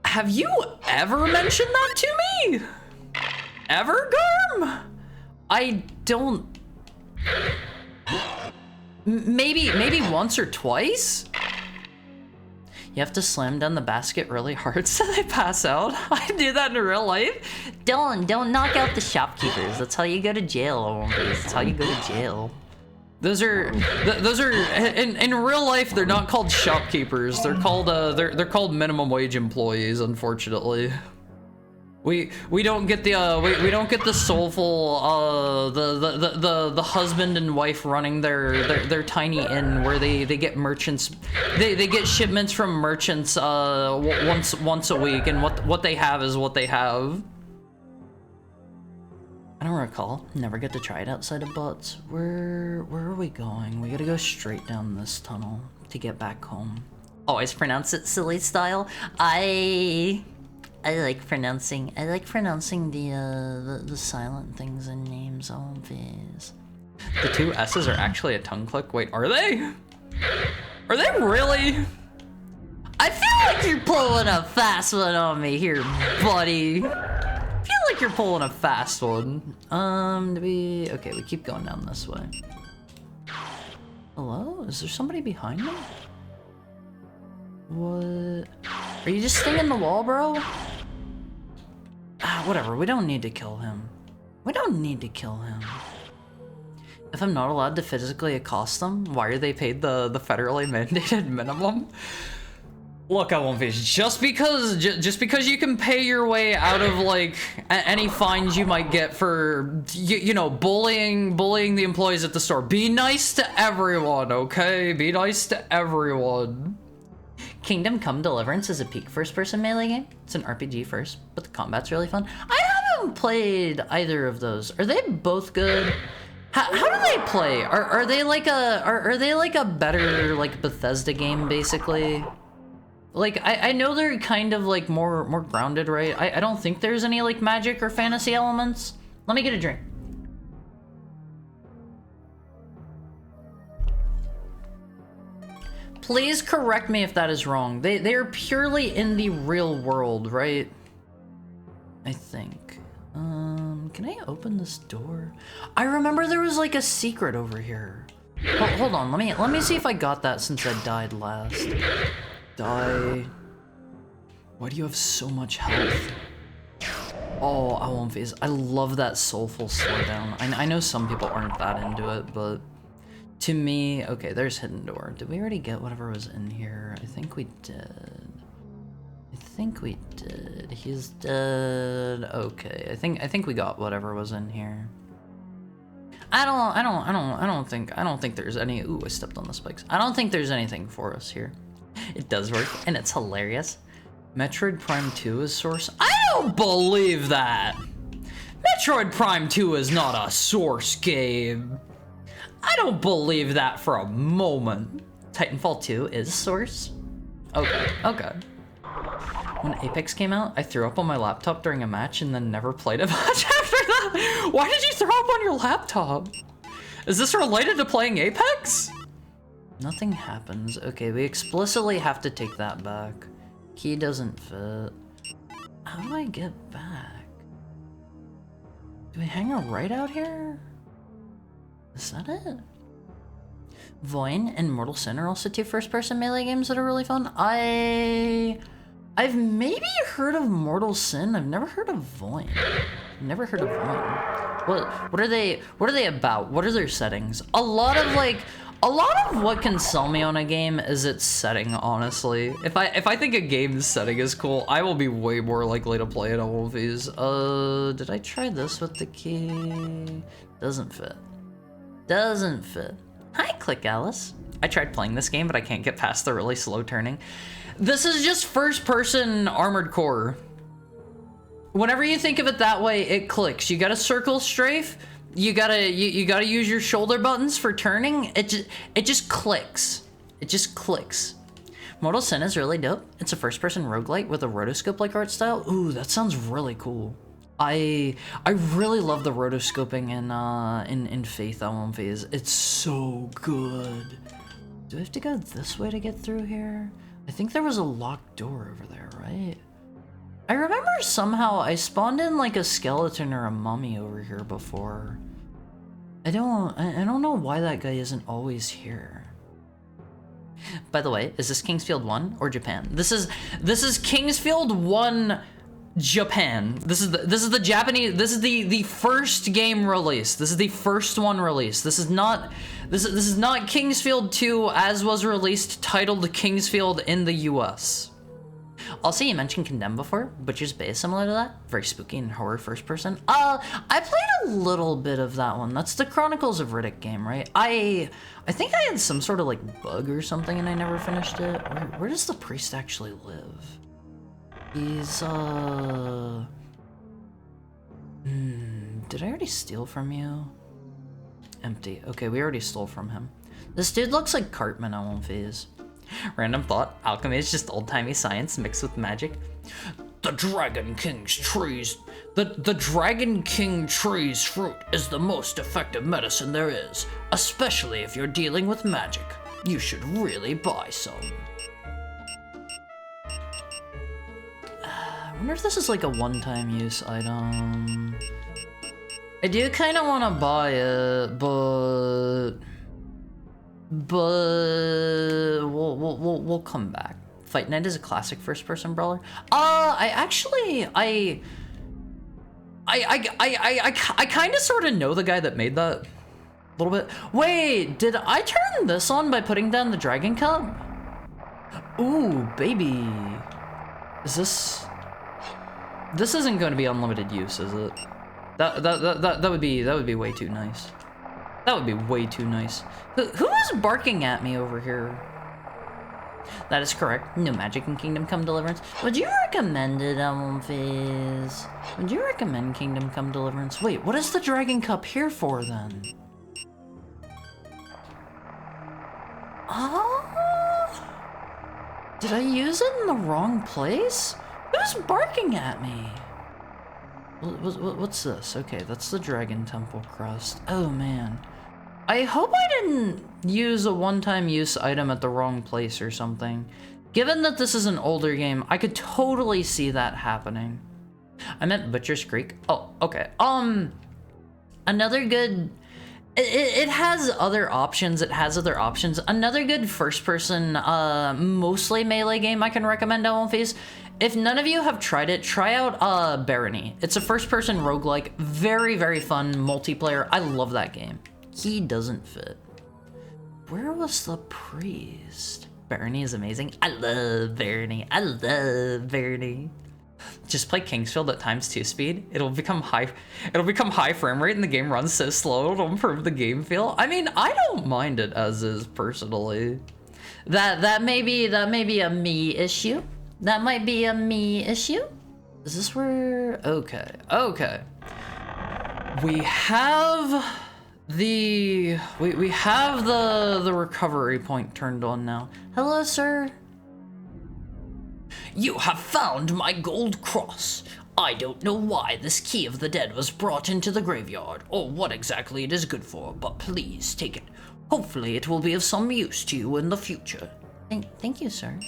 Have you ever mentioned that to me? Ever, Garm? I don't... Maybe once or twice? You have to slam down the basket really hard so they pass out. I do that in real life. Don't knock out the shopkeepers. That's how you go to jail. That's how you go to jail. Those are in real life. They're not called shopkeepers. They're called minimum wage employees. Unfortunately. We don't get the we don't get the soulful the husband and wife running their tiny inn where they get merchants, they get shipments from merchants once a week, and what they have is what they have. I don't recall. Never get to try it outside of Butts. Where are we going? We gotta go straight down this tunnel to get back home. Always pronounce it silly style. I like pronouncing the silent things in names always. The two S's are actually a tongue click. Wait, are they? Are they really? I feel like you're pulling a fast one on me here, buddy. I feel like you're pulling a fast one. Okay, we keep going down this way. Hello? Is there somebody behind me? What? Are you just stinging the wall, bro? Whatever, we don't need to kill him. We don't need to kill him. If I'm not allowed to physically accost them, why are they paid the federally mandated minimum? Look, I won't face just because you can pay your way out of like any fines you might get for you know bullying the employees at the store. Be nice to everyone, okay? Be nice to everyone. Kingdom Come Deliverance is a peak first-person melee game. It's an RPG first, but the combat's really fun. I haven't played either of those. Are they both good? How do they play? Are they like a better like Bethesda game basically? Like I know they're kind of like more grounded, right? I don't think there's any like magic or fantasy elements. Let me get a drink. Please correct me if that is wrong. They are purely in the real world, right? I think. Can I open this door? I remember there was like a secret over here. Hold on, let me see if I got that since I died last. Die. Why do you have so much health? Oh, I won't phase. I love that soulful slowdown. I know some people aren't that into it, but to me, okay, there's hidden door. Did we already get whatever was in here? I think we did. He's dead. Okay, I think we got whatever was in here. I don't think there's any. Ooh, I stepped on the spikes. I don't think there's anything for us here. It does work, and it's hilarious. Metroid Prime 2 is source. I don't believe that. Metroid Prime 2 is not a source game. I don't believe that for a moment. Titanfall 2 is source. Okay. When Apex came out, I threw up on my laptop during a match and then never played a match after that. Why did you throw up on your laptop? Is this related to playing Apex? Nothing happens. Okay, we explicitly have to take that back. Key doesn't fit. How do I get back? Do we hang a right out here? Is that it? Void and Mortal Sin are also two first-person melee games that are really fun. I've maybe heard of Mortal Sin. I've never heard of Void. Never heard of Void. What are they about? What are their settings? A lot of what can sell me on a game is its setting, honestly. If I think a game's setting is cool, I will be way more likely to play it on Wolfies. Did I try this with the key? Doesn't fit. Doesn't fit. Hi, Click Alice. I tried playing this game, but I can't get past the really slow turning. This is just first-person Armored Core. Whenever you think of it that way, it clicks. You gotta circle strafe. You gotta use your shoulder buttons for turning. It just clicks. It just clicks. Mortal Sin is really dope. It's a first-person roguelite with a rotoscope-like art style. Ooh, that sounds really cool. I really love the rotoscoping in Faith Emblem Phase. It's so good. Do I have to go this way to get through here? I think there was a locked door over there, right? I remember somehow I spawned in like a skeleton or a mummy over here before. I don't know why that guy isn't always here. By the way, is this Kingsfield 1 or Japan? This is Kingsfield 1 Japan. This is the Japanese. This is the first game released. This is the first one released. This is not Kingsfield 2 as was released, titled Kingsfield in the US. Also, you mentioned Condemned before. Butcher's Bay is similar to that. Very spooky and horror first person. I played a little bit of that one. That's the Chronicles of Riddick game, right? I think I had some sort of like bug or something and I never finished it. Where does the priest actually live? He's, did I already steal from you? Empty. Okay, we already stole from him. This dude looks like Cartman on One Phase. Random thought, alchemy is just old-timey science mixed with magic. The Dragon King's trees. The Dragon King tree's fruit is the most effective medicine there is, especially if you're dealing with magic. You should really buy some. I wonder if this is like a one-time use item. I do kind of want to buy it, but we'll come back. Fight Night is a classic first-person brawler. I kind of sort of know the guy that made that a little bit. Wait, did I turn this on by putting down the Dragon Cup? Ooh, baby. Is this? This isn't going to be unlimited use, is it? That would be way too nice. That would be way too nice. Who is barking at me over here? That is correct. No magic in Kingdom Come Deliverance. Would you recommend it, Fizz? Would you recommend Kingdom Come Deliverance? Wait, what is the Dragon Cup here for then? Did I use it in the wrong place? Who's barking at me? What's this? Okay, that's the Dragon Temple crust. Oh man. I hope I didn't use a one-time use item at the wrong place or something. Given that this is an older game, I could totally see that happening. I meant Butcher's Creek. Oh, okay. Another good... It has other options. Another good first-person, mostly melee game I can recommend on Phase. If none of you have tried it, try out Barony. It's a first-person roguelike, very, very fun multiplayer. I love that game. He doesn't fit. Where was the priest? Barony is amazing. I love Barony. Just play Kingsfield at ×2 speed. It'll become high frame rate and the game runs so slow it'll improve the game feel. I mean, I don't mind it as is personally. That may be a me issue. That might be a me issue. Is this where? Okay. We have the recovery point turned on now. Hello, sir. You have found my gold cross. I don't know why this key of the dead was brought into the graveyard, or what exactly it is good for, but please take it. Hopefully it will be of some use to you in the future. Thank you, sir.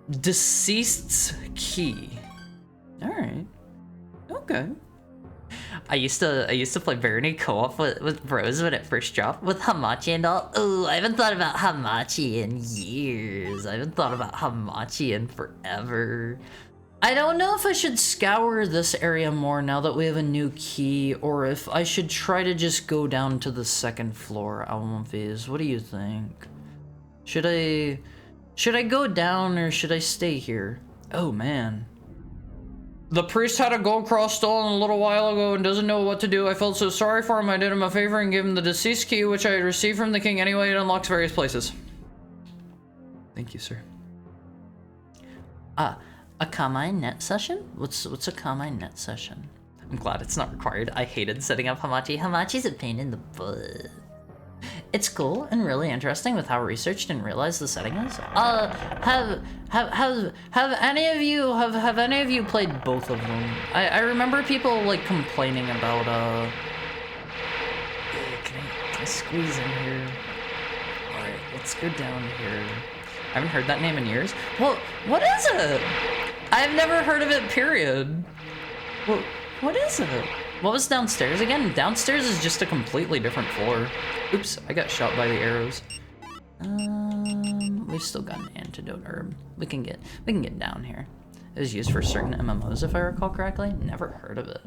Deceased's key. Alright. Okay. I used to play Barony co-op with bros when it first dropped with Hamachi and all. Oh, I haven't thought about Hamachi in years. I haven't thought about Hamachi in forever. I don't know if I should scour this area more now that we have a new key, or if I should try to just go down to the second floor, Album Phase. What do you think? Should I go down or should I stay here? Oh man. The priest had a gold cross stolen a little while ago and doesn't know what to do. I felt so sorry for him. I did him a favor and gave him the deceased key, which I had received from the king anyway. It unlocks various places. Thank you, sir. A Kamai net session? What's a Kamai net session? I'm glad it's not required. I hated setting up Hamachi. Hamachi's a pain in the butt. It's cool and really interesting with how researched and realized the setting is. Have any of you played both of them? I remember people like complaining about can I squeeze in here? Alright, let's go down here. I haven't heard that name in years. Well, what is it? I've never heard of it, period. What is it? What was downstairs again? Downstairs is just a completely different floor. Oops, I got shot by the arrows. We've still got an antidote herb. We can get down here. It was used for certain MMOs if I recall correctly. Never heard of it.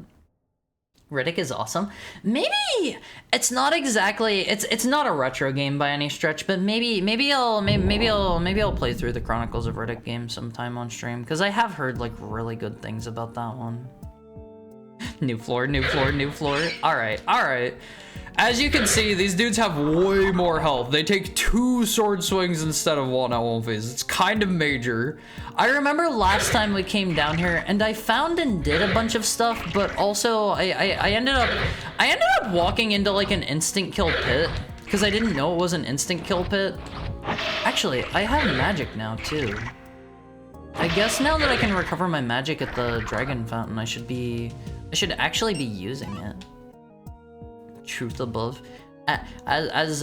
Riddick is awesome. Maybe it's not exactly it's not a retro game by any stretch, but maybe I'll play through the Chronicles of Riddick game sometime on stream, because I have heard like really good things about that one. New floor, new floor, new floor. All right. As you can see, these dudes have way more health. They take 2 sword swings instead of 1 at one phase. It's kind of major. I remember last time we came down here and I found and did a bunch of stuff, but also I ended up walking into like an instant kill pit because I didn't know it was an instant kill pit. Actually, I have magic now too. I guess now that I can recover my magic at the dragon fountain, I should actually be using it. Truth above, as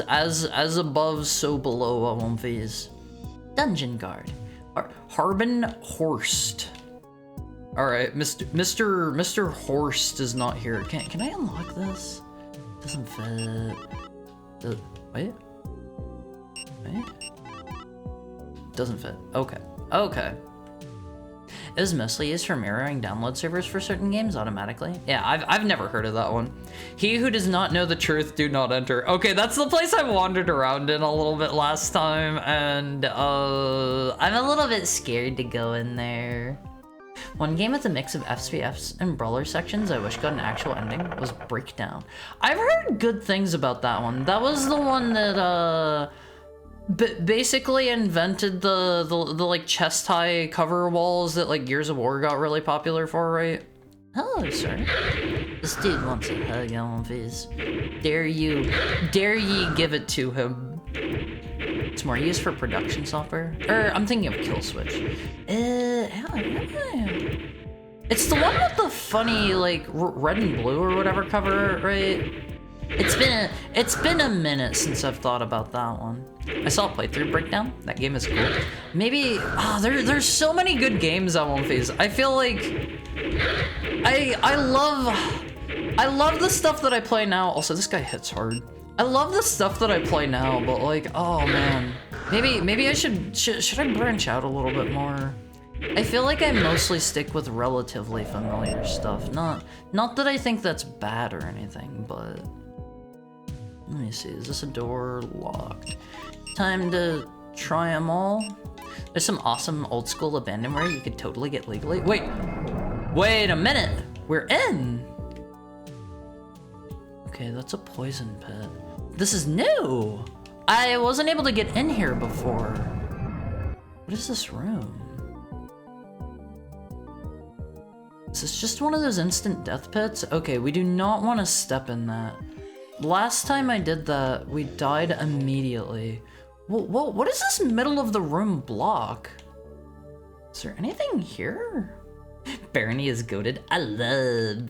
above, so below. I won't phase. Dungeon guard, Harbin Horst. All right, Mr. Horst is not here. Can I unlock this? Doesn't fit. Wait. Doesn't fit. Okay. It is mostly used for mirroring download servers for certain games automatically. Yeah, I've never heard of that one. He who does not know the truth, do not enter. Okay, that's the place I wandered around in a little bit last time, and I'm a little bit scared to go in there. One game with a mix of FPFs and brawler sections I wish got an actual ending was Breakdown. I've heard good things about that one. That was the one that basically invented the like chest high cover walls that like Gears of War got really popular for, right? Hello, sir. This dude wants a hug on his. Dare ye give it to him. It's more used for production software. I'm thinking of Kill Switch. It's the one with the funny like red and blue or whatever cover, right? It's been a minute since I've thought about that one. I saw a playthrough breakdown. That game is cool. Maybe there's so many good games on One Phase. I feel like I love the stuff that I play now. Also, this guy hits hard. I love the stuff that I play now, but like, oh man, maybe I should I branch out a little bit more? I feel like I mostly stick with relatively familiar stuff. Not that I think that's bad or anything, but let me see. Is this a door? Locked. Time to try them all. There's some awesome old school abandonware you could totally get legally. Wait a minute. We're in. Okay, that's a poison pit. This is new. I wasn't able to get in here before. What is this room? Is this just one of those instant death pits? Okay, we do not want to step in that. Last time I did that, we died immediately. Whoa, what is this middle of the room block? Is there anything here? Barony is goated. I love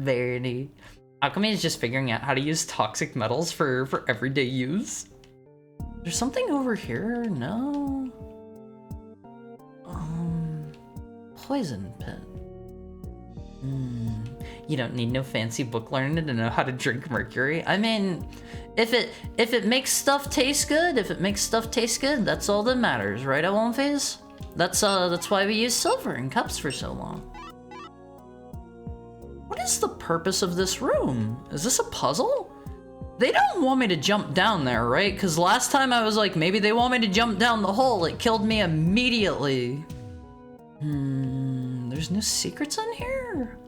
Barony. Alchemy is just figuring out how to use toxic metals for everyday use. There's something over here? No? Poison pit. You don't need no fancy book learning to know how to drink mercury. I mean, if it makes stuff taste good, that's all that matters, right, at One Phase? That's why we use silver in cups for so long. What is the purpose of this room? Is this a puzzle? They don't want me to jump down there, right? Because last time I was like, maybe they want me to jump down the hole. It killed me immediately. There's no secrets in here?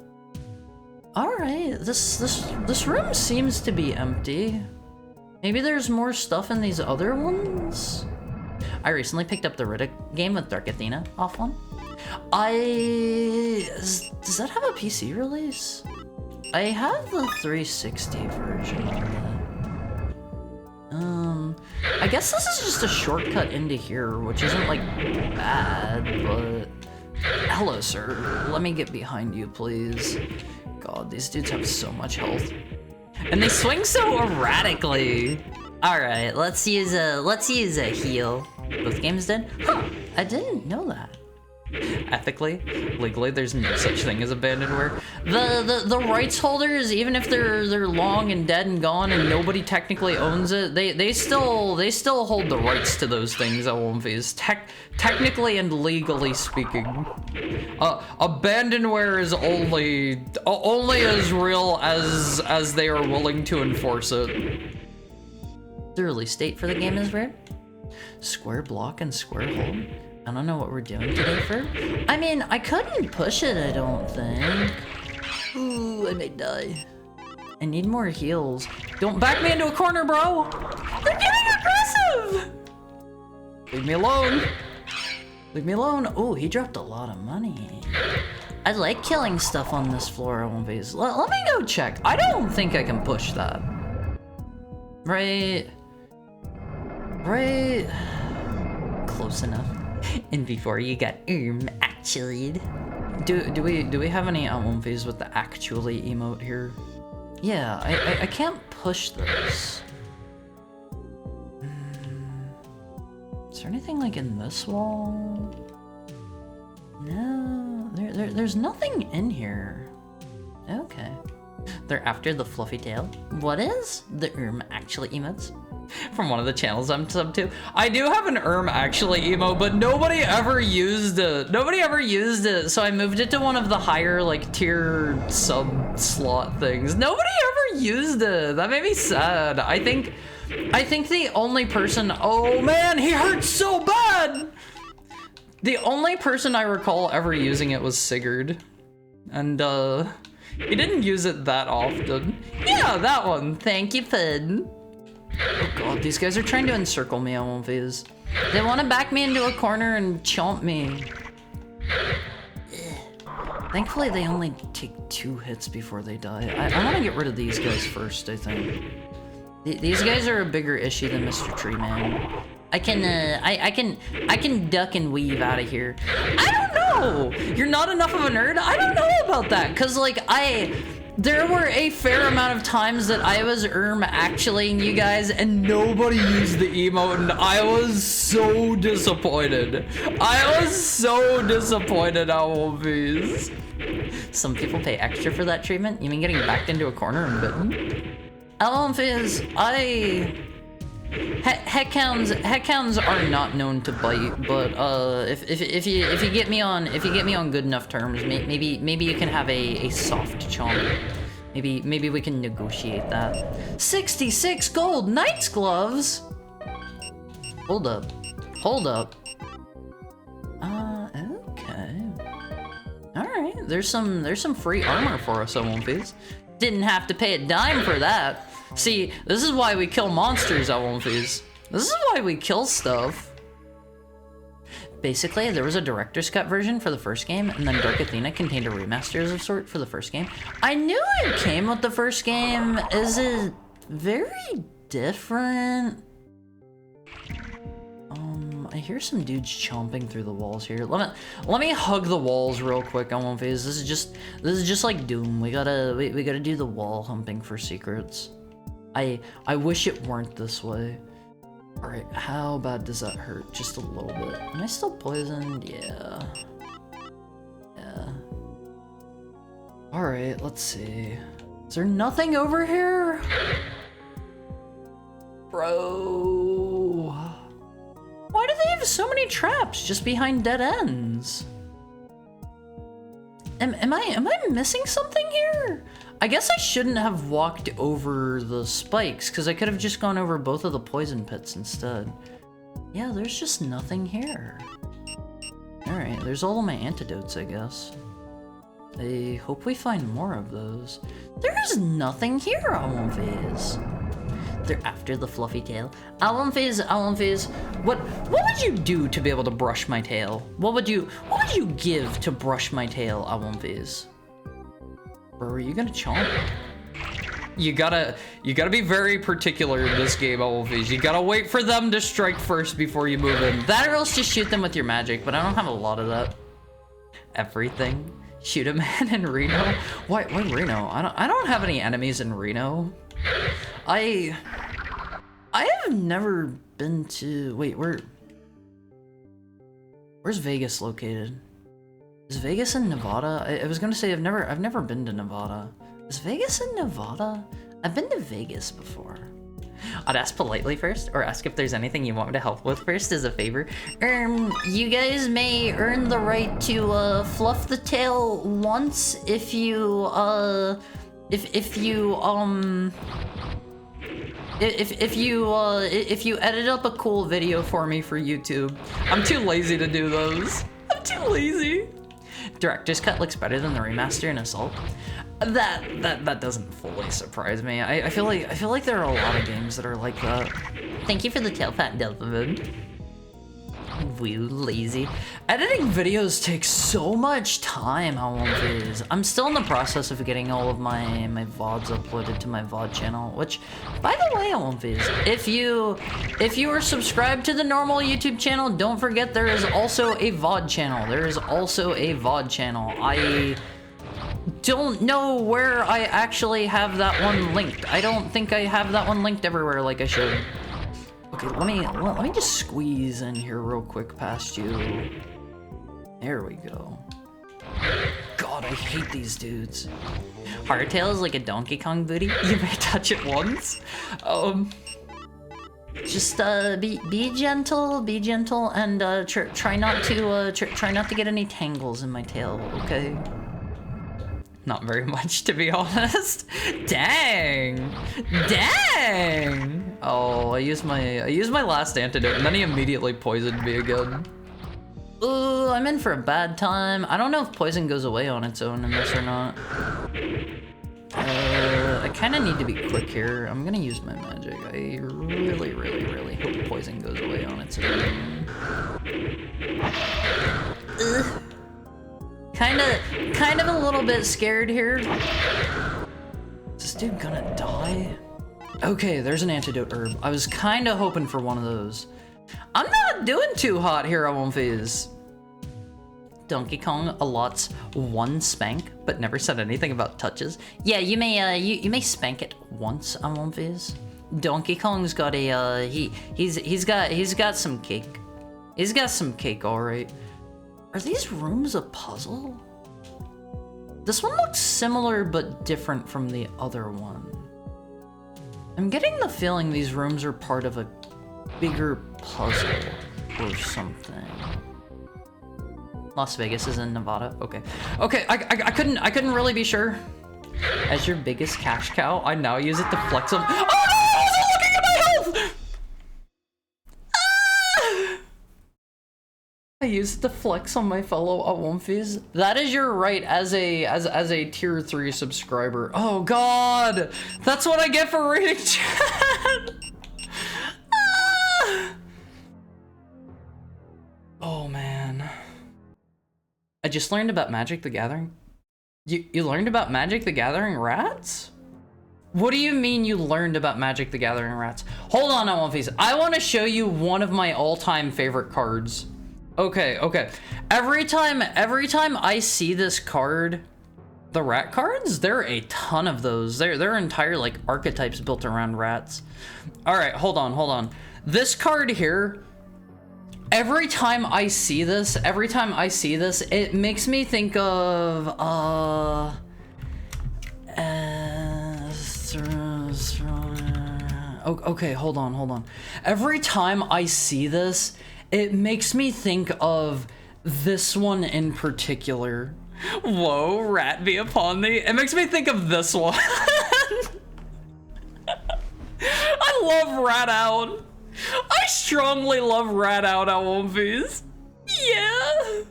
Alright, this room seems to be empty. Maybe there's more stuff in these other ones? I recently picked up the Riddick game with Dark Athena off one. Does that have a PC release? I have the 360 version of it. I guess this is just a shortcut into here, which isn't like bad, but... Hello, sir. Let me get behind you, please. God, these dudes have so much health. And they swing so erratically. Alright, let's use a heal. Both games did? Huh, I didn't know that. Ethically, legally, there's no such thing as abandonware. The rights holders, even if they're long and dead and gone and nobody technically owns it, they still hold the rights to those things. Technically and legally speaking, abandonware is only as real as they are willing to enforce it. The release date for the game is weird. Square block and square hold. I don't know what we're doing today for. I mean, I couldn't push it, I don't think. Ooh, I may die. I need more heals. Don't back me into a corner, bro! They're getting aggressive! Leave me alone. Leave me alone. Oh, he dropped a lot of money. I like killing stuff on this floor, Onvies. Let me go check. I don't think I can push that. Right. Close enough. And before you got actually. Do we have any Onvies with the actually emote here? Yeah, I can't push this. Is there anything like in this wall? No, there's nothing in here. Okay. They're after the fluffy tail. What is the actually emotes? From one of the channels I'm sub to. I do have an actually emote, but nobody ever used it. So I moved it to one of the higher like tier sub slot things. Nobody ever used it. That made me sad. I think the only person, oh man, he hurts so bad. The only person I recall ever using it was Sigurd. And he didn't use it that often. Yeah, that one. Thank you, Finn. Oh god, these guys are trying to encircle me on Onvies. They want to back me into a corner and chomp me. Thankfully, they only take 2 hits before they die. I want to get rid of these guys first, I think. These guys are a bigger issue than Mr. Tree Man. I can duck and weave out of here. I don't know! You're not enough of a nerd? I don't know about that, cause like there were a fair amount of times that I was actuallying you guys and nobody used the emote and I was so disappointed. I was so disappointed, Onvies. Some people pay extra for that treatment? You mean getting backed into a corner and bitten? Onvies, Heckhounds are not known to bite, but if you get me on good enough terms, maybe you can have a soft chomp. Maybe we can negotiate that. 66 gold, Knight's gloves. Hold up. Okay. All right, there's some free armor for us, Onvies. Didn't have to pay a dime for that. See, this is why we kill monsters, Onvies. This is why we kill stuff. Basically, there was a director's cut version for the first game, and then Dark Athena contained a remaster of sort for the first game. I knew it came with the first game. Is it very different? I hear some dudes chomping through the walls here. Let me hug the walls real quick, Onvies. This is just like Doom. We gotta do the wall humping for secrets. I wish it weren't this way. Alright, how bad does that hurt? Just a little bit. Am I still poisoned? Yeah. Alright, let's see. Is there nothing over here? Bro. Why do they have so many traps just behind dead ends? Am I missing something here? I guess I shouldn't have walked over the spikes, because I could have just gone over both of the poison pits instead. Yeah, there's just nothing here. Alright, there's all of my antidotes, I guess. I hope we find more of those. There's nothing here, Onvies. They're after the fluffy tail. Onvies, what would you do to be able to brush my tail? What would you give to brush my tail, Onvies? Or are you gonna chomp? You gotta be very particular in this game, Onvies. You gotta wait for them to strike first before you move in. That or else just shoot them with your magic, but I don't have a lot of that. Everything. Shoot a man in Reno? Why Reno? I don't have any enemies in Reno. I have never been to, wait, where's Vegas located? Is Vegas in Nevada? I was gonna say I've never been to Nevada. Is Vegas in Nevada? I've been to Vegas before. I'd ask politely first, or ask if there's anything you want me to help with first as a favor. You guys may earn the right to fluff the tail once if you if you edit up a cool video for me for YouTube. I'm too lazy to do those. I'm too lazy. Director's cut looks better than the remaster in Assault. That doesn't fully surprise me. I feel like there are a lot of games that are like that. Thank you for the tail pat, Delphimid. Woo, lazy. Editing videos takes so much time, Howlumfies. I'm still in the process of getting all of my VODs uploaded to my VOD channel, which, by the way, Howlumfies, if you are subscribed to the normal YouTube channel, don't forget there is also a VOD channel. There is also a VOD channel. I don't know where I actually have that one linked. I don't think I have that one linked everywhere like I should. Okay, let me just squeeze in here real quick past you. There we go. God, I hate these dudes. Hardtail is like a Donkey Kong booty. You may touch it once. Just be gentle, and try not to get any tangles in my tail, okay? Not very much, to be honest. Dang! Oh, I used my last antidote, and then he immediately poisoned me again. Ooh, I'm in for a bad time. I don't know if poison goes away on its own in this or not. I kind of need to be quick here. I'm gonna use my magic. I really hope poison goes away on its own. Ugh. Kind of a little bit scared here. Is this dude gonna die? Okay, there's an antidote herb. I was kind of hoping for one of those. I'm not doing too hot here, Howlumfies. Donkey Kong allots one spank, but never said anything about touches. Yeah, you may spank it once, Howlumfies. Donkey Kong's got a he's got some cake. He's got some cake, all right. Are these rooms a puzzle? This one looks similar but different from the other one. I'm getting the feeling these rooms are part of a bigger puzzle or something. Las Vegas is in Nevada. Okay. Okay, I couldn't really be sure. As your biggest cash cow, I now use it to flex them. Oh no! I wasn't looking at my health! I use it to flex on my fellow Howlumfies. That is your right as a tier 3 subscriber. Oh god! That's what I get for reading chat! Oh man. I just learned about Magic the Gathering. You learned about Magic the Gathering rats? What do you mean you learned about Magic the Gathering rats? Hold on, Howlumfies. I want to show you one of my all-time favorite cards. Okay. Every time I see this card, the rat cards, there are a ton of those. There are entire like archetypes built around rats. All right, hold on. This card here, every time I see this, it makes me think of okay, hold on. Every time I see this, it makes me think of this one in particular. Whoa, rat be upon thee. It makes me think of this one. I love Rat Out. I strongly love Rat Out, Howlumfies. Yeah.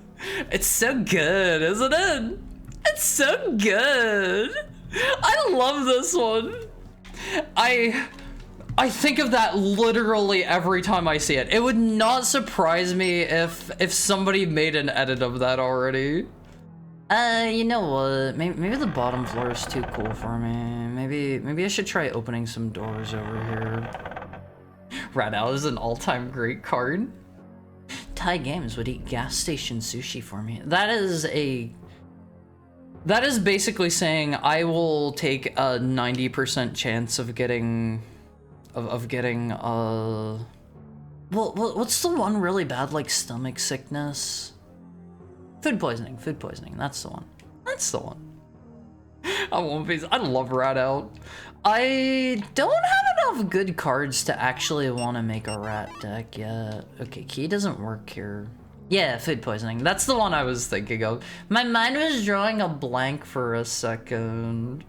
It's so good, isn't it? It's so good. I love this one. I think of that literally every time I see it. It would not surprise me if somebody made an edit of that already. You know what? Maybe the bottom floor is too cool for me. Maybe I should try opening some doors over here. Rat Out is an all-time great card. Thai Games would eat gas station sushi for me. That is basically saying I will take a 90% chance of getting well, what's the one really bad like stomach sickness? Food poisoning, that's the one. That's the one. I won't be. I love Rat Out. I don't have enough good cards to actually want to make a rat deck yet. Okay, key doesn't work here. Yeah, food poisoning. That's the one I was thinking of. My mind was drawing a blank for a second.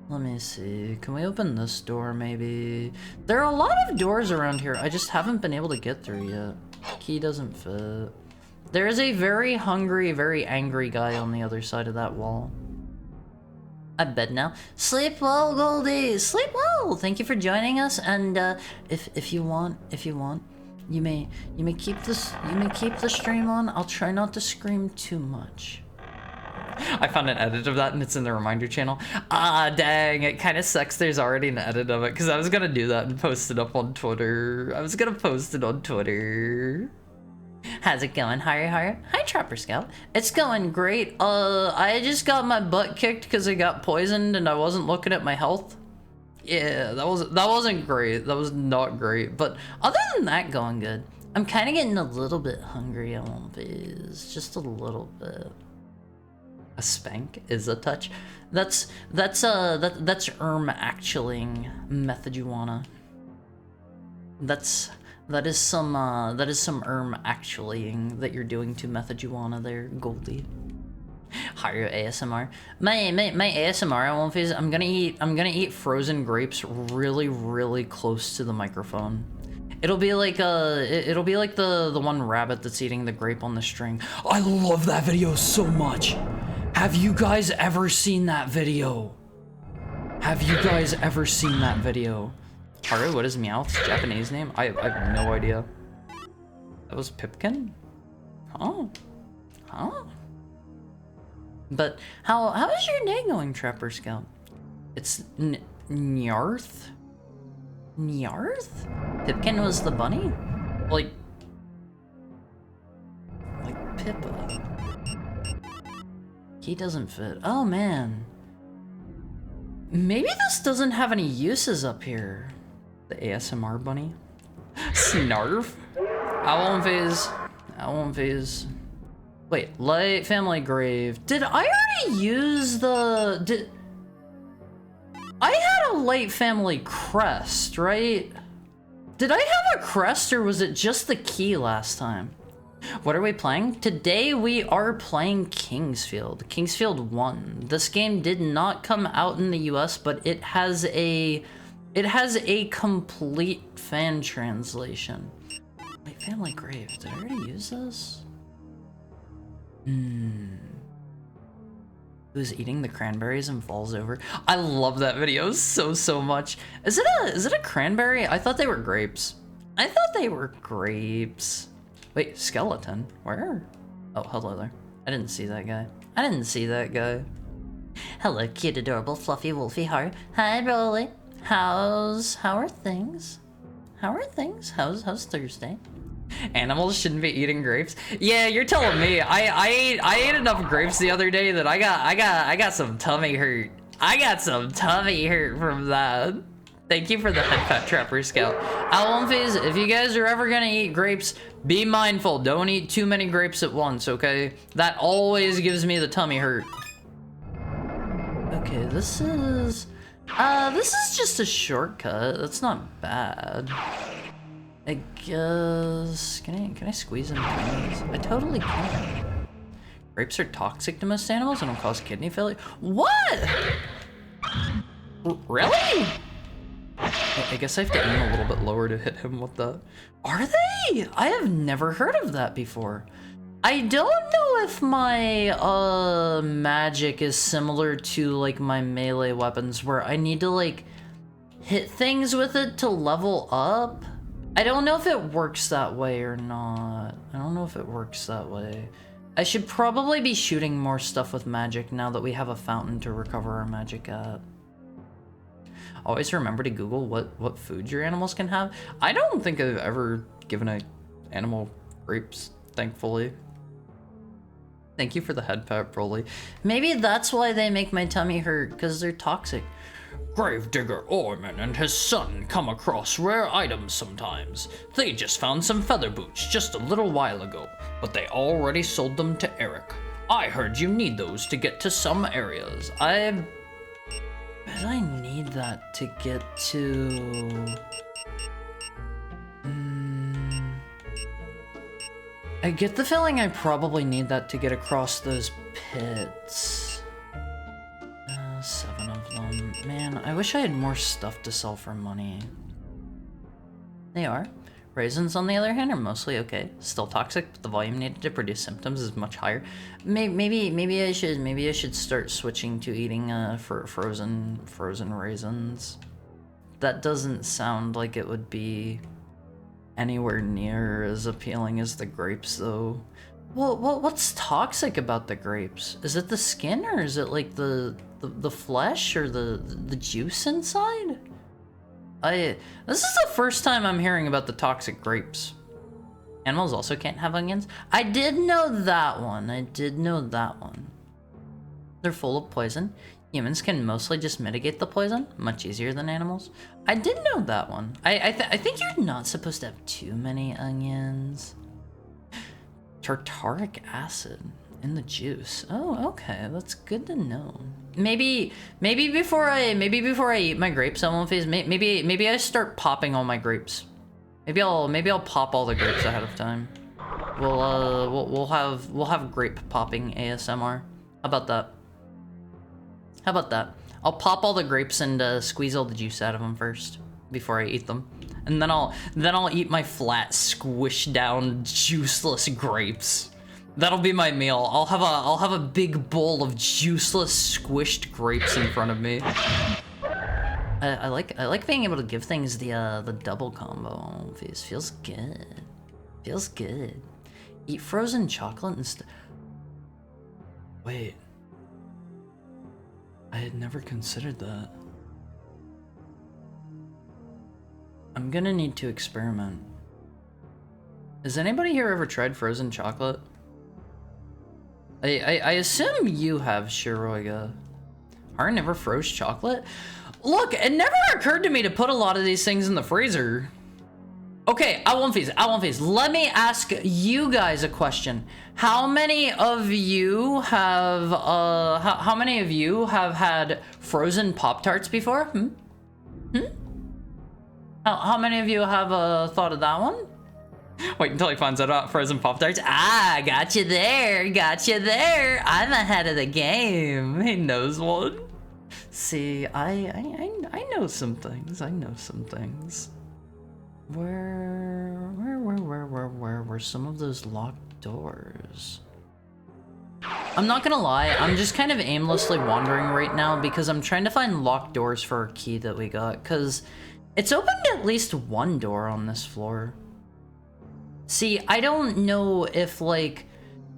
Let me see. Can we open this door, maybe? There are a lot of doors around here. I just haven't been able to get through yet. Key doesn't fit. There is a very hungry, very angry guy on the other side of that wall. I'm bed now. Sleep well, Goldie. Sleep well. Thank you for joining us. And if you want, you may keep the stream on. I'll try not to scream too much. I found an edit of that and it's in the reminder channel. Ah, dang, it kind of sucks there's already an edit of it because I was gonna do that and post it up on Twitter. How's it going, Hi, Trapper Scout. It's going great. I just got my butt kicked because I got poisoned and I wasn't looking at my health. Yeah, that wasn't great. That was not great. But other than that, going good. I'm kind of getting a little bit hungry. I won't be. It's just a little bit. A spank is a touch. That's actuallying methajuana. That is some actuallying that you're doing to methajuana there, Goldie. Higher ASMR. My ASMR I won't phase. I'm gonna eat frozen grapes really close to the microphone. It'll be like the one rabbit that's eating the grape on the string. I love that video so much. Have you guys ever seen that video? Haru, what is Meowth's Japanese name? I have no idea. That was Pipkin? Huh? But how is your day going, Trapper Scout? It's Nyarth? Pipkin was the bunny? Like Pippa. He doesn't fit. Oh man. Maybe this doesn't have any uses up here. The ASMR bunny. Snarf. I won't phase. Wait, Light Family Grave. Did I already use the... I had a Light Family crest, right? Did I have a crest or was it just the key last time? What are we playing? Today we are playing Kingsfield. Kingsfield 1. This game did not come out in the US, but it has a complete fan translation. Wait, Family Grave. Did I already use this? Who's eating the cranberries and falls over? I love that video so much. Is it a cranberry? I thought they were grapes. Wait, skeleton? Where? Oh, hello there. I didn't see that guy. Hello, cute, adorable, fluffy, wolfy heart. Hi, Rolly. How are things? How's Thursday? Animals shouldn't be eating grapes. Yeah, you're telling me. I ate enough grapes the other day that I got some tummy hurt. I got some tummy hurt from that. Thank you for the head pet, Trapper Scout. Alonphase, if you guys are ever gonna eat grapes, be mindful. Don't eat too many grapes at once, okay? That always gives me the tummy hurt. Okay, this is just a shortcut. That's not bad. I guess, can I squeeze in between these? I totally can. Grapes are toxic to most animals and will cause kidney failure. What? Really? I guess I have to aim a little bit lower to hit him with that. Are they? I have never heard of that before. I don't know if my magic is similar to like my melee weapons where I need to like hit things with it to level up. I don't know if it works that way or not. I should probably be shooting more stuff with magic now that we have a fountain to recover our magic at. Always remember to Google what food your animals can have. I don't think I've ever given an animal grapes, thankfully. Thank you for the head pat, Broly. Maybe that's why they make my tummy hurt, because they're toxic. Gravedigger Orman and his son come across rare items sometimes. They just found some feather boots just a little while ago, but they already sold them to Eric. I heard you need those to get to some areas. I bet I need that to get to... I get the feeling I probably need that to get across those pits. 7 of them. Man, I wish I had more stuff to sell for money. They are. Raisins, on the other hand, are mostly okay. Still toxic, but the volume needed to produce symptoms is much higher. Maybe I should start switching to eating frozen raisins. That doesn't sound like it would be anywhere near as appealing as the grapes, though. Well, what's toxic about the grapes? Is it the skin, or is it like the flesh, or the juice inside? This is the first time I'm hearing about the toxic grapes. Animals also can't have onions. I did know that one. They're full of poison. Humans can mostly just mitigate the poison, much easier than animals. I did know that one. I think you're not supposed to have too many onions. Tartaric acid in the juice. Oh, okay, that's good to know. Maybe before I eat my grapes, maybe I start popping all my grapes. Maybe I'll pop all the grapes ahead of time. We'll have grape popping ASMR. How about that? I'll pop all the grapes and squeeze all the juice out of them first before I eat them, and then I'll eat my flat, squished down, juiceless grapes. That'll be my meal. I'll have a big bowl of juiceless, squished grapes in front of me. I like being able to give things the double combo. Feels good. Feels good. Eat frozen chocolate instead. Wait. I had never considered that. I'm gonna need to experiment. Has anybody here ever tried frozen chocolate? I assume you have, Shiroiga. Har never froze chocolate? Look, it never occurred to me to put a lot of these things in the freezer. Okay, I won't phase. Let me ask you guys a question. How many of you have had frozen Pop-Tarts before? How many of you have thought of that one? Wait until he finds out about frozen Pop-Tarts. Ah, got you there. I'm ahead of the game. He knows one. See, I know some things. Where were some of those locked doors? I'm not gonna lie, I'm just kind of aimlessly wandering right now because I'm trying to find locked doors for our key that we got, because it's opened at least one door on this floor. See, I don't know if, like,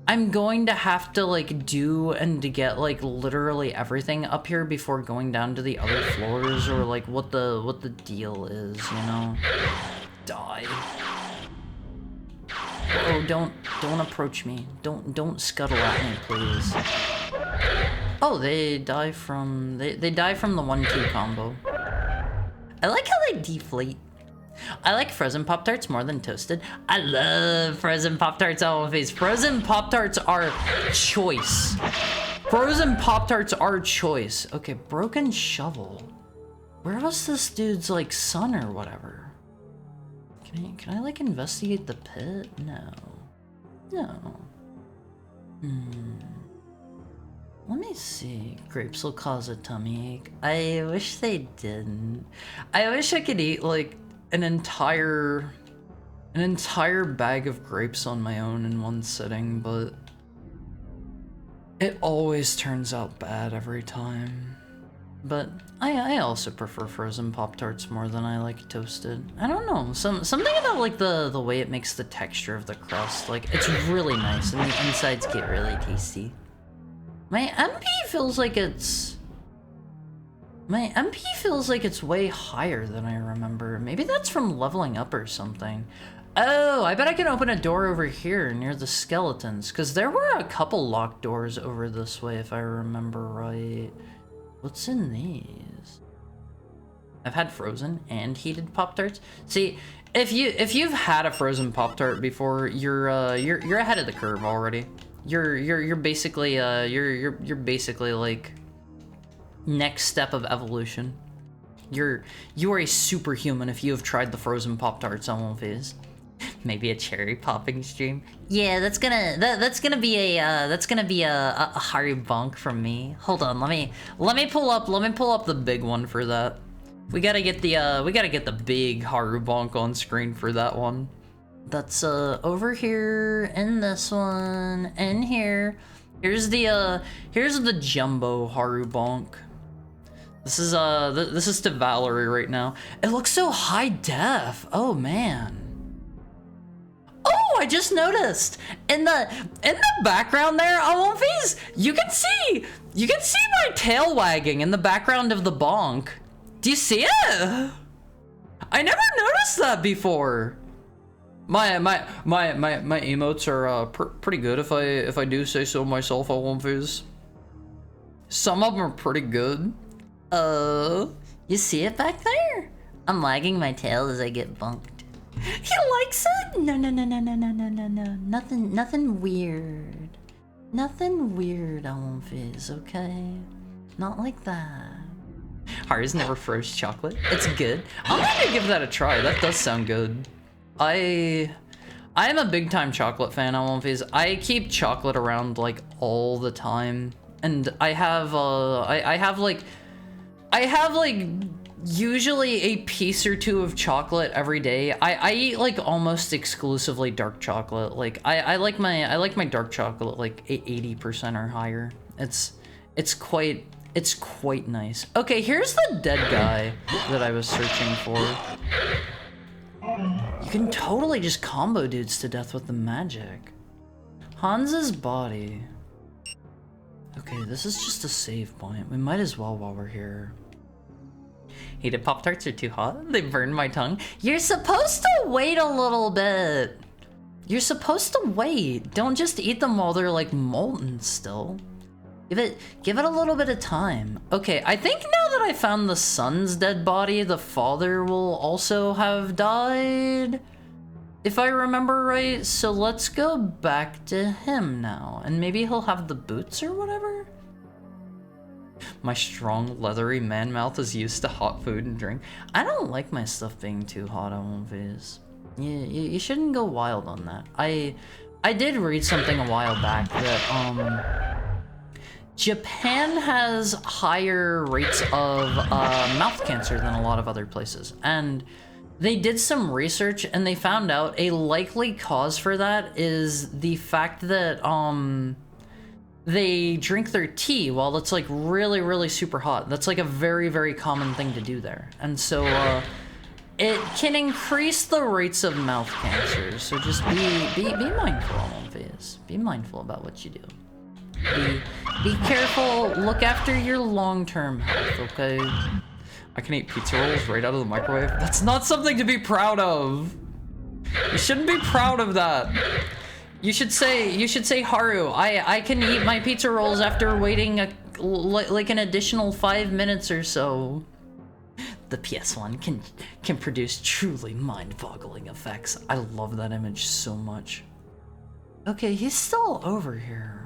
I'm going to have to, like, do and to get, like, literally everything up here before going down to the other floors, or, like, what the deal is, you know? Die. Oh, don't approach me. Don't scuttle at me, please. Oh, they die from the 1-2 combo. I like how they deflate. I like frozen Pop-Tarts more than toasted. I love frozen Pop-Tarts on my face. Frozen Pop-Tarts are choice. Okay, broken shovel. Where was this dude's, like, son or whatever? Can I like investigate the pit? No. Let me see. Grapes will cause a tummy ache. I wish they didn't. I wish I could eat like an entire bag of grapes on my own in one sitting, but it always turns out bad every time. But I also prefer frozen Pop-Tarts more than I like toasted. I don't know, something about like the way it makes the texture of the crust, like it's really nice and the insides get really tasty. My MP feels like it's way higher than I remember. Maybe that's from leveling up or something. Oh, I bet I can open a door over here near the skeletons, because there were a couple locked doors over this way, if I remember right. What's in these? I've had frozen and heated Pop-Tarts. See, if you've had a frozen Pop-Tart before, you're ahead of the curve already. You're basically you're basically like next step of evolution. You are a superhuman if you have tried the frozen Pop-Tarts on Phase. Maybe a cherry popping stream. Yeah, that's gonna be a Haribonk from me. Hold on, let me pull up the big one for that. We gotta get the big Haribonk on screen for that one. That's over here and this one and here. Here's the jumbo Haribonk. This is to Valerie right now. It looks so high def. Oh man. Oh, I just noticed in the background there on Phase, you can see my tail wagging in the background of the bonk. Do you see it? I never noticed that before. My emotes are pretty good if I do say so myself on Phase. Some of them are pretty good. You see it back there? I'm wagging my tail as I get bunked. He likes it? No. Nothing weird. Nothing weird on Fizz, okay? Not like that. Hari's never froze chocolate. It's good. I'm gonna give that a try. That does sound good. I am a big time chocolate fan on Fizz. I keep chocolate around like all the time. And I have usually a piece or two of chocolate every day. I eat like almost exclusively dark chocolate. Like I like my dark chocolate like 80% or higher. It's quite nice. Okay, here's the dead guy that I was searching for. You can totally just combo dudes to death with the magic. Hans's body. Okay, this is just a save point. We might as well while we're here. Heated Pop-Tarts are too hot. They burn my tongue. You're supposed to wait a little bit. You're supposed to wait. Don't just eat them while they're like molten still. Give it a little bit of time. Okay, I think now that I found the son's dead body, the father will also have died. If I remember right, so let's go back to him now. And maybe he'll have the boots or whatever? My strong, leathery man mouth is used to hot food and drink. I don't like my stuff being too hot on Viz. You shouldn't go wild on that. I did read something a while back that, Japan has higher rates of mouth cancer than a lot of other places. And they did some research and they found out a likely cause for that is the fact that, they drink their tea while it's like really, really super hot. That's like a very, very common thing to do there. And so it can increase the rates of mouth cancer. So just be mindful on Viz. Be mindful about what you do. Be careful, look after your long-term health, okay? I can eat pizza rolls right out of the microwave. That's not something to be proud of. You shouldn't be proud of that. You should say, Haru, I can eat my pizza rolls after waiting like an additional 5 minutes or so. The PS1 can produce truly mind-boggling effects. I love that image so much. Okay, he's still over here.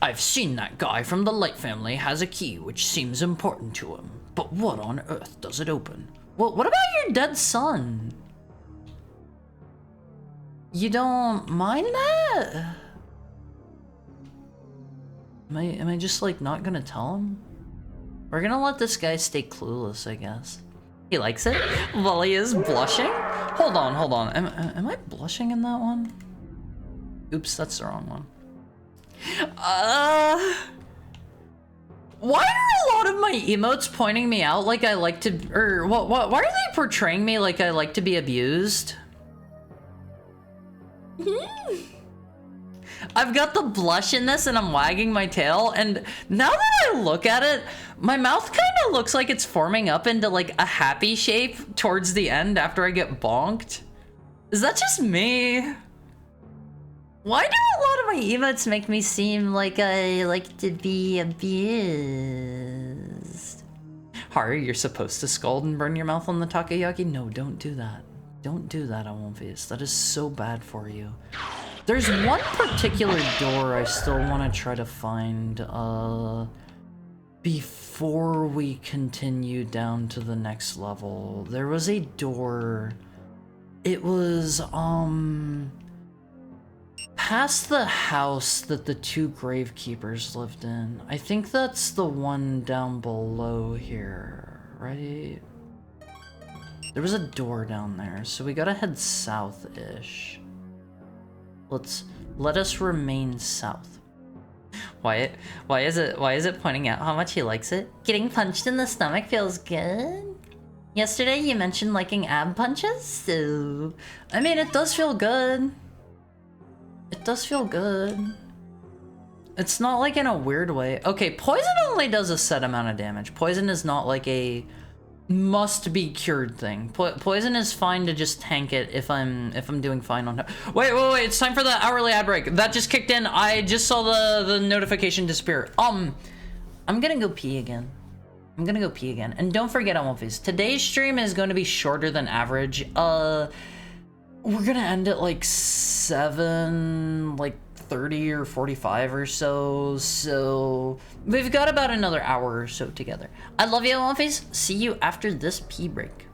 I've seen that guy from the Light family has a key which seems important to him. But what on earth does it open? What about your dead son? You don't mind that? Am I just like not gonna tell him? We're gonna let this guy stay clueless, I guess. He likes it? Lily is blushing? Hold on. Am I blushing in that one? Oops, that's the wrong one. Why are a lot of my emotes pointing me out like I like to, or why are they portraying me like I like to be abused? I've got the blush in this and I'm wagging my tail, and now that I look at it, my mouth kind of looks like it's forming up into like a happy shape towards the end after I get bonked. Is that just me? Why do a lot of my emotes make me seem like I like to be abused? Haru, you're supposed to scald and burn your mouth on the takoyaki? No, don't do that. Don't do that, Awonface. That is so bad for you. There's one particular door I still want to try to find, before we continue down to the next level. There was a door. It was, past the house that the two gravekeepers lived in. I think that's the one down below here, right? There was a door down there, so we gotta head south-ish. Let us remain south. Why is it pointing out how much he likes it? Getting punched in the stomach feels good. Yesterday you mentioned liking ab punches, so I mean it does feel good. It does feel good. It's not like in a weird way. Okay, poison only does a set amount of damage. Poison is not like a must be cured thing. Poison is fine to just tank it if I'm doing fine on. Wait, it's time for the hourly ad break. That just kicked in. I just saw the notification disappear. I'm gonna go pee again. And don't forget, Awonface, today's stream is going to be shorter than average. We're gonna end at like 7, like 30 or 45 or so. So we've got about another hour or so together. I love you, Awonface. See you after this pee break.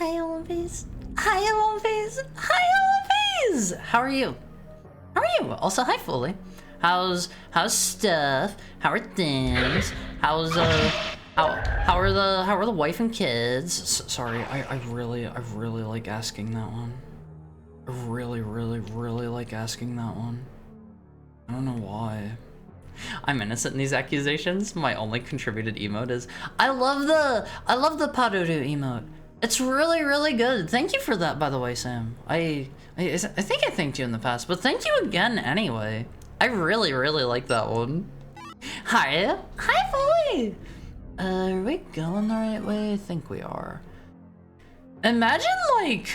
Hi, Olympies. Hi, Olympies. Hi, Olympies. How are you? How are you? Also, hi, Fully. How's stuff? How are things? How's how are the wife and kids? Sorry, I really like asking that one. I really like asking that one. I don't know why. I'm innocent in these accusations. My only contributed emote is I love the Padoru emote. It's really good. Thank you for that, by the way, Sam. I think I thanked you in the past, but thank you again anyway. I really like that one. Hi Fully. Are we going the right way? I think we are. Imagine like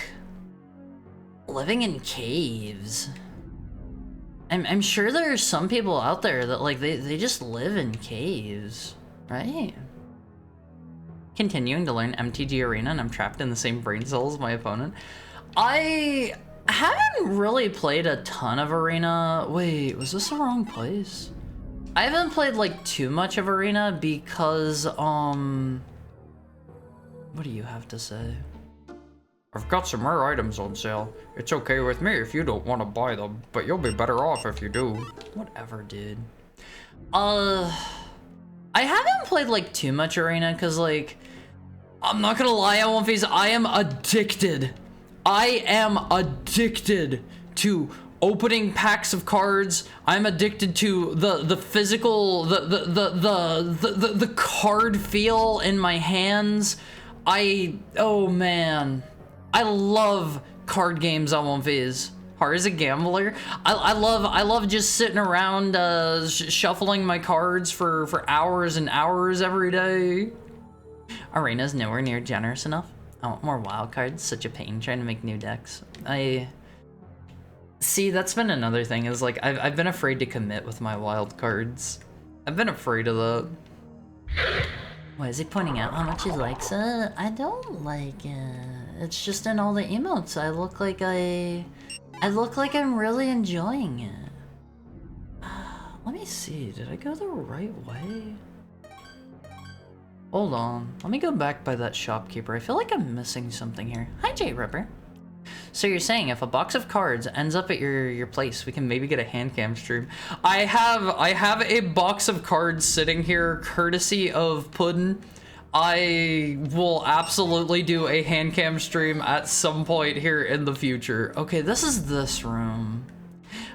living in caves. I'm sure there are some people out there that like they just live in caves, right? Continuing to learn MTG Arena and I'm trapped in the same brain cell as my opponent. I haven't really played a ton of Arena. Wait, was this the wrong place? I haven't played like too much of Arena because what do you have to say? I've got some rare items on sale. It's okay with me if you don't want to buy them, but you'll be better off if you do. Whatever, dude. I haven't played like too much Arena because like, I'm not gonna lie, I am addicted. I am addicted to opening packs of cards. I'm addicted to the physical, the card feel in my hands. Oh man. I love card games on One Phase. Hard as a gambler. I love just sitting around shuffling my cards for hours and hours every day. Arena's nowhere near generous enough. I want more wild cards. Such a pain trying to make new decks. See, that's been another thing is like I've been afraid to commit with my wild cards. I've been afraid of that. Why is he pointing out how much he likes it? I don't like it. It's just in all the emotes. I look like I'm really enjoying it. Let me see. Did I go the right way? Hold on. Let me go back by that shopkeeper. I feel like I'm missing something here. Hi, Jay Ripper. So you're saying if a box of cards ends up at your place, we can maybe get a hand cam stream. I have a box of cards sitting here courtesy of Puddin'. I will absolutely do a hand cam stream at some point here in the future. Okay, this is this room.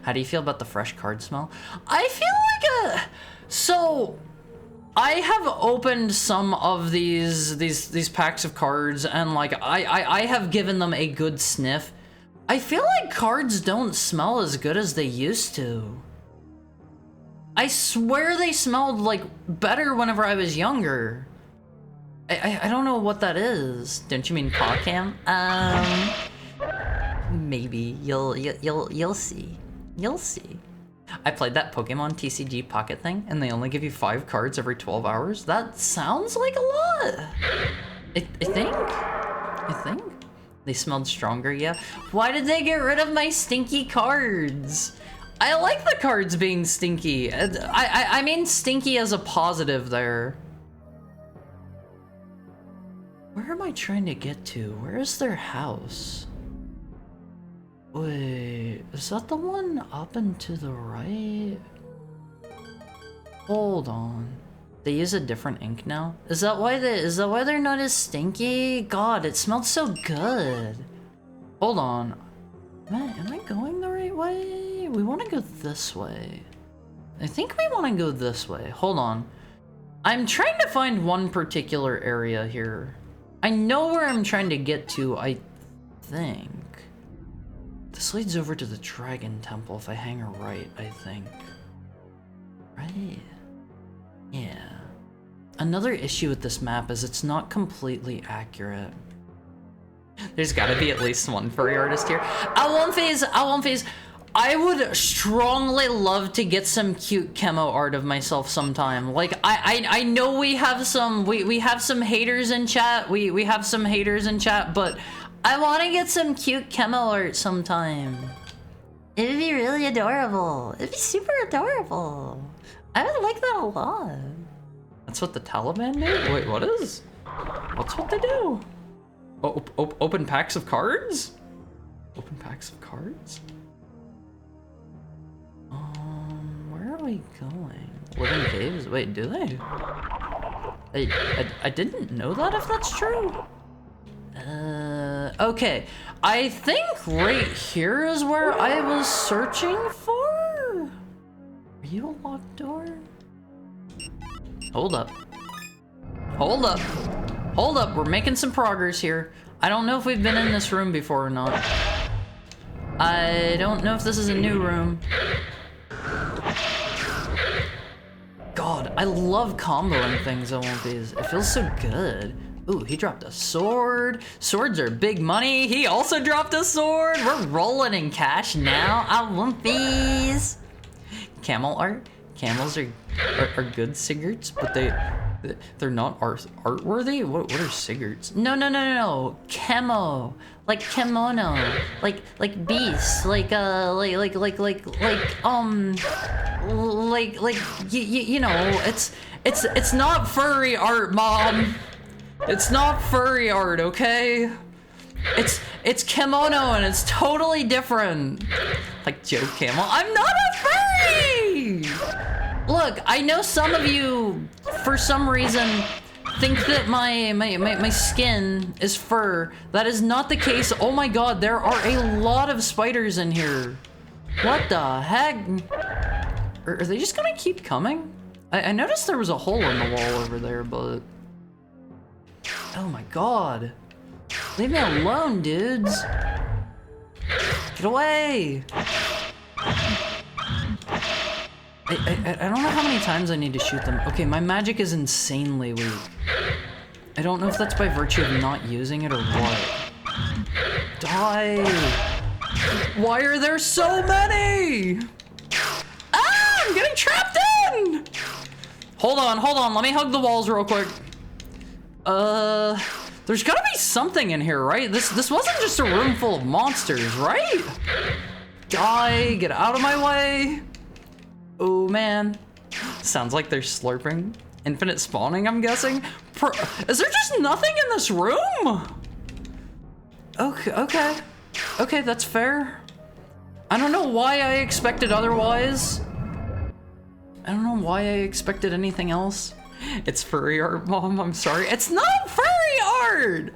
How do you feel about the fresh card smell? I feel like so I have opened some of these packs of cards and like I have given them a good sniff. I feel like cards don't smell as good as they used to. I swear they smelled like better whenever I was younger. I don't know what that is. Don't you mean paw cam? Maybe you'll see. You'll see. I played that Pokemon TCG Pocket thing, and they only give you 5 cards every 12 hours. That sounds like a lot. I think. They smelled stronger, yeah. Why did they get rid of my stinky cards? I like the cards being stinky. I mean stinky as a positive there. Where am I trying to get to? Where is their house? Wait, is that the one up and to the right? Hold on. They use a different ink now? Is that why they're not as stinky? God, it smelled so good. Hold on. Am I going the right way? We want to go this way. I think we want to go this way. Hold on. I'm trying to find one particular area here. I know where I'm trying to get to, I think. This leads over to the Dragon Temple if I hang a right, I think. Right? Yeah. Another issue with this map is it's not completely accurate. There's gotta be at least one furry artist here. One phase. I would strongly love to get some cute chemo art of myself sometime. Like I know we have some haters in chat. We have some haters in chat, but I want to get some cute chemo art sometime. It'd be really adorable. It'd be super adorable. I would like that a lot. That's what the Taliban do? Wait, what is? What's what they do? Open packs of cards? Open packs of cards? Where are we going? Living caves? Wait, do they? I didn't know that, if that's true. Okay. I think right here is where I was searching for? Are you a locked door? Hold up. Hold up. Hold up, we're making some progress here. I don't know if we've been in this room before or not. I don't know if this is a new room. God, I love comboing things on one of these. It feels so good. Ooh, he dropped a sword. Swords are big money. He also dropped a sword. We're rolling in cash now. I want these. Camel art. Camels are good cigarettes, but they're not art worthy. What are cigarettes? No. Camo, like kimono, like beast, like you know, it's not furry art, Mom. It's not furry art, okay? It's kimono and it's totally different. Like Joe Camel. I'm not a furry! Look, I know some of you, for some reason, think that my skin is fur. That is not the case. Oh my god, there are a lot of spiders in here. What the heck? Are they just gonna keep coming? I noticed there was a hole in the wall over there, but... Oh my god. Leave me alone, dudes. Get away. I don't know how many times I need to shoot them. Okay, my magic is insanely weak. I don't know if that's by virtue of not using it or what. Die! Why are there so many? Ah! I'm getting trapped in! Hold on, let me hug the walls real quick. There's gotta be something in here, right? This wasn't just a room full of monsters, right? Die, get out of my way. Oh man. Sounds like they're slurping. Infinite spawning, I'm guessing. Is there just nothing in this room? Okay, that's fair. I don't know why I expected otherwise. I don't know why I expected anything else. It's furry art, Mom, I'm sorry. It's not furry art!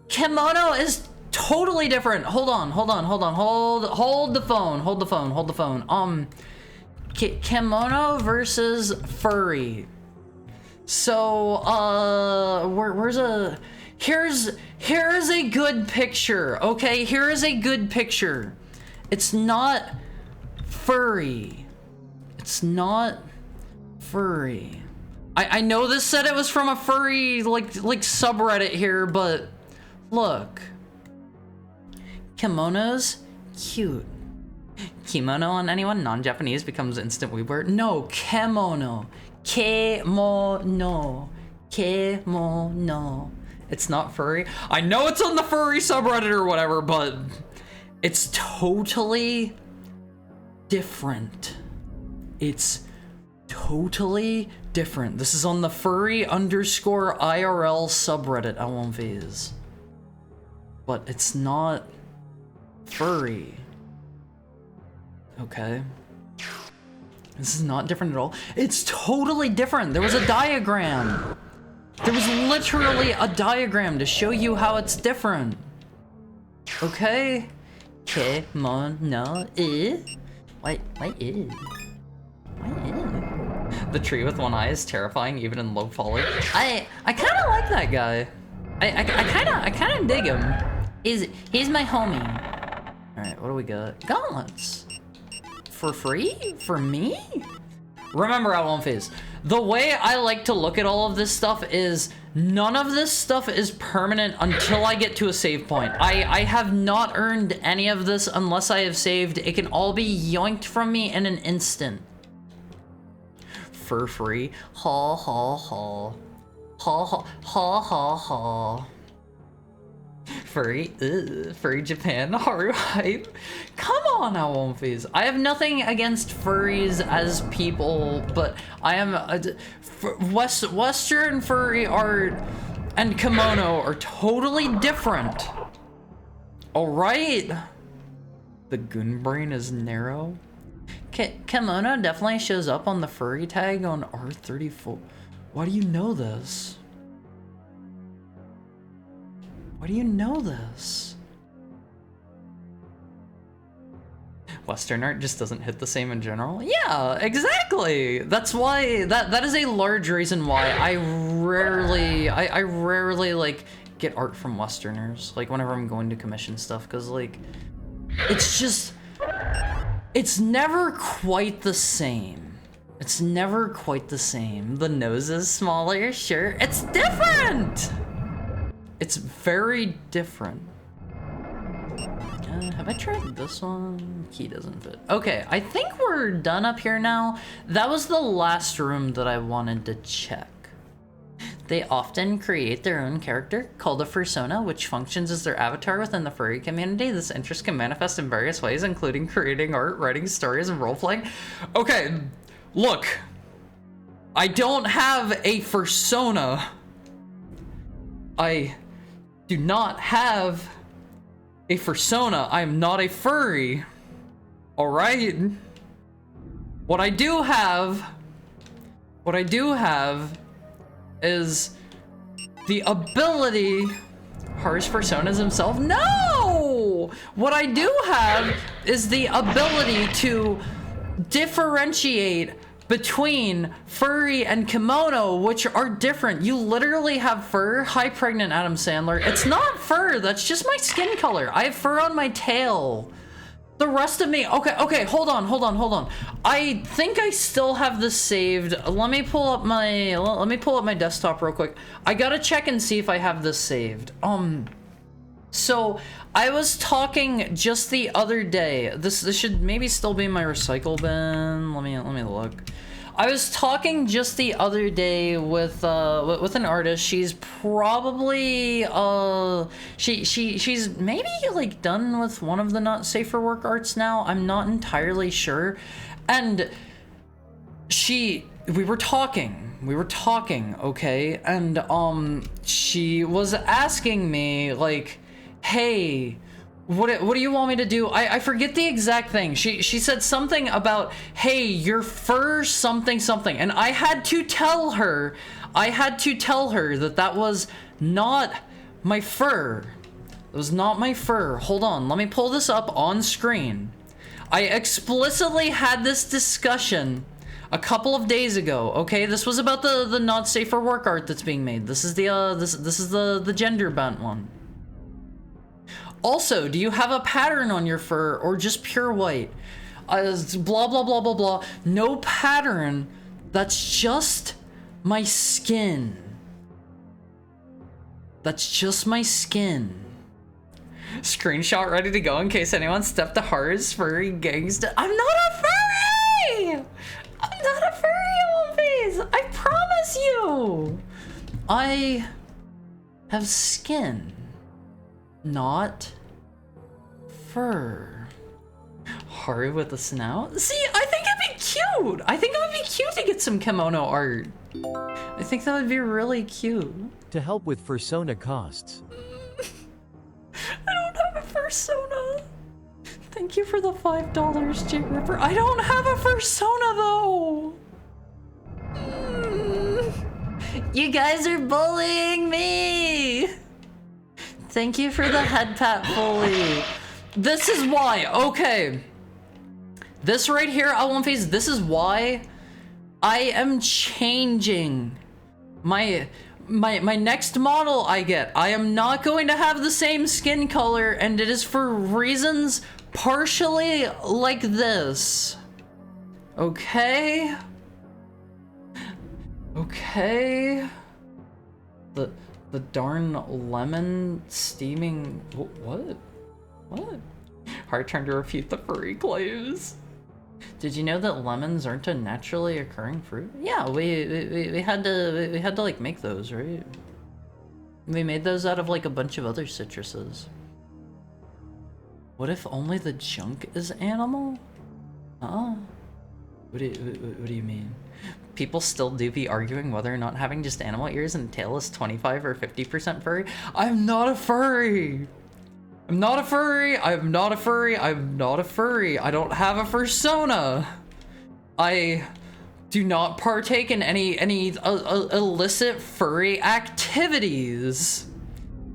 Kimono is totally different. Hold the phone. Kimono versus furry. So, here's a good picture, okay? Here is a good picture. It's not furry. It's not furry. I know this said it was from a furry, like subreddit here, but look. Kimonos, cute. Kimono on anyone non-Japanese becomes instant weeb word. No, kemono. Kemono. Kemono. It's not furry. I know it's on the furry subreddit or whatever, but it's totally different. It's totally different. This is on the furry_IRL subreddit, LMVs. But it's not furry. Okay. This is not different at all. It's totally different. There was a diagram. There was literally a diagram to show you how it's different. Okay? Kemono. What is? The tree with one eye is terrifying even in low poly. I kind of like that guy. I kind of dig him. He's my homie. All right, what do we got? Gauntlets. For free? For me? Remember, Outlaw-Phase, the way I like to look at all of this stuff is none of this stuff is permanent until I get to a save point. I have not earned any of this unless I have saved. It can all be yoinked from me in an instant. For free. Ha ha ha. Ha ha ha ha ha. Furry, furry Japan, Haru hype. Come on, Outlaw-Phase. I have nothing against furries as people, but I am Western furry art and kimono are totally different. Alright? The goon brain is narrow. Kimono definitely shows up on the furry tag on R34. Why do you know this? Why do you know this? Western art just doesn't hit the same in general? Yeah, exactly! That's why, that is a large reason why I rarely like get art from Westerners, like whenever I'm going to commission stuff, because like, it's just, it's never quite the same. It's never quite the same. The nose is smaller, sure, it's different! It's very different. Have I tried this one? Key doesn't fit. Okay, I think we're done up here now. That was the last room that I wanted to check. They often create their own character, called a fursona, which functions as their avatar within the furry community. This interest can manifest in various ways, including creating art, writing stories, and role-playing. Okay, look. I don't have a fursona. I do not have a fursona. I am not a furry. Alright? What I do have is the ability. Haru's personas himself? No! What I do have is the ability to differentiate between furry and kimono, which are different. You literally have fur. Hi, pregnant Adam Sandler. It's not fur, that's just my skin color. I have fur on my tail. The rest of me, okay, hold on. I think I still have this saved. Let me pull up my desktop real quick. I gotta check and see if I have this saved. So I was talking just the other day. This should maybe still be in my recycle bin. Let me look. I was talking just the other day with an artist. She's probably she's maybe like done with one of the not safe for work arts now. I'm not entirely sure. And we were talking, okay? And she was asking me like, hey, what do you want me to do? I forget the exact thing. She said something about, hey, your fur something, and I had to tell her that was not my fur. It was not my fur. Hold on, let me pull this up on screen. I explicitly had this discussion a couple of days ago, okay? This was about the not safe for work art that's being made. This is the gender bent one. Also, do you have a pattern on your fur or just pure white? Blah, blah, blah, blah, blah. No pattern. That's just my skin. That's just my skin. Screenshot ready to go in case anyone stepped to Haru's furry gangsta. I'm not a furry! I'm not a furry, One Piece! I promise you! I have skin. Not fur. Haru with a snout? See, I think it'd be cute! I think it would be cute to get some kimono art. I think that would be really cute. To help with fursona costs. I don't have a fursona. Thank you for the $5, Jake Ripper. I don't have a fursona though! You guys are bullying me! Thank you for the head pat, Foley. This is why, okay. This right here, One Piece, this is why I am changing my next model I get. I am not going to have the same skin color, and it is for reasons partially like this. Okay? Okay? The darn lemon steaming... What? What? Hard trying to refute the furry claims. Did you know that lemons aren't a naturally occurring fruit? Yeah, we had to like make those, right? We made those out of like a bunch of other citruses. What if only the junk is animal? What do you mean? People still do be arguing whether or not having just animal ears and tail is 25 or 50% furry. I'm not a furry. I'm not a furry. I'm not a furry. I'm not a furry. I don't have a fursona. I do not partake in any illicit furry activities.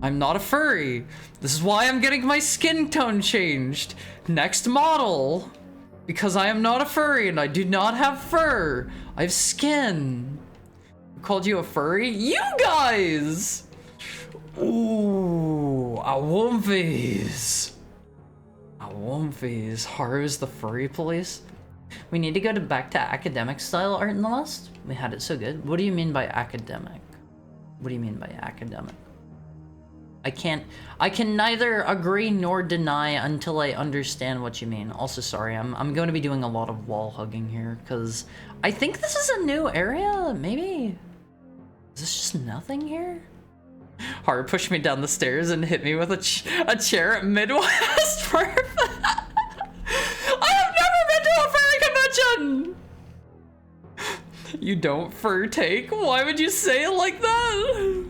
I'm not a furry. This is why I'm getting my skin tone changed. Next model. Because I am not a furry and I do not have fur. I have skin. Who called you a furry? You guys! Ooh, a Woomfies. A Woomfies. Haru's the furry police. We need to go back to academic style art in the list. We had it so good. What do you mean by academic? What do you mean by academic? I can neither agree nor deny until I understand what you mean. Also, sorry, I'm going to be doing a lot of wall hugging here because I think this is a new area, maybe? Is this just nothing here? Haru pushed me down the stairs and hit me with a chair at Midwest Perf. I have never been to a furry convention! You don't fur take? Why would you say it like that?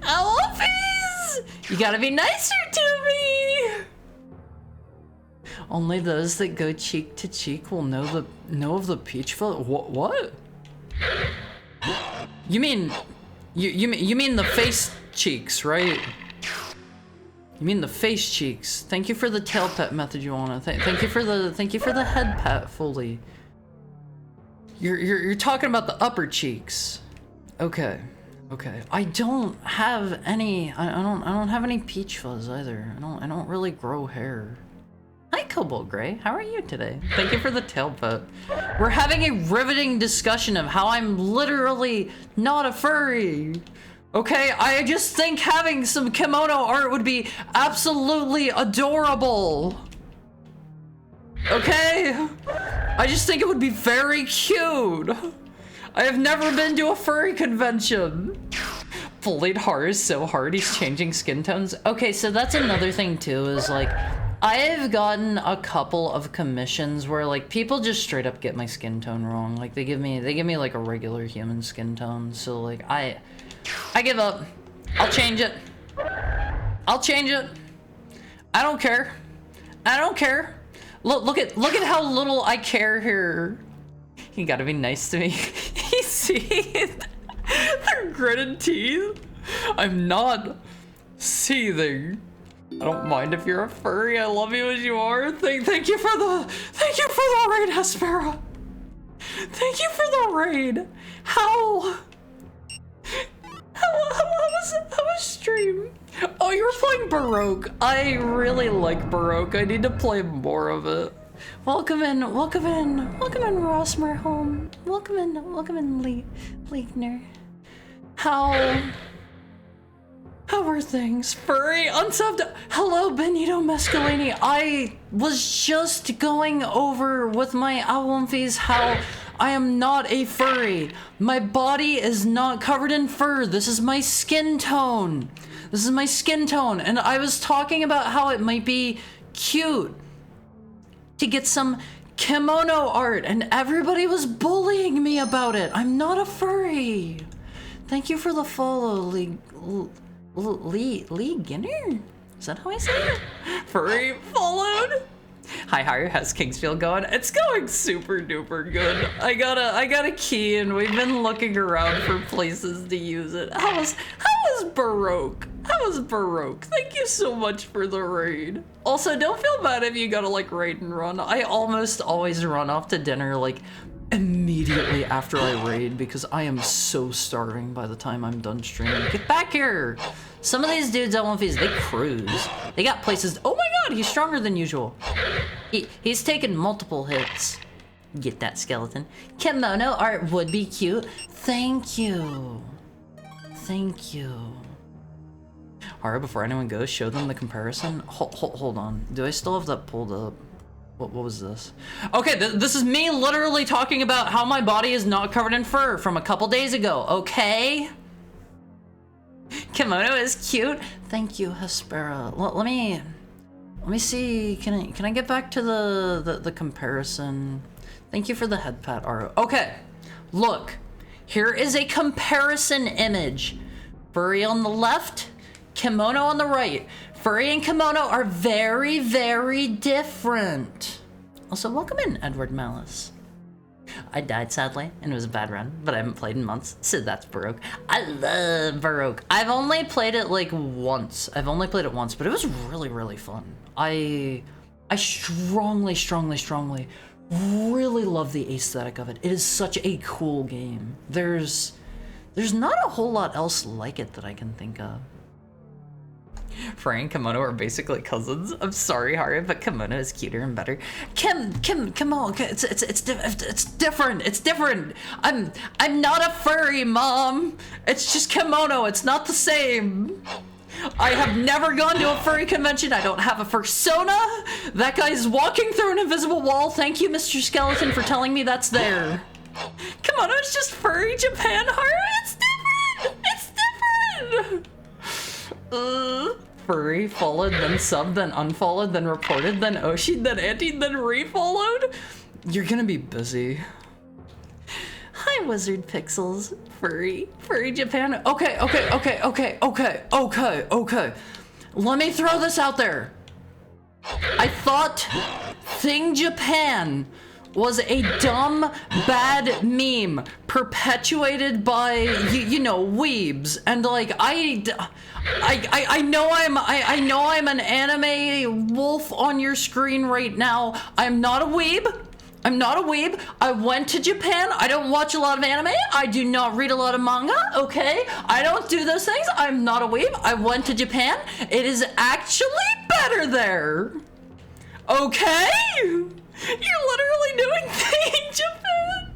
Alphys! You gotta be nicer to me! Only those that go cheek to cheek will know of the peach fuzz. What? You mean you mean the face cheeks, right? You mean the face cheeks. Thank you for the tail pet method, Joanna. Thank you for the head pat, Foley. You're talking about the upper cheeks. Okay. I don't have any. I don't have any peach fuzz either. I don't really grow hair. Hi, Cobalt Gray. How are you today? Thank you for the tail pet. We're having a riveting discussion of how I'm literally not a furry. Okay, I just think having some kimono art would be absolutely adorable. Okay? I just think it would be very cute. I have never been to a furry convention. Bullied Haru so hard he's changing skin tones. Okay, so that's another thing too, is like, I've gotten a couple of commissions where like people just straight up get my skin tone wrong. Like they give me like a regular human skin tone. So like I give up. I'll change it. I don't care. Look at how little I care here. You gotta be nice to me. You see? Their gritted teeth. I'm not seething. I don't mind if you're a furry. I love you as you are. Thank you for the raid, Hespera. Thank you for the raid. How was stream? Oh, you were playing Baroque. I really like Baroque. I need to play more of it. Welcome in, Rossmer home. Welcome in, Leigner. How are things? Furry, unsubbed. Hello, Benito Mescalini. I was just going over with my Awumfis how I am not a furry. My body is not covered in fur. This is my skin tone. And I was talking about how it might be cute to get some kimono art, and everybody was bullying me about it. I'm not a furry. Thank you for the follow, Lee Ginner? Is that how I say it? Furry followed. Hi, how's Kingsfield going? It's going super duper good. I got a key and we've been looking around for places to use it. How was Baroque? Thank you so much for the raid. Also, don't feel bad if you gotta like raid and run. I almost always run off to dinner like immediately after I raid because I am so starving by the time I'm done streaming. Get back here! Some of these dudes at One Piece, they cruise. They got places. Oh my god, he's stronger than usual. He's taken multiple hits. Get that skeleton. Kimono art would be cute. Thank you. Alright, before anyone goes, show them the comparison. Hold on. Do I still have that pulled up? What was this? Okay, this is me literally talking about how my body is not covered in fur from a couple days ago, okay? Kimono is cute. Thank you, Hespera. Let me see. Can I get back to the comparison? Thank you for the head pat, Aru. Okay, look. Here is a comparison image. Furry on the left, kimono on the right. Furry and kimono are very, very different. Also, welcome in, Edward Malice. I died, sadly, and it was a bad run, but I haven't played in months, so that's Baroque. I love Baroque. I've only played it like once. I've only played it once, but it was really, really fun. I strongly, strongly, strongly really love the aesthetic of it. It is such a cool game. There's not a whole lot else like it that I can think of. Furry and kimono are basically cousins. I'm sorry, Haru, but kimono is cuter and better. Kimono, it's different. It's different. I'm not a furry, Mom. It's just kimono. It's not the same. I have never gone to a furry convention. I don't have a fursona. That guy is walking through an invisible wall. Thank you, Mr. Skeleton, for telling me that's there. Kimono is just furry Japan, Haru. It's different. It's different. Furry, followed, then sub, then unfollowed, then reported, then Oshi, then anti, then refollowed? You're gonna be busy. Hi, Wizard Pixels. Furry Japan. Okay. Let me throw this out there. I thought Thing Japan was a dumb, bad meme perpetuated by, you know, weebs. And like, I know I'm an anime wolf on your screen right now. I'm not a weeb. I went to Japan. I don't watch a lot of anime. I do not read a lot of manga, okay? I don't do those things. I'm not a weeb. I went to Japan. It is actually better there. Okay? You're literally doing things, Japan.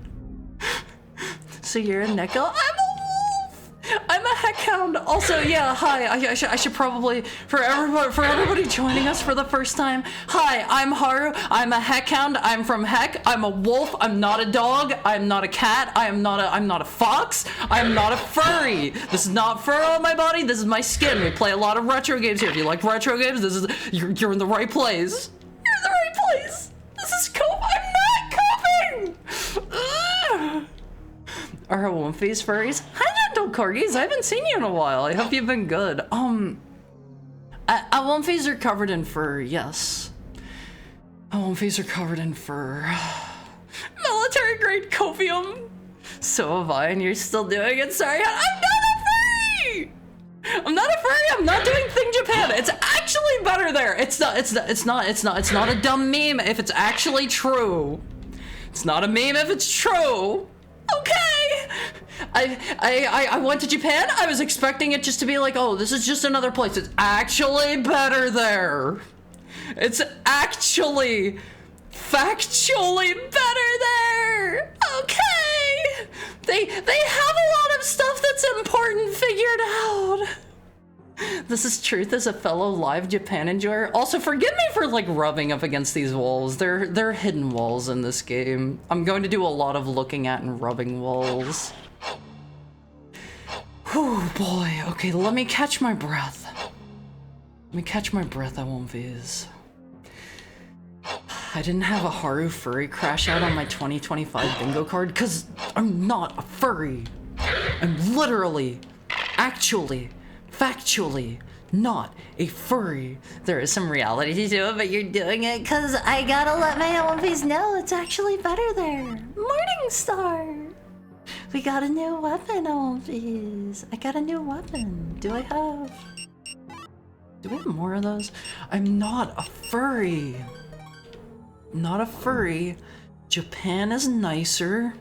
So you're a Neko? I'm a wolf. I'm a heck hound. Also, yeah, hi. I should probably, for everybody joining us for the first time. Hi, I'm Haru. I'm a heck hound. I'm from Heck. I'm a wolf. I'm not a dog. I'm not a cat. I'm not a fox. I'm not a furry. This is not fur on my body. This is my skin. We play a lot of retro games here. If you like retro games, you're in the right place. You're in the right place. This is cope. I'm not coping! Ugh. Are Wolfies furries? Hi, gentle corgis. I haven't seen you in a while. I hope you've been good. Wolfies are covered in fur, yes. Wolfies are covered in fur. Military grade copium. So have I, and you're still doing it. Sorry, I'm not a furry! I'm not a furry. I'm not doing Thing Japan. It's actually better there. It's not a dumb meme if it's actually true. It's not a meme if it's true. Okay. I went to Japan. I was expecting it just to be like, oh, this is just another place. It's actually better there. It's actually factually better there. Okay. They have a lot of stuff that's important figured out. This is truth as a fellow live Japan enjoyer. Also, forgive me for like rubbing up against these walls. They're hidden walls in this game. I'm going to do a lot of looking at and rubbing walls. Whew, boy. Okay, let me catch my breath. Let me catch my breath, I won't viz. I didn't have a Haru furry crash out on my 2025 bingo card because I'm not a furry. I'm literally, actually, factually not a furry. There is some reality to it, but you're doing it because I gotta let my One Piece know it's actually better there. Morningstar! We got a new weapon, One Piece. I got a new weapon. Do we have more of those? I'm not a furry. Not a furry. Japan is nicer.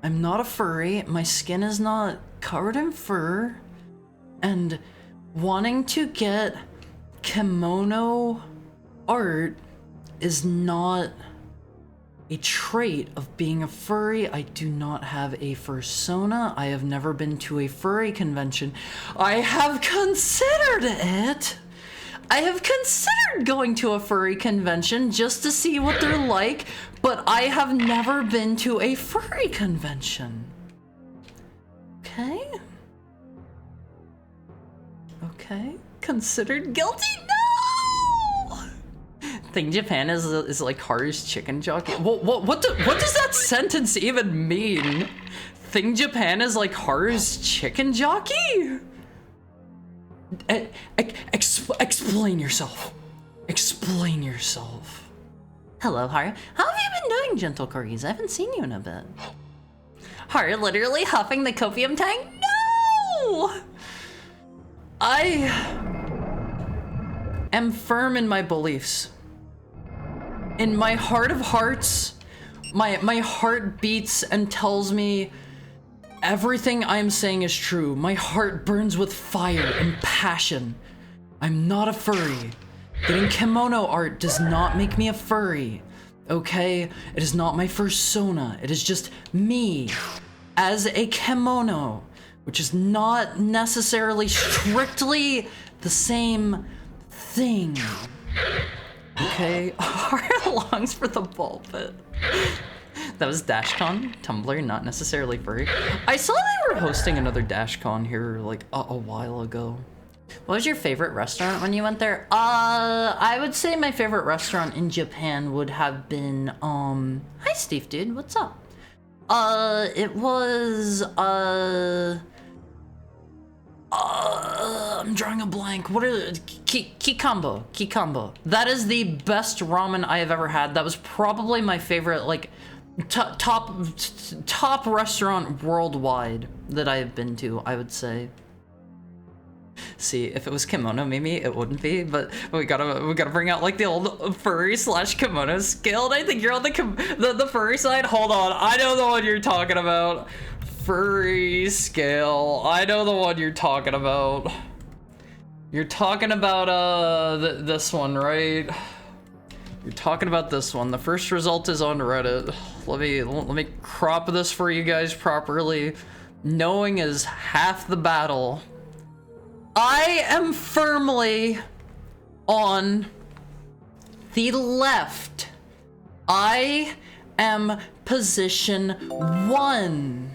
I'm not a furry. My skin is not covered in fur. And wanting to get kimono art is not a trait of being a furry. I do not have a fursona. I have never been to a furry convention. I have considered it. I have considered going to a furry convention just to see what they're like, but I have never been to a furry convention. Okay? Okay. Considered guilty? No! Think Japan is like Haru's chicken jockey? What does that sentence even mean? Think Japan is like Haru's chicken jockey? Explain yourself. Explain yourself. Hello, Haru. How have you been doing, gentle corgis? I haven't seen you in a bit. Haru literally huffing the copium tank? No! I am firm in my beliefs. In my heart of hearts, my heart beats and tells me everything I am saying is true. My heart burns with fire and passion. I'm not a furry. Getting kimono art does not make me a furry, okay? It is not my fursona. It is just me as a kimono, which is not necessarily strictly the same thing. Okay, Haru longs for the ball pit. That was DashCon, Tumblr, not necessarily furry. I saw they were hosting another DashCon here like a while ago. What was your favorite restaurant when you went there? I would say my favorite restaurant in Japan would have been, hi Steve dude, what's up? It was, I'm drawing a blank. What are Kikambo. That is the best ramen I have ever had. That was probably my favorite, like, top restaurant worldwide that I have been to, I would say. See, if it was kimono, maybe it wouldn't be, but we gotta bring out like the old furry / kimono scale. And I think you're on the furry side. Hold on, I know the one you're talking about. Furry scale. I know the one you're talking about. You're talking about this one, right? You're talking about this one. The first result is on Reddit. Let me crop this for you guys properly. Knowing is half the battle. I am firmly on the left. I am position 1.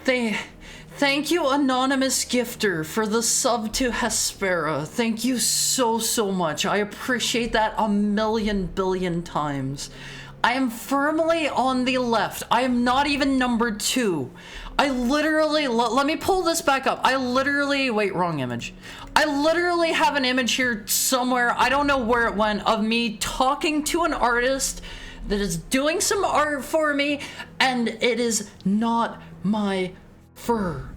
Thank you, anonymous gifter, for the sub to Hespera. Thank you so much. I appreciate that a million billion times. I am firmly on the left. I am not even number 2. I literally, let me pull this back up. Wait, wrong image. I literally have an image here somewhere, I don't know where it went, of me talking to an artist that is doing some art for me, and it is not my fur.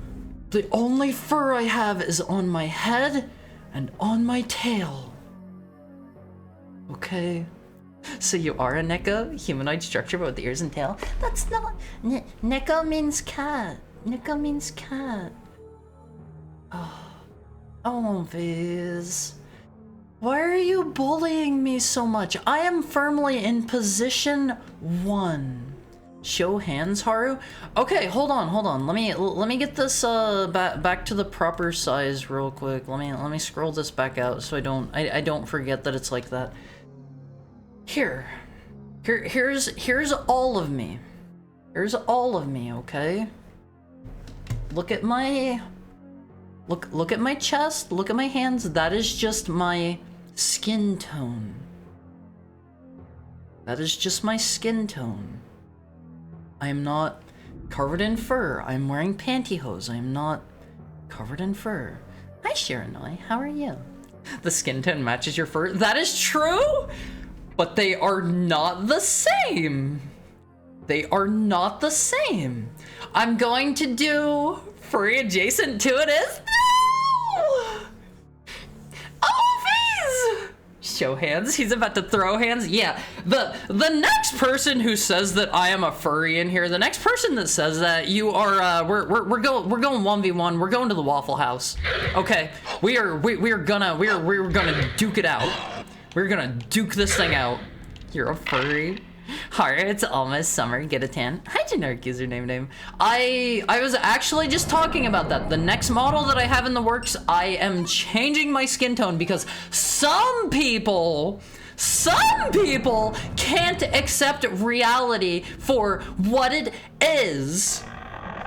The only fur I have is on my head and on my tail. Okay. So you are a Neko, humanoid structure but with ears and tail? That's not... Neko means cat. Neko means cat. Oh, Viz. Why are you bullying me so much? I am firmly in position 1. Show hands, Haru? Okay, hold on. Let me get this back to the proper size real quick. Let me scroll this back out so I don't forget that it's like that. Here's all of me. Here's all of me, okay? Look at my chest, look at my hands. That is just my skin tone. That is just my skin tone. I am not covered in fur. I'm wearing pantyhose. I am not covered in fur. Hi, Shiranoi. How are you? The skin tone matches your fur. That is true, but they are not the same. They are not the same. I'm going to do furry adjacent to it is no! Oh, please! Show hands. He's about to throw hands. Yeah. The next person who says that I am a furry in here, the next person that says that, you are we're going 1v1. We're going to the Waffle House. Okay. We're gonna duke it out. We're gonna duke this thing out. You're a furry. Haru, it's almost summer. Get a tan. Hi, generic username name. I was actually just talking about that. The next model that I have in the works, I am changing my skin tone because some people can't accept reality for what it is.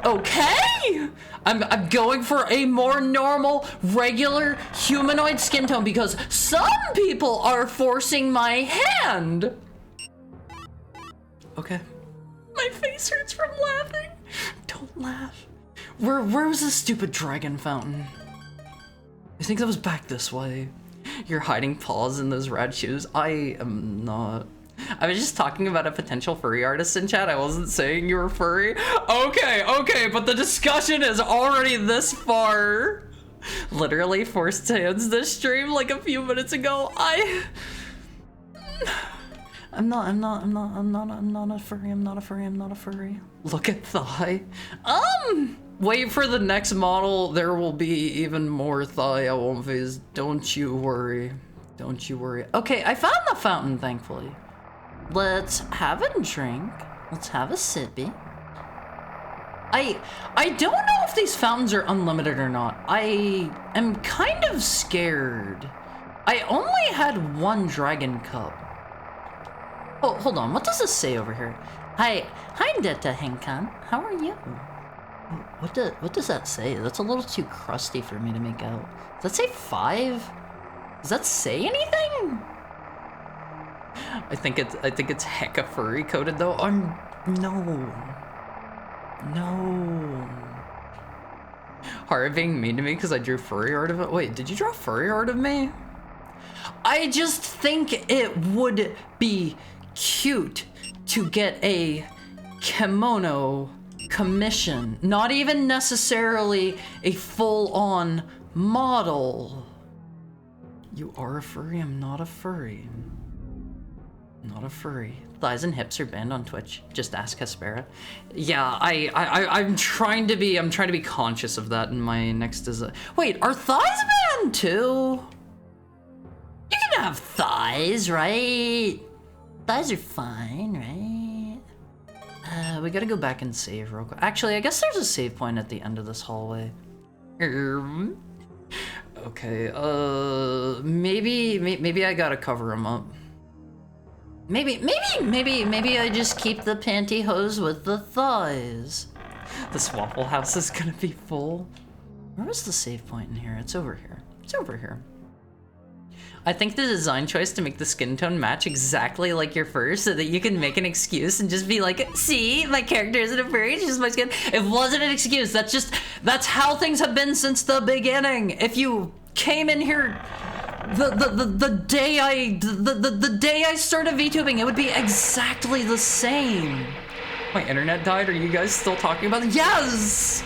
Okay? I'm going for a more normal, regular, humanoid skin tone because some people are forcing my hand. Okay. My face hurts from laughing. Don't laugh. Where was the stupid dragon fountain? I think that was back this way. You're hiding paws in those rad shoes. I am not. I was just talking about a potential furry artist in chat. I wasn't saying you were furry. Okay, but the discussion is already this far. Literally forced hands this stream like a few minutes ago. I'm not a furry. Look at thigh. Wait for the next model. There will be even more thigh. I won't phase. Don't you worry. Okay, I found the fountain, thankfully. Let's have a drink. Let's have a sippy. I don't know if these fountains are unlimited or not. I am kind of scared. I only had one dragon cup. Oh, hold on. What does this say over here? Hi, Detta Henkan. How are you? What does that say? That's a little too crusty for me to make out. Does that say 5? Does that say anything? I think it's hecka furry coded though. No. Hara being mean to me because I drew furry art of it. Wait, did you draw furry art of me? I just think it would be cute to get a kimono commission, not even necessarily a full-on model. You are a furry, I'm not a furry. Not a furry. Thighs and hips are banned on Twitch. Just ask Hespera. Yeah, I'm trying to be conscious of that in my next design. Wait, are thighs banned too? You can have thighs, right? Thighs are fine, right? We gotta go back and save real quick. Actually, I guess there's a save point at the end of this hallway. Okay, maybe I gotta cover him up. Maybe I just keep the pantyhose with the thighs. This Waffle House is gonna be full. Where was the save point in here? It's over here. I think the design choice to make the skin tone match exactly like your fur so that you can make an excuse and just be like, see, my character isn't a furry, it's just my skin. It wasn't an excuse. That's how things have been since the beginning. If you came in here the day I started VTubing, it would be exactly the same. My internet died. Are you guys still talking about it? Yes,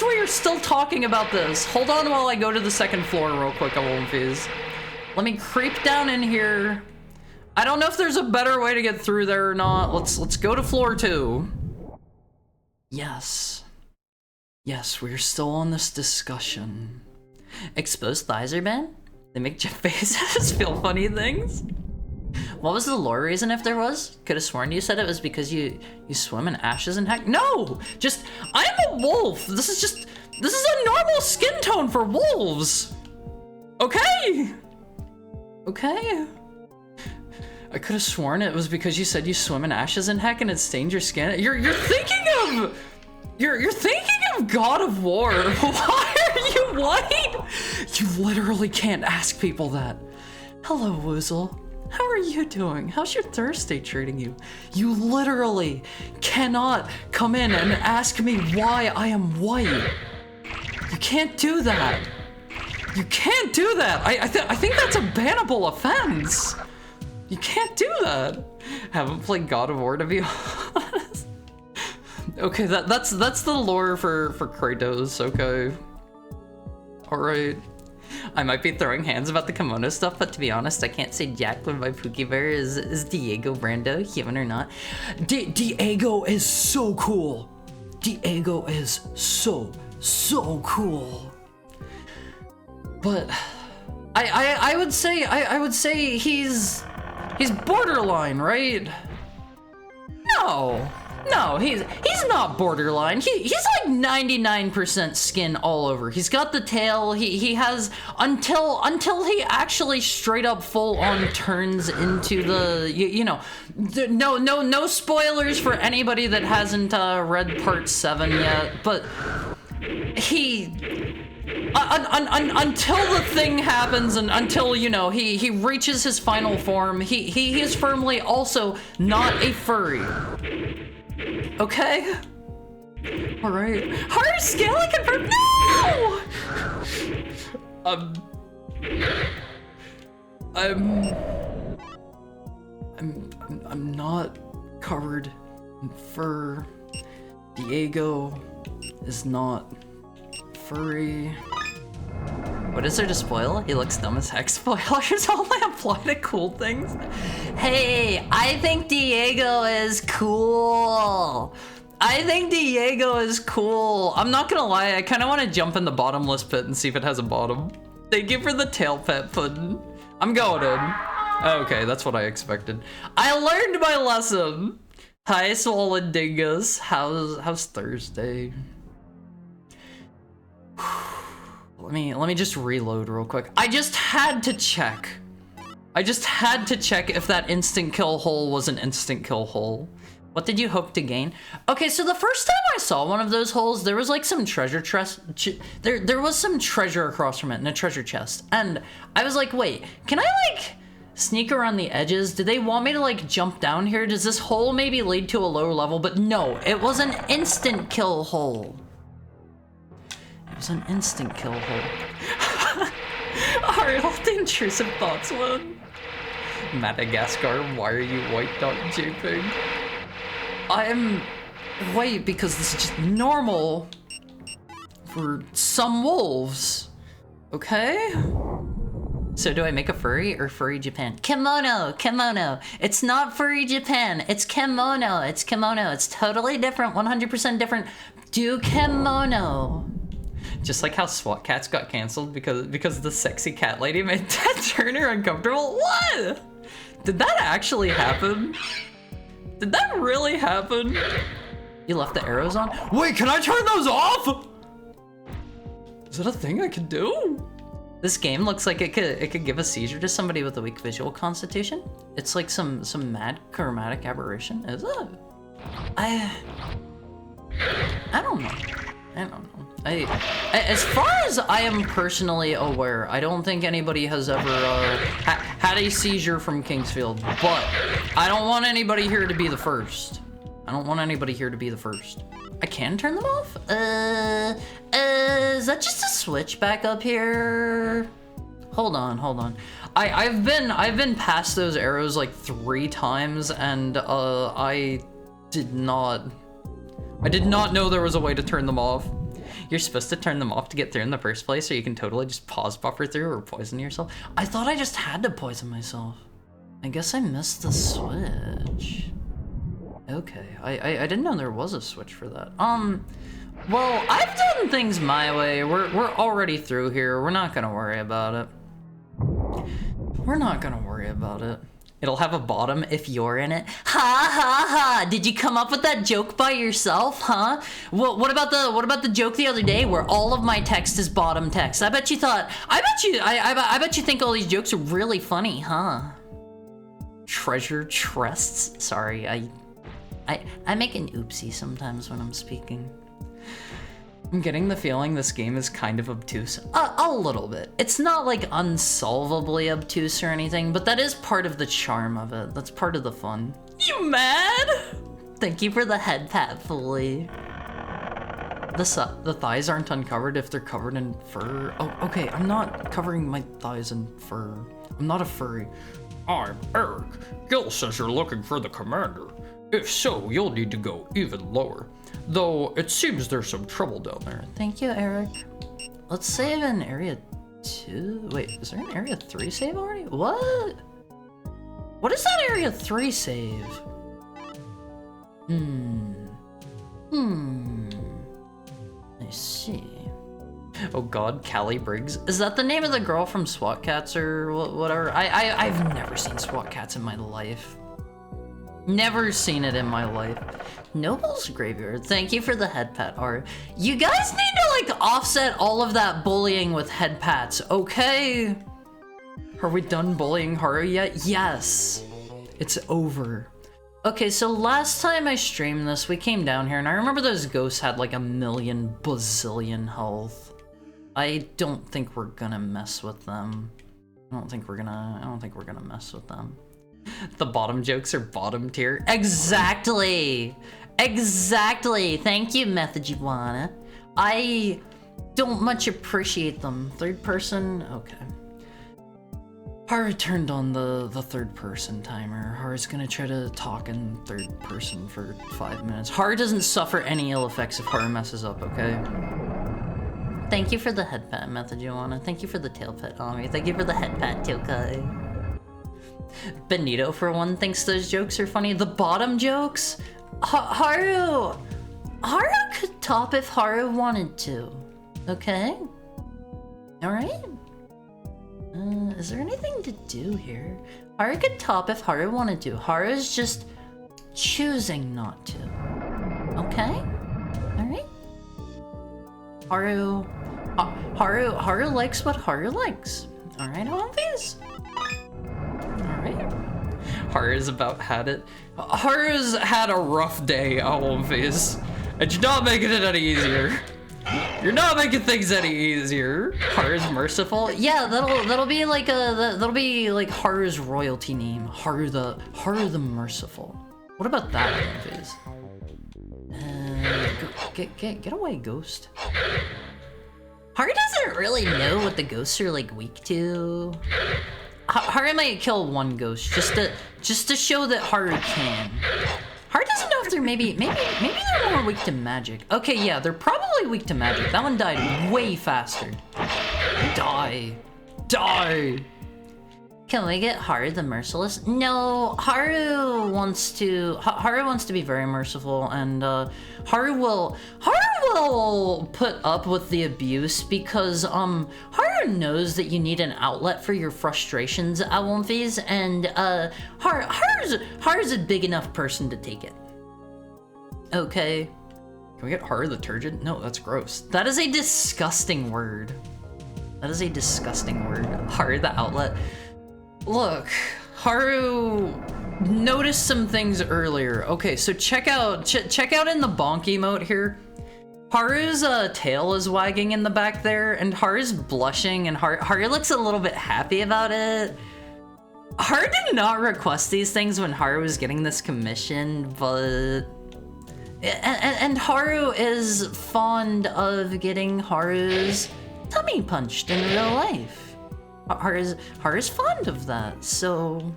we are still talking about this. Hold on while I go to the second floor real quick. I won't phase. Let me creep down in here. I don't know if there's a better way to get through there or not. Let's go to floor 2. Yes, we're still on this discussion. Exposed thighs are banned? They make Jeff Bezos feel funny things? What was the lore reason if there was? Could have sworn you said it was because you swim in ashes and heck. No! Just, I'm a wolf! This is a normal skin tone for wolves! Okay! I could have sworn it was because you said you swim in ashes and heck and it stained your skin. You're thinking of God of War. Why are you white? You literally can't ask people that. Hello, Woozle. How are you doing? How's your Thursday treating you? You literally cannot come in and ask me why I am white. You can't do that. I think that's a bannable offense. You can't do that. Haven't played God of War, to be honest. Okay, that's the lore for Kratos. Okay. All right. I might be throwing hands about the kimono stuff, but to be honest, I can't say jack when my Pookie Bear is Diego Brando, human or not. Diego is so cool. Diego is so cool. But I would say he's borderline, right? No, No, he's not borderline. He's like 99% skin all over. He's got the tail. He has until he actually straight up full on turns into the you know, no spoilers for anybody that hasn't read part 7 yet, but he until the thing happens and until, you know, he reaches his final form, he is firmly also not a furry. Okay? Alright. Hard scale confirmed. No! I'm not covered in fur. Diego is not furry. What is there to spoil? He looks dumb as heck. Spoilers only apply to cool things. Hey, I think Diego is cool. I think Diego is cool. I'm not gonna lie, I kind of want to jump in the bottomless pit and see if it has a bottom. Thank you for the tail pet pudding. I'm going in. Okay, that's what I expected. I learned my lesson. Hi, swollen dingus. How's Thursday? Let me just reload real quick. I just had to check if that instant kill hole was an instant kill hole. What did you hope to gain? Okay, so the first time I saw one of those holes, there was like some treasure chest. There was some treasure across from it in a treasure chest. And I was like, wait, can I like sneak around the edges? Do they want me to like jump down here? Does this hole maybe lead to a lower level? But no, it was an instant kill hole. It was an instant kill hole. Alright, all the intrusive thoughts, man. Madagascar, why are you white.jpg? I'm white because this is just normal for some wolves, okay? So do I make a furry or furry Japan? Kimono, kimono. It's not furry Japan, it's kimono, it's kimono. It's totally different, 100% different. Do kimono. Just like how SWAT Cats got canceled because the sexy cat lady made Ted Turner uncomfortable. What? Did that actually happen? Did that really happen? You left the arrows on? Wait, can I turn those off? Is that a thing I can do? This game looks like it could give a seizure to somebody with a weak visual constitution. It's like some mad chromatic aberration. Is it? I don't know. I don't know. As far as I am personally aware, I don't think anybody has ever had a seizure from Kingsfield, but I don't want anybody here to be the first. I don't want anybody here to be the first. I can turn them off? Is that just a switch back up here? Hold on. I've been past those arrows like 3 times, and I did not know there was a way to turn them off. You're supposed to turn them off to get through in the first place, so you can totally just pause buffer through or poison yourself. I thought I just had to poison myself. I guess I missed the switch. Okay, I didn't know there was a switch for that. Well, I've done things my way. We're already through here. We're not gonna worry about it. We're not gonna worry about it. It'll have a bottom if you're in it. Ha ha ha! Did you come up with that joke by yourself, huh? What about the joke the other day where all of my text is bottom text? I bet you think all these jokes are really funny, huh? Treasure chests. Sorry, I make an oopsie sometimes when I'm speaking. I'm getting the feeling this game is kind of obtuse. A little bit. It's not like unsolvably obtuse or anything, but that is part of the charm of it. That's part of the fun. You mad? Thank you for the head pat, Fully. The thighs aren't uncovered if they're covered in fur. Oh, okay, I'm not covering my thighs in fur. I'm not a furry. I'm Eric. Gil says you're looking for the commander. If so, you'll need to go even lower. Though, it seems there's some trouble down there. Thank you, Eric. Let's save in area 2. Wait, is there an area 3 save already? What? What is that area 3 save? I see. Oh god, Callie Briggs. Is that the name of the girl from SWAT Cats or whatever? I've never seen SWAT Cats in my life. Never seen it in my life. Noble's Graveyard. Thank you for the head pat art. You guys need to like offset all of that bullying with head pats, okay? Are we done bullying Haru yet? Yes. It's over. Okay, so last time I streamed this, we came down here and I remember those ghosts had like 1,000,000 bazillion health. I don't think we're gonna mess with them. I don't think we're gonna mess with them. The bottom jokes are bottom tier. Exactly! Exactly! Thank you, Methajuana. I don't much appreciate them. Third person? Okay. Haru turned on the third person timer. Haru's gonna try to talk in third person for 5 minutes. Haru doesn't suffer any ill effects if Haru messes up, okay? Thank you for the head pat, Methajuana. Thank you for the tail pet, Ami. Thank you for the head pat, Tokai. Benito, for one, thinks those jokes are funny. The bottom jokes? Haru could top if Haru wanted to. Okay? Alright? Is there anything to do here? Haru could top if Haru wanted to. Haru's just choosing not to. Okay? Alright? Haru likes what Haru likes. Alright, Hompies? Alright. Haru's about had it. Haru's had a rough day, Hompies. And you're not making it any easier. You're not making things any easier. Haru's merciful. Yeah, that'll be like Haru's royalty name. Haru the merciful. What about that, Hompies? Get away, ghost. Haru doesn't really know what the ghosts are like weak to. Haru might kill one ghost just to show that Haru can. Haru doesn't know if they're maybe they're more weak to magic. Okay, yeah, they're probably weak to magic. That one died way faster. Die. Can we get Haru the merciless? No, Haru wants to be very merciful, and Haru will put up with the abuse because Haru knows that you need an outlet for your frustrations, Awonfies, and Haru's a big enough person to take it. Okay. Can we get Haru the turgid? No, that's gross. That is a disgusting word. Haru the outlet. Look, Haru noticed some things earlier. Okay, so check out in the bonk emote here. Haru's tail is wagging in the back there, and Haru's blushing, and Haru looks a little bit happy about it. Haru did not request these things when Haru was getting this commission, but... And Haru is fond of getting Haru's tummy punched in real life. Haru's fond of that, so...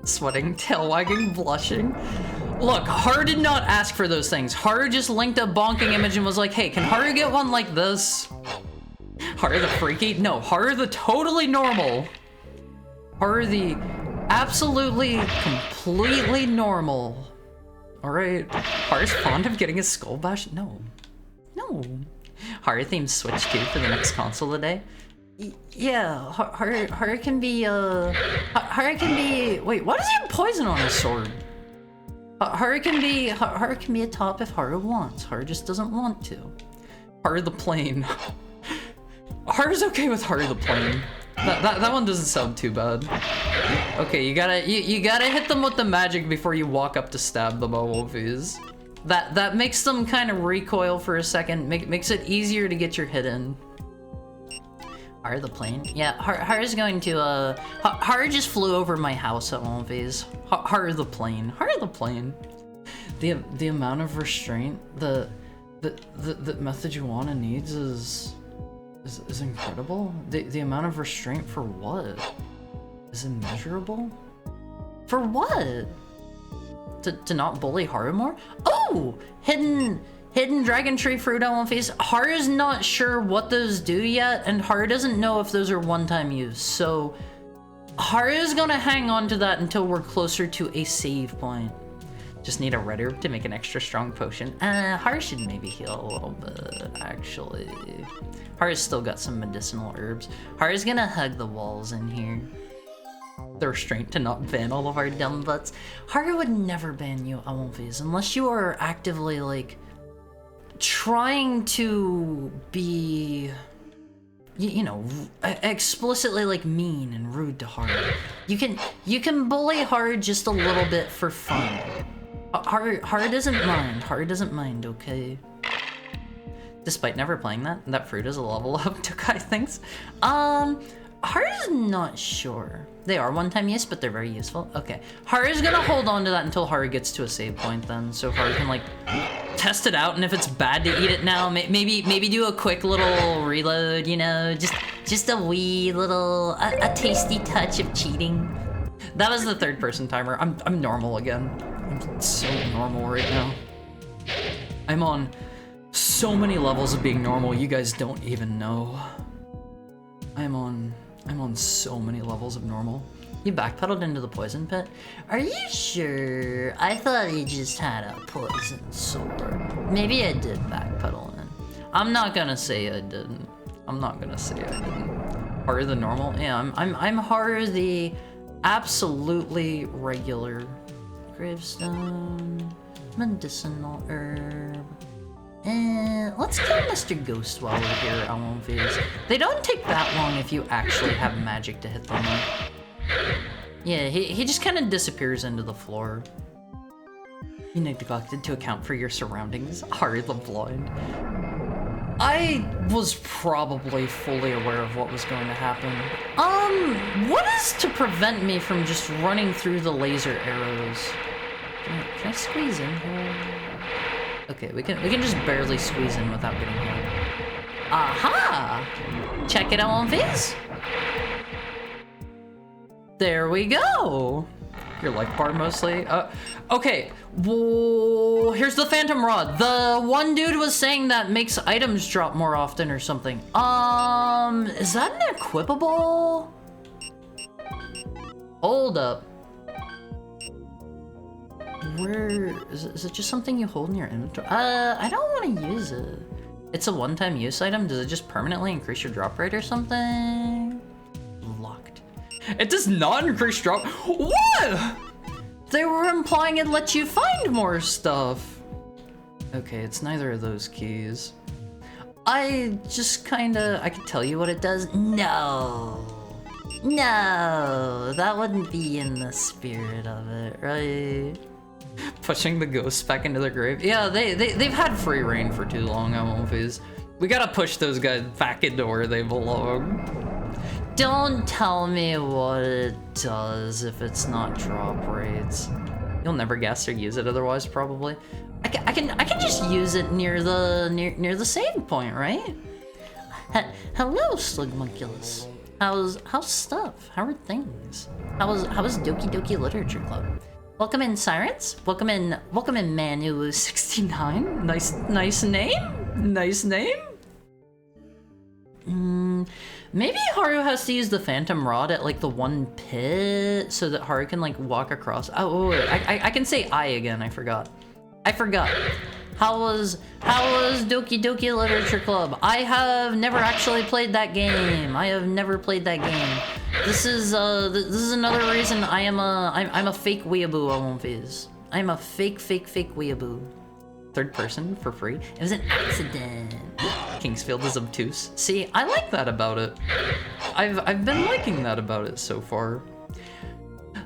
Sweating, tail wagging, blushing. Look, Haru did not ask for those things. Haru just linked a bonking image and was like, hey, can Haru get one like this? Haru the freaky? No, Haru the totally normal. Haru the absolutely, completely normal. Alright. Haru's fond of getting his skull bashed? No. Haru themed Switch 2 for the next console today. Yeah, Haru can be, wait, why does he have poison on his sword? Haru can be a top if Haru wants. Haru just doesn't want to. Haru the plane. Haru's okay with Haru the plane. That one doesn't sound too bad. Okay, you gotta hit them with the magic before you walk up to stab them, Awonfies. That makes them kind of recoil for a second, makes it easier to get your hit in. Haru the plane? Yeah, Haru's going to, Haru just flew over my house at Awonfies. Haru the plane. The amount of restraint that Methajuana needs is incredible. The amount of restraint for what? Is immeasurable? For what? To not bully Haru more? Oh! Hidden Dragon Tree Fruit Awonfies. Haru's not sure what those do yet, and Haru doesn't know if those are one-time use, so Haru's gonna hang on to that until we're closer to a save point. Just need a red herb to make an extra strong potion. Haru should maybe heal a little bit, actually. Haru's still got some medicinal herbs. Haru's gonna hug the walls in here. the restraint to not ban all of our dumb butts. Haru would never ban you, Alphys, unless you are actively, like, trying to be, you know, explicitly, like, mean and rude to Haru. You can bully Haru just a little bit for fun. Haru doesn't mind. Haru doesn't mind, okay? Despite never playing that fruit is a level up, Tokai thinks. Haru's not sure. They are one-time use, but they're very useful. Okay, Haru's gonna hold on to that until Haru gets to a save point then, so Haru can, like, test it out, and if it's bad to eat it now, maybe do a quick little reload, you know, just a wee little, a tasty touch of cheating. That was the third-person timer. I'm normal again. I'm so normal right now. I'm on so many levels of being normal, you guys don't even know. I'm on so many levels of normal. You backpedaled into the poison pit? Are you sure? I thought you just had a poison sword. Maybe I did backpedal in. I'm not gonna say I didn't. Haru the normal? Yeah, I'm Haru the absolutely regular. Gravestone, medicinal herb. Let's kill Mr. Ghost while we're here, Alphys. They don't take that long if you actually have magic to hit them with. Yeah, he just kind of disappears into the floor. You neglected to account for your surroundings, Haru the Blind. I was probably fully aware of what was going to happen. What is to prevent me from just running through the laser arrows? Can I squeeze in here? Okay, we can just barely squeeze in without getting hit. Aha! Check it out on Viz. There we go. Your life bar mostly. Okay. Whoa, here's the Phantom Rod. The one dude was saying that makes items drop more often or something. Is that an equipable? Hold up. Where is it just something you hold in your inventory? I don't want to use it. It's a one-time use item. Does it just permanently increase your drop rate or something? Locked. It does not increase drop. What? They were implying it lets you find more stuff. Okay, it's neither of those keys. I could tell you what it does. No, that wouldn't be in the spirit of it, right? Pushing the ghosts back into their grave. Yeah, they've had free reign for too long, Alphys. We gotta push those guys back into where they belong. Don't tell me what it does if it's not drop rates. You'll never guess or use it otherwise, probably. I can just use it near the save point, right? Hello, Slugmunculus. How's stuff? How are things? How was Doki Doki Literature Club? Welcome in, Sirens. Welcome in, Manu69. Nice name. Maybe Haru has to use the Phantom Rod at like the one pit so that Haru can like walk across. Oh, wait, I can say I again. I forgot. How was Doki Doki Literature Club? I have never actually played that game. This is another reason I'm a fake weeaboo, Alphys. I'm a fake weeaboo. Third person for free. It was an accident. Kingsfield is obtuse. See, I like that about it. I've been liking that about it so far.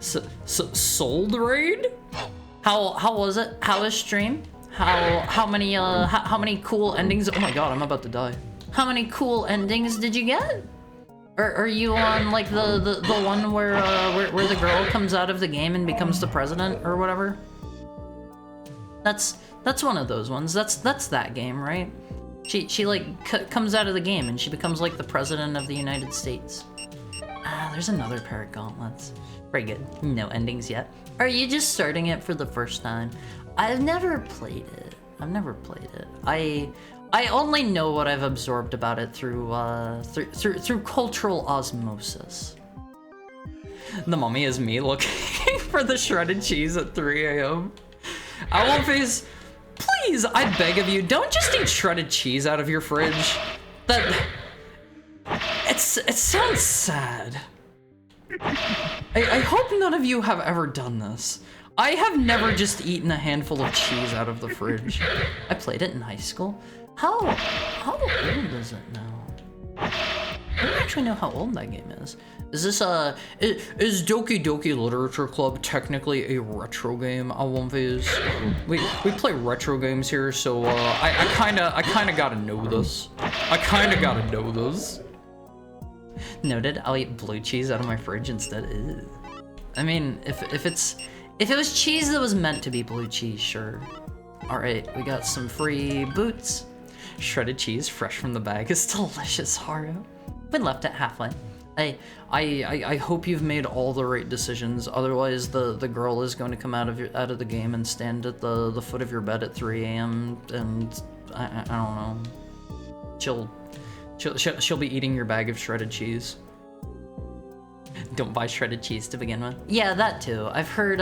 Sold raid? How was it? How was stream? How many cool endings? Oh my god, I'm about to die. How many cool endings did you get? Or are you on like the one where the girl comes out of the game and becomes the president or whatever? That's one of those ones. That's that game, right? She like comes out of the game and she becomes like the president of the United States. There's another pair of gauntlets. Very good. No endings yet. Are you just starting it for the first time? I've never played it. I only know what I've absorbed about it through cultural osmosis. The mummy is me looking for the shredded cheese at 3 a.m. Alphys, please, I beg of you, don't just eat shredded cheese out of your fridge. It sounds sad. I hope none of you have ever done this. I have never just eaten a handful of cheese out of the fridge. I played it in high school. How old is it now? I don't actually know how old that game is. Is this is Doki Doki Literature Club technically a retro game? We play retro games here, so I kinda gotta know this. Noted. I'll eat blue cheese out of my fridge instead. Ew. I mean, if it was cheese that was meant to be blue cheese, sure. All right, we got some free boots. Shredded cheese, fresh from the bag, is delicious, Haru. We left it halfway. I hope you've made all the right decisions. Otherwise, the girl is going to come out of the game and stand at the foot of your bed at 3 a.m. and I don't know. She'll be eating your bag of shredded cheese. Don't buy shredded cheese to begin with. Yeah, that too. I've heard.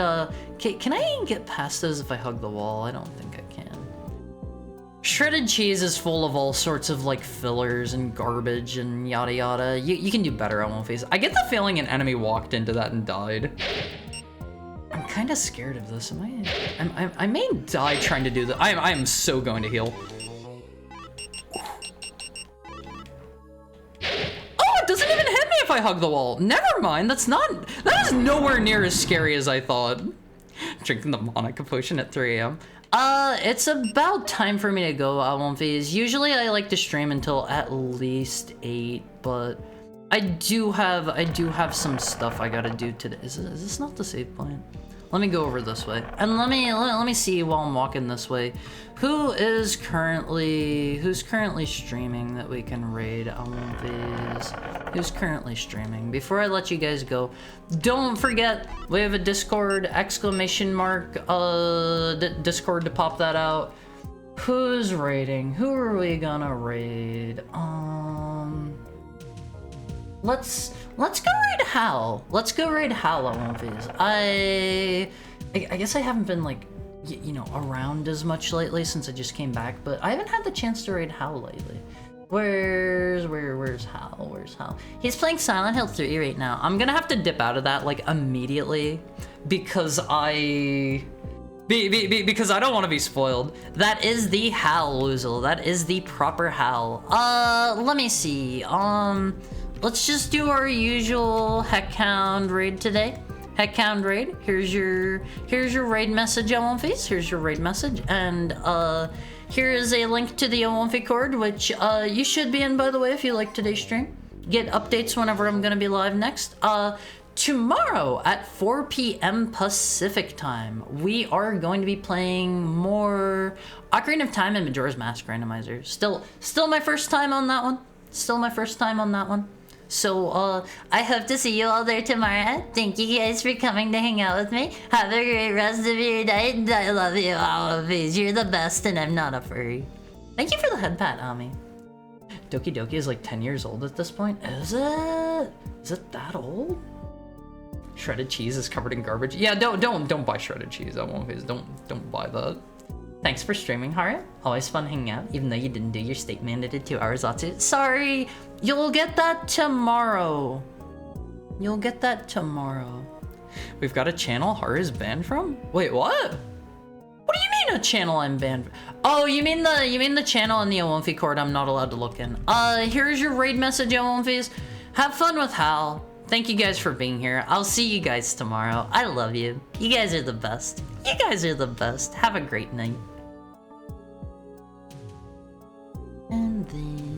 Can I get past those if I hug the wall? I don't think I can. Shredded cheese is full of all sorts of like fillers and garbage and yada yada. You can do better on One Face. I get the feeling an enemy walked into that and died. I'm kind of scared of this. I may die trying to do this. I am so going to heal. Oh, it doesn't even hit me if I hug the wall. Never mind. That is nowhere near as scary as I thought. Drinking the Monica potion at 3 a.m. It's about time for me to go, One Phase. Usually I like to stream until at least 8, but I do have some stuff I gotta do today. Is this not the save point? Let me go over this way. And let me see while I'm walking this way. Who's currently streaming that we can raid One Phase? Who's currently streaming? Before I let you guys go, don't forget we have a Discord, exclamation mark, Discord to pop that out. Who's raiding? Who are we gonna raid? Let's go raid Hal. Let's go raid Hal on One Phase. I guess I haven't been like, you know, around as much lately since I just came back, but I haven't had the chance to raid Hal lately. Where's Hal? Where's Hal? He's playing Silent Hill 3 right now. I'm gonna have to dip out of that like immediately because because I don't want to be spoiled. That is the Hal Loozle. That is the proper Hal. Let me see. Let's just do our usual Heckhound raid today. Heckhound raid. Here's your raid message, One Face. Here's your raid message, and here is a link to the One Face cord, which you should be in, by the way, if you like today's stream. Get updates whenever I'm gonna be live next. Tomorrow at 4 p.m. Pacific time, we are going to be playing more Ocarina of Time and Majora's Mask Randomizer. Still my first time on that one. So, I hope to see you all there tomorrow. Thank you guys for coming to hang out with me. Have a great rest of your night, and I love you all. You're the best, and I'm not a furry. Thank you for the head pat, Ami. Doki Doki is like 10 years old at this point. Is it? Is it that old? Shredded cheese is covered in garbage. Yeah, don't buy shredded cheese. Don't buy that. Thanks for streaming, Haru. Always fun hanging out, even though you didn't do your state mandated 2 hours Zatsu. Sorry, you'll get that tomorrow. We've got a channel Haru's banned from? Wait, what? What do you mean a channel I'm banned from? Oh, you mean the channel in the Owonfi court I'm not allowed to look in. Here's your raid message, Owonfis. Have fun with Hal. Thank you guys for being here. I'll see you guys tomorrow. I love you. You guys are the best. Have a great night. And then